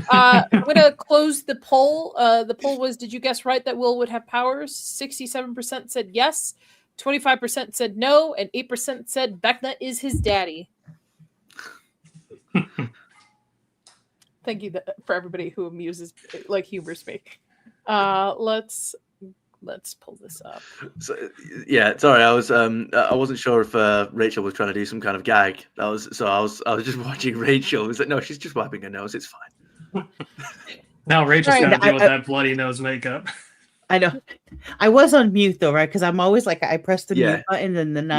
I'm gonna close the poll. The poll was: did you guess right that Will would have powers? 67% said yes, 25% said no, and 8% said Vecna is his daddy. Thank you for everybody who humors me. Let's pull this up. So, yeah, sorry, I wasn't sure if Rachel was trying to do some kind of gag. I was just watching Rachel. I was like, no, she's just wiping her nose. It's fine. Now Rachel's got to deal with that bloody nose makeup. I know. I was on mute though, right? Because I'm always like, I pressed the mute button and then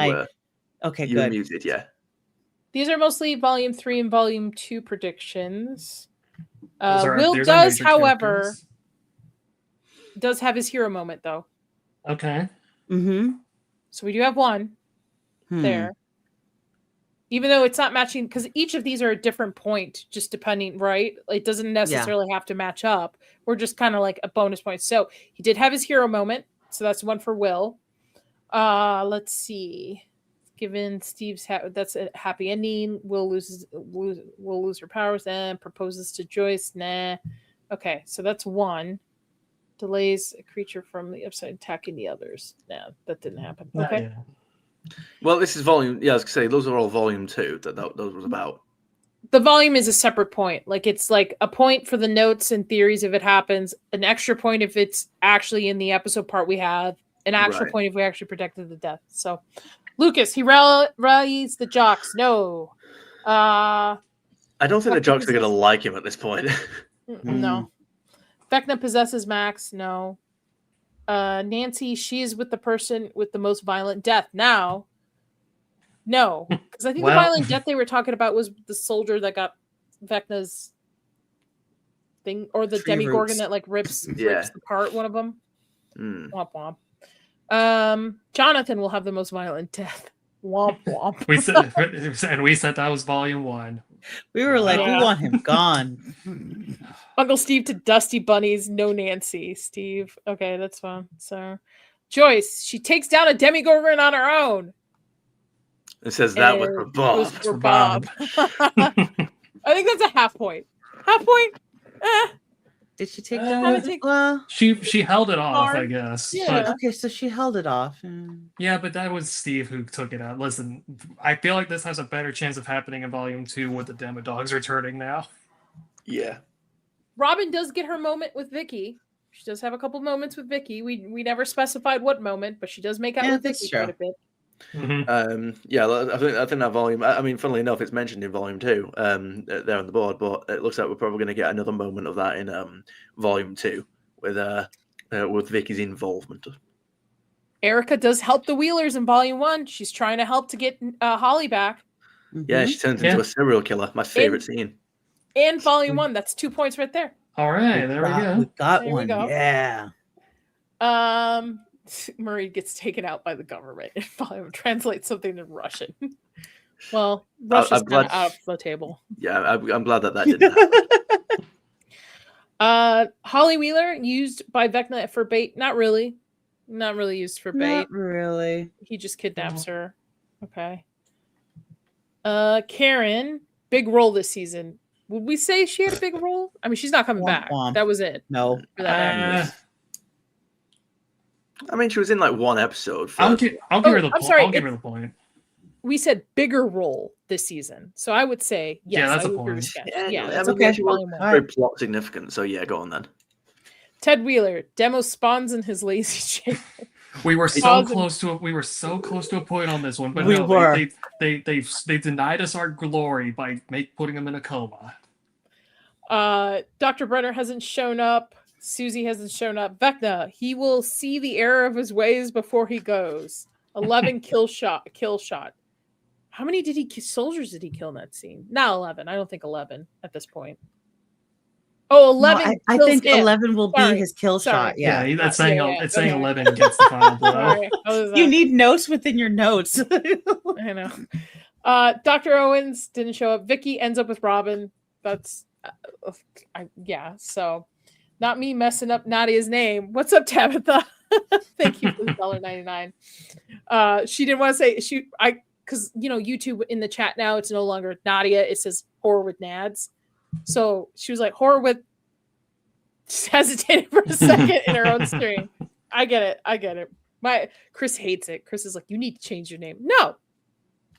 okay, you good. were muted, yeah. These are mostly Volume 3 and Volume 2 predictions. Will there's does, major however, characters. does have his hero moment though. Okay. Mm-hmm. So we do have one there. Even though it's not matching, because each of these are a different point, just depending, right? It doesn't necessarily have to match up. We're just kind of like a bonus point. So he did have his hero moment. So that's one for Will. Let's see. Given Steve's that's a happy ending. Will lose her powers and proposes to Joyce. Nah. Okay, so that's one. Delays a creature from the upside attacking the others. Nah, that didn't happen. Okay. Well, this is volume. Yeah, I was gonna say those are all Volume 2. Those was about. The volume is a separate point. Like it's like a point for the notes and theories if it happens, an extra point if it's actually in the episode part we have, an actual point if we actually predicted the death. So, Lucas, he rallies the jocks. No. I don't think the jocks are gonna like him at this point. No. Vecna possesses Max. No. Nancy, she is with the person with the most violent death. Now, no. Because I think the violent death they were talking about was the soldier that got Vecna's thing, or the Demigorgon that like rips apart one of them. Womp womp. Jonathan will have the most violent death. Womp womp. we said that was Volume 1. We were like, we want him gone. Uncle Steve to Dusty Bunnies, no Nancy. Steve. Okay, that's fine. So Joyce, she takes down a Demigorgon on her own. It says that was for Bob. It was for Bob. I think that's a half point. Half point? Did she take down? She held it off, I guess. Yeah. Okay, so she held it off. Yeah, but that was Steve who took it out. Listen, I feel like this has a better chance of happening in Volume 2 with the Demodogs returning now. Yeah. Robin does get her moment with Vicky. She does have a couple moments with Vicky. We never specified what moment, but she does make out with Vicky quite a bit. Yeah, I think that volume. I mean, funnily enough, it's mentioned in Volume 2 there on the board, but it looks like we're probably going to get another moment of that in Volume 2 with Vicky's involvement. Erica does help the Wheelers in Volume 1. She's trying to help to get Holly back. Yeah, she turns into a serial killer. My favorite scene. And Volume 1. That's 2 points right there. All right, there we go. We got one. Yeah. Murray gets taken out by the government in Volume. Translate something in Russian. Well, Russia's kind of out of the table. Yeah, I'm glad that didn't happen. Holly Wheeler used by Vecna for bait. Not really used for bait. Not really. He just kidnaps her. Okay. Karen, big role this season. Would we say she had a big role? I mean, she's not coming back. Womp. That was it. No. For that actress. I mean, she was in like one episode. I'll give her the point. I'll give her the point. We said bigger role this season, so I would say yes. Yeah, that's I a would point. agree with Yeah, yeah, I that's mean, okay. she was Probably very plot significant. So yeah, go on then. Ted Wheeler, Demo spawns in his lazy shape. We were so close to a point on this one, but We no, were. they denied us our glory by putting him in a coma. Dr. Brenner hasn't shown up. Susie hasn't shown up. Vecna, he will see the error of his ways before he goes. 11 kill shot. How many soldiers did he kill in that scene? Not 11. I don't think 11 at this point. Oh, 11. No, I kills think him. 11 will Sorry. be his kill shot. Yeah. That's saying it's saying okay. 11 gets the final blow. Sorry. You need notes within your notes. I know. Dr. Owens didn't show up. Vicky ends up with Robin. That's so not me messing up Nadia's name. What's up, Tabitha? Thank you for the $1.99. She didn't want to say because YouTube in the chat now, it's no longer Nadia, it says horror with Nads. So she was like, horror with, just hesitated for a second in her own stream. I get it. Chris hates it. Chris is like, you need to change your name. No.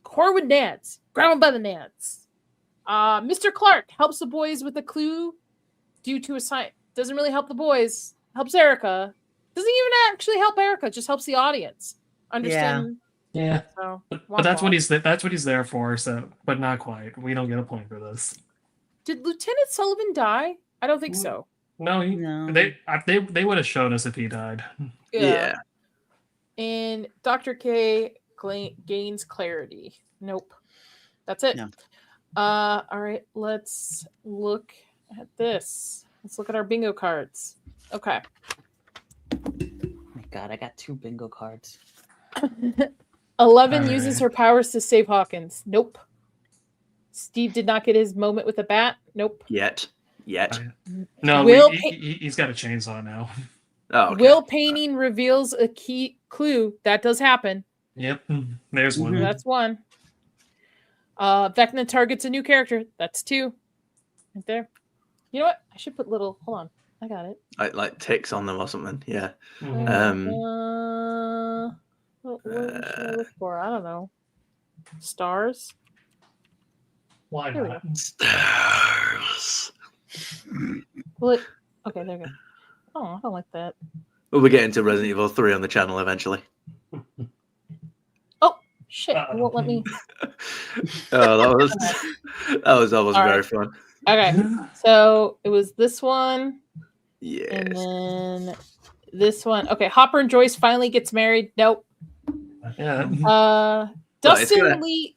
Horror with Nads. Grab them by the Nads. Mr. Clark helps the boys with a clue due to a sign. Doesn't really help the boys. Helps Erica. Doesn't even actually help Erica. Just helps the audience understand. Yeah. So, but that's what he's there for. So, but not quite. We don't get a point for this. Did Lieutenant Sullivan die? I don't think so. No, they would have shown us if he died. Yeah. And Dr. K gains clarity. Nope. That's it. No. All right, let's look at this. Let's look at our bingo cards. Okay. Oh my God, I got 2 bingo cards. 11 uses her powers to save Hawkins. Nope. Steve did not get his moment with the bat. Nope. Yet. No, he's got a chainsaw now. Oh, okay. Will painting reveals a key clue. That does happen. Yep. There's one. That's 1. Vecna targets a new character. That's 2. Right there. You know what? I should put little. Hold on. I got it. Like ticks on them or something. Yeah. What should I look for? I don't know. Stars. Why not? Stars. Okay, there we go. Oh, I don't like that. We'll be getting to Resident Evil 3 on the channel eventually. Oh shit! It won't let me. That was almost All very right. fun. Okay, so it was this one. Yes. And then this one. Okay, Hopper and Joyce finally gets married. Nope. Yeah. Dustin Lee.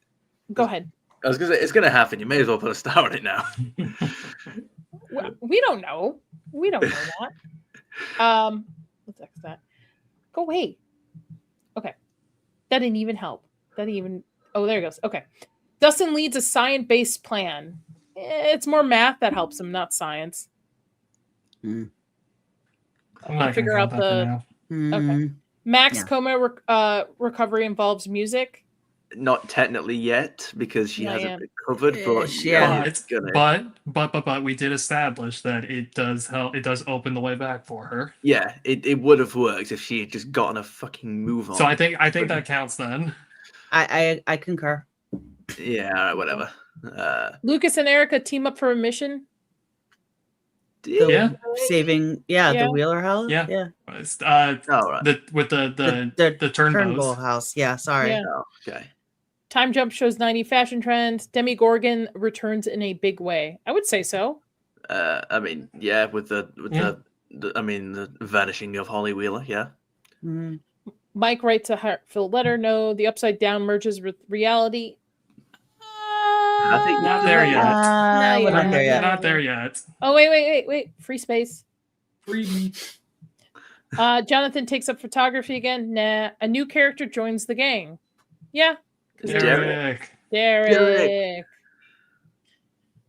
Go ahead. I was gonna say it's gonna happen. You may as well put a star on it now. We don't know. We don't know that. Let's X that. Go away. Okay. That didn't even help. Oh, there it goes. Okay. Dustin leads a science-based plan. It's more math that helps him, not science. I'm not Figure out the. Okay. Max coma recovery involves music. Not technically yet because she Not hasn't yet. recovered, but but we did establish that it does help. It does open the way back for her. Yeah, it would have worked if she had just gotten a fucking move on. So I think that counts then. I concur. Yeah, all right, whatever. Lucas and Erica team up for a mission. Saving the Wheeler house. Yeah. Right. With the Turnbull house. Yeah, sorry. Yeah. Oh, okay. Time jump shows 90 fashion trends. Demi Gorgon returns in a big way. I would say so. I mean, yeah, with the vanishing of Holly Wheeler, yeah. Mm-hmm. Mike writes a heartfelt letter. No, the upside down merges with reality. I think not there yet. We're not there yet. Not there yet. Oh, wait. Free space. Free. Jonathan takes up photography again. Nah. A new character joins the gang. Yeah. Derek.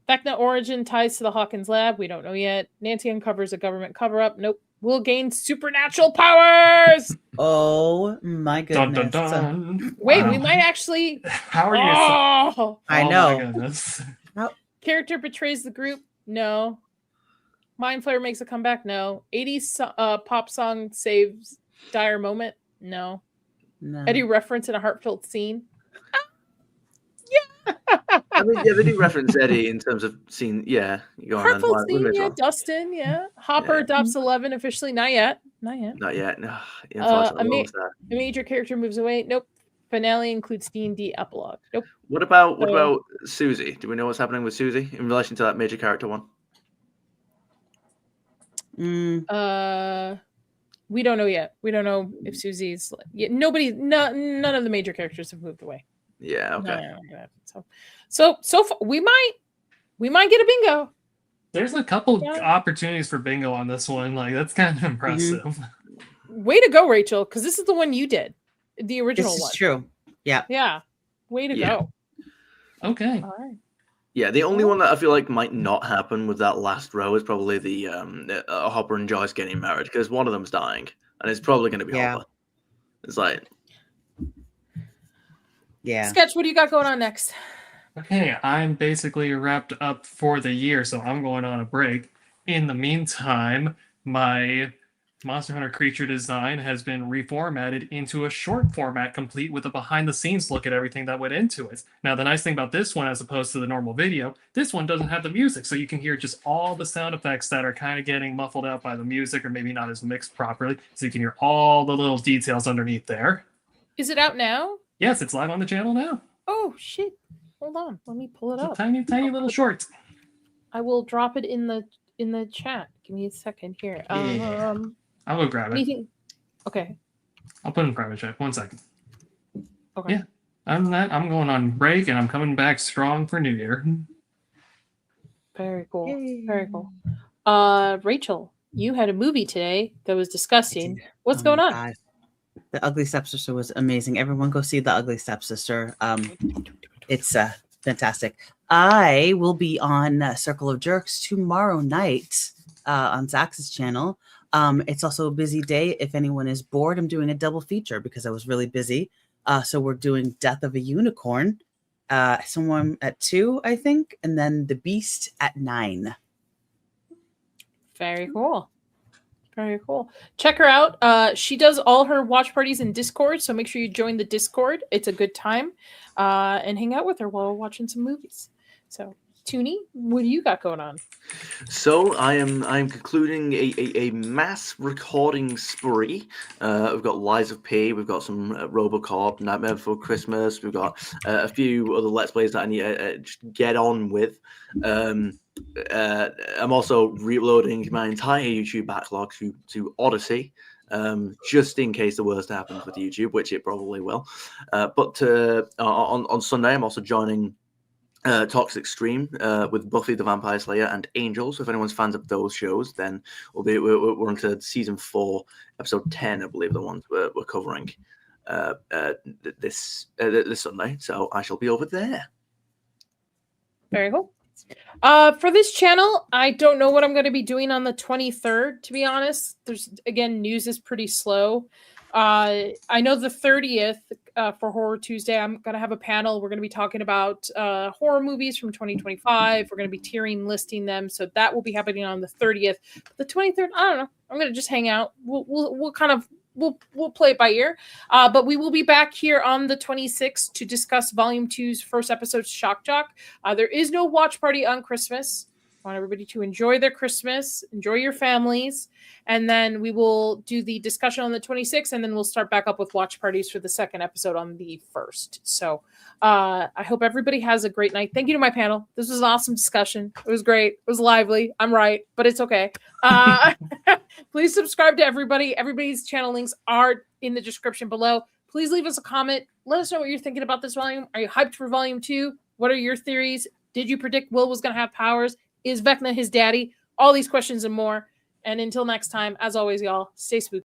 Vecna origin ties to the Hawkins Lab. We don't know yet. Nancy uncovers a government cover-up. Nope. Will gain supernatural powers. Oh my goodness! Dun, dun, dun. Wait, we might actually. How are you? I know. My goodness. Character betrays the group? No. Mind Flayer makes a comeback? No. 80s pop song saves dire moment? No. Eddie reference in a heartfelt scene? I mean, yeah, they do reference Eddie in terms of scene. Yeah, go on. Heartfelt We scene, may as yeah. well. Dustin, yeah. Hopper adopts 11 officially. Not yet. Not yet. Not yet. No, unfortunately, A major character moves away. Nope. Finale includes D&D epilogue. Nope. What about Susie? Do we know what's happening with Susie in relation to that major character one? We don't know yet. We don't know if Susie's none of the major characters have moved away. Yeah, okay. So far, we might get a bingo. There's a couple opportunities for bingo on this one. Like, that's kind of impressive. Way to go, Rachel, because this is the one you did. The original one. This is true. Yeah. Yeah. Way to go. Okay. All right. Yeah, the only one that I feel like might not happen with that last row is probably the Hopper and Joyce getting married, because one of them's dying, and it's probably going to be Hopper. It's like, Sketch, what do you got going on next? Okay, I'm basically wrapped up for the year, so I'm going on a break. In the meantime, my Monster Hunter creature design has been reformatted into a short format, complete with a behind-the-scenes look at everything that went into it. Now, the nice thing about this one, as opposed to the normal video, this one doesn't have the music, so you can hear just all the sound effects that are kind of getting muffled out by the music, or maybe not as mixed properly, so you can hear all the little details underneath there. Is it out now? Yes, it's live on the channel now. Oh, shit. Hold on. Let me pull it up. Tiny little short. I will drop it in the chat. Give me a second here. I'll go grab it. Okay. I'll put it in private chat. 1 second. Okay. Yeah. Other than that, I'm going on break and I'm coming back strong for New Year. Very cool. Yay. Very cool. Rachel, you had a movie today that was disgusting. What's going on? God. The Ugly Stepsister was amazing. Everyone go see The Ugly Stepsister. It's fantastic. I will be on Circle of Jerks tomorrow night on Zach's channel. It's also a busy day. If anyone is bored, I'm doing a double feature because I was really busy. So we're doing Death of a Unicorn, someone at 2, I think, and then The Beast at 9. Very cool. Very cool. Check her out. She does all her watch parties in Discord, so make sure you join the Discord. It's a good time. And hang out with her while we're watching some movies. So, Toonie, what do you got going on? So I am concluding a mass recording spree. We've got Lies of P, we've got some RoboCop, Nightmare Before Christmas, we've got a few other Let's Plays that I need to just get on with. I'm also reloading my entire YouTube backlog to Odyssey, just in case the worst happens with YouTube, which it probably will. But on Sunday, I'm also joining Toxic Stream with Buffy the Vampire Slayer and Angel. So if anyone's fans of those shows, then we're into season 4, episode 10, I believe, the ones we're covering this Sunday. So I shall be over there. Very cool. For this channel, I don't know what I'm going to be doing on the 23rd, to be honest. News is pretty slow. I know the 30th for Horror Tuesday, I'm going to have a panel. We're going to be talking about horror movies from 2025. We're going to be tiering listing them. So that will be happening on the 30th. But the 23rd, I don't know. I'm going to just hang out. We'll play it by ear. But we will be back here on the 26th to discuss Volume 2's first episode, Shock Jock. There is no watch party on Christmas. I want everybody to enjoy their Christmas, enjoy your families, and then we will do the discussion on the 26th, and then we'll start back up with watch parties for the second episode on the 1st. So I hope everybody has a great night. Thank you to my panel. This was an awesome discussion. It was great. It was lively. I'm right, but it's okay. Please subscribe to everybody. Everybody's channel links are in the description below. Please leave us a comment. Let us know what you're thinking about this volume. Are you hyped for Volume 2? What are your theories? Did you predict Will was going to have powers? Is Vecna his daddy? All these questions and more. And until next time, as always, y'all, stay spooky.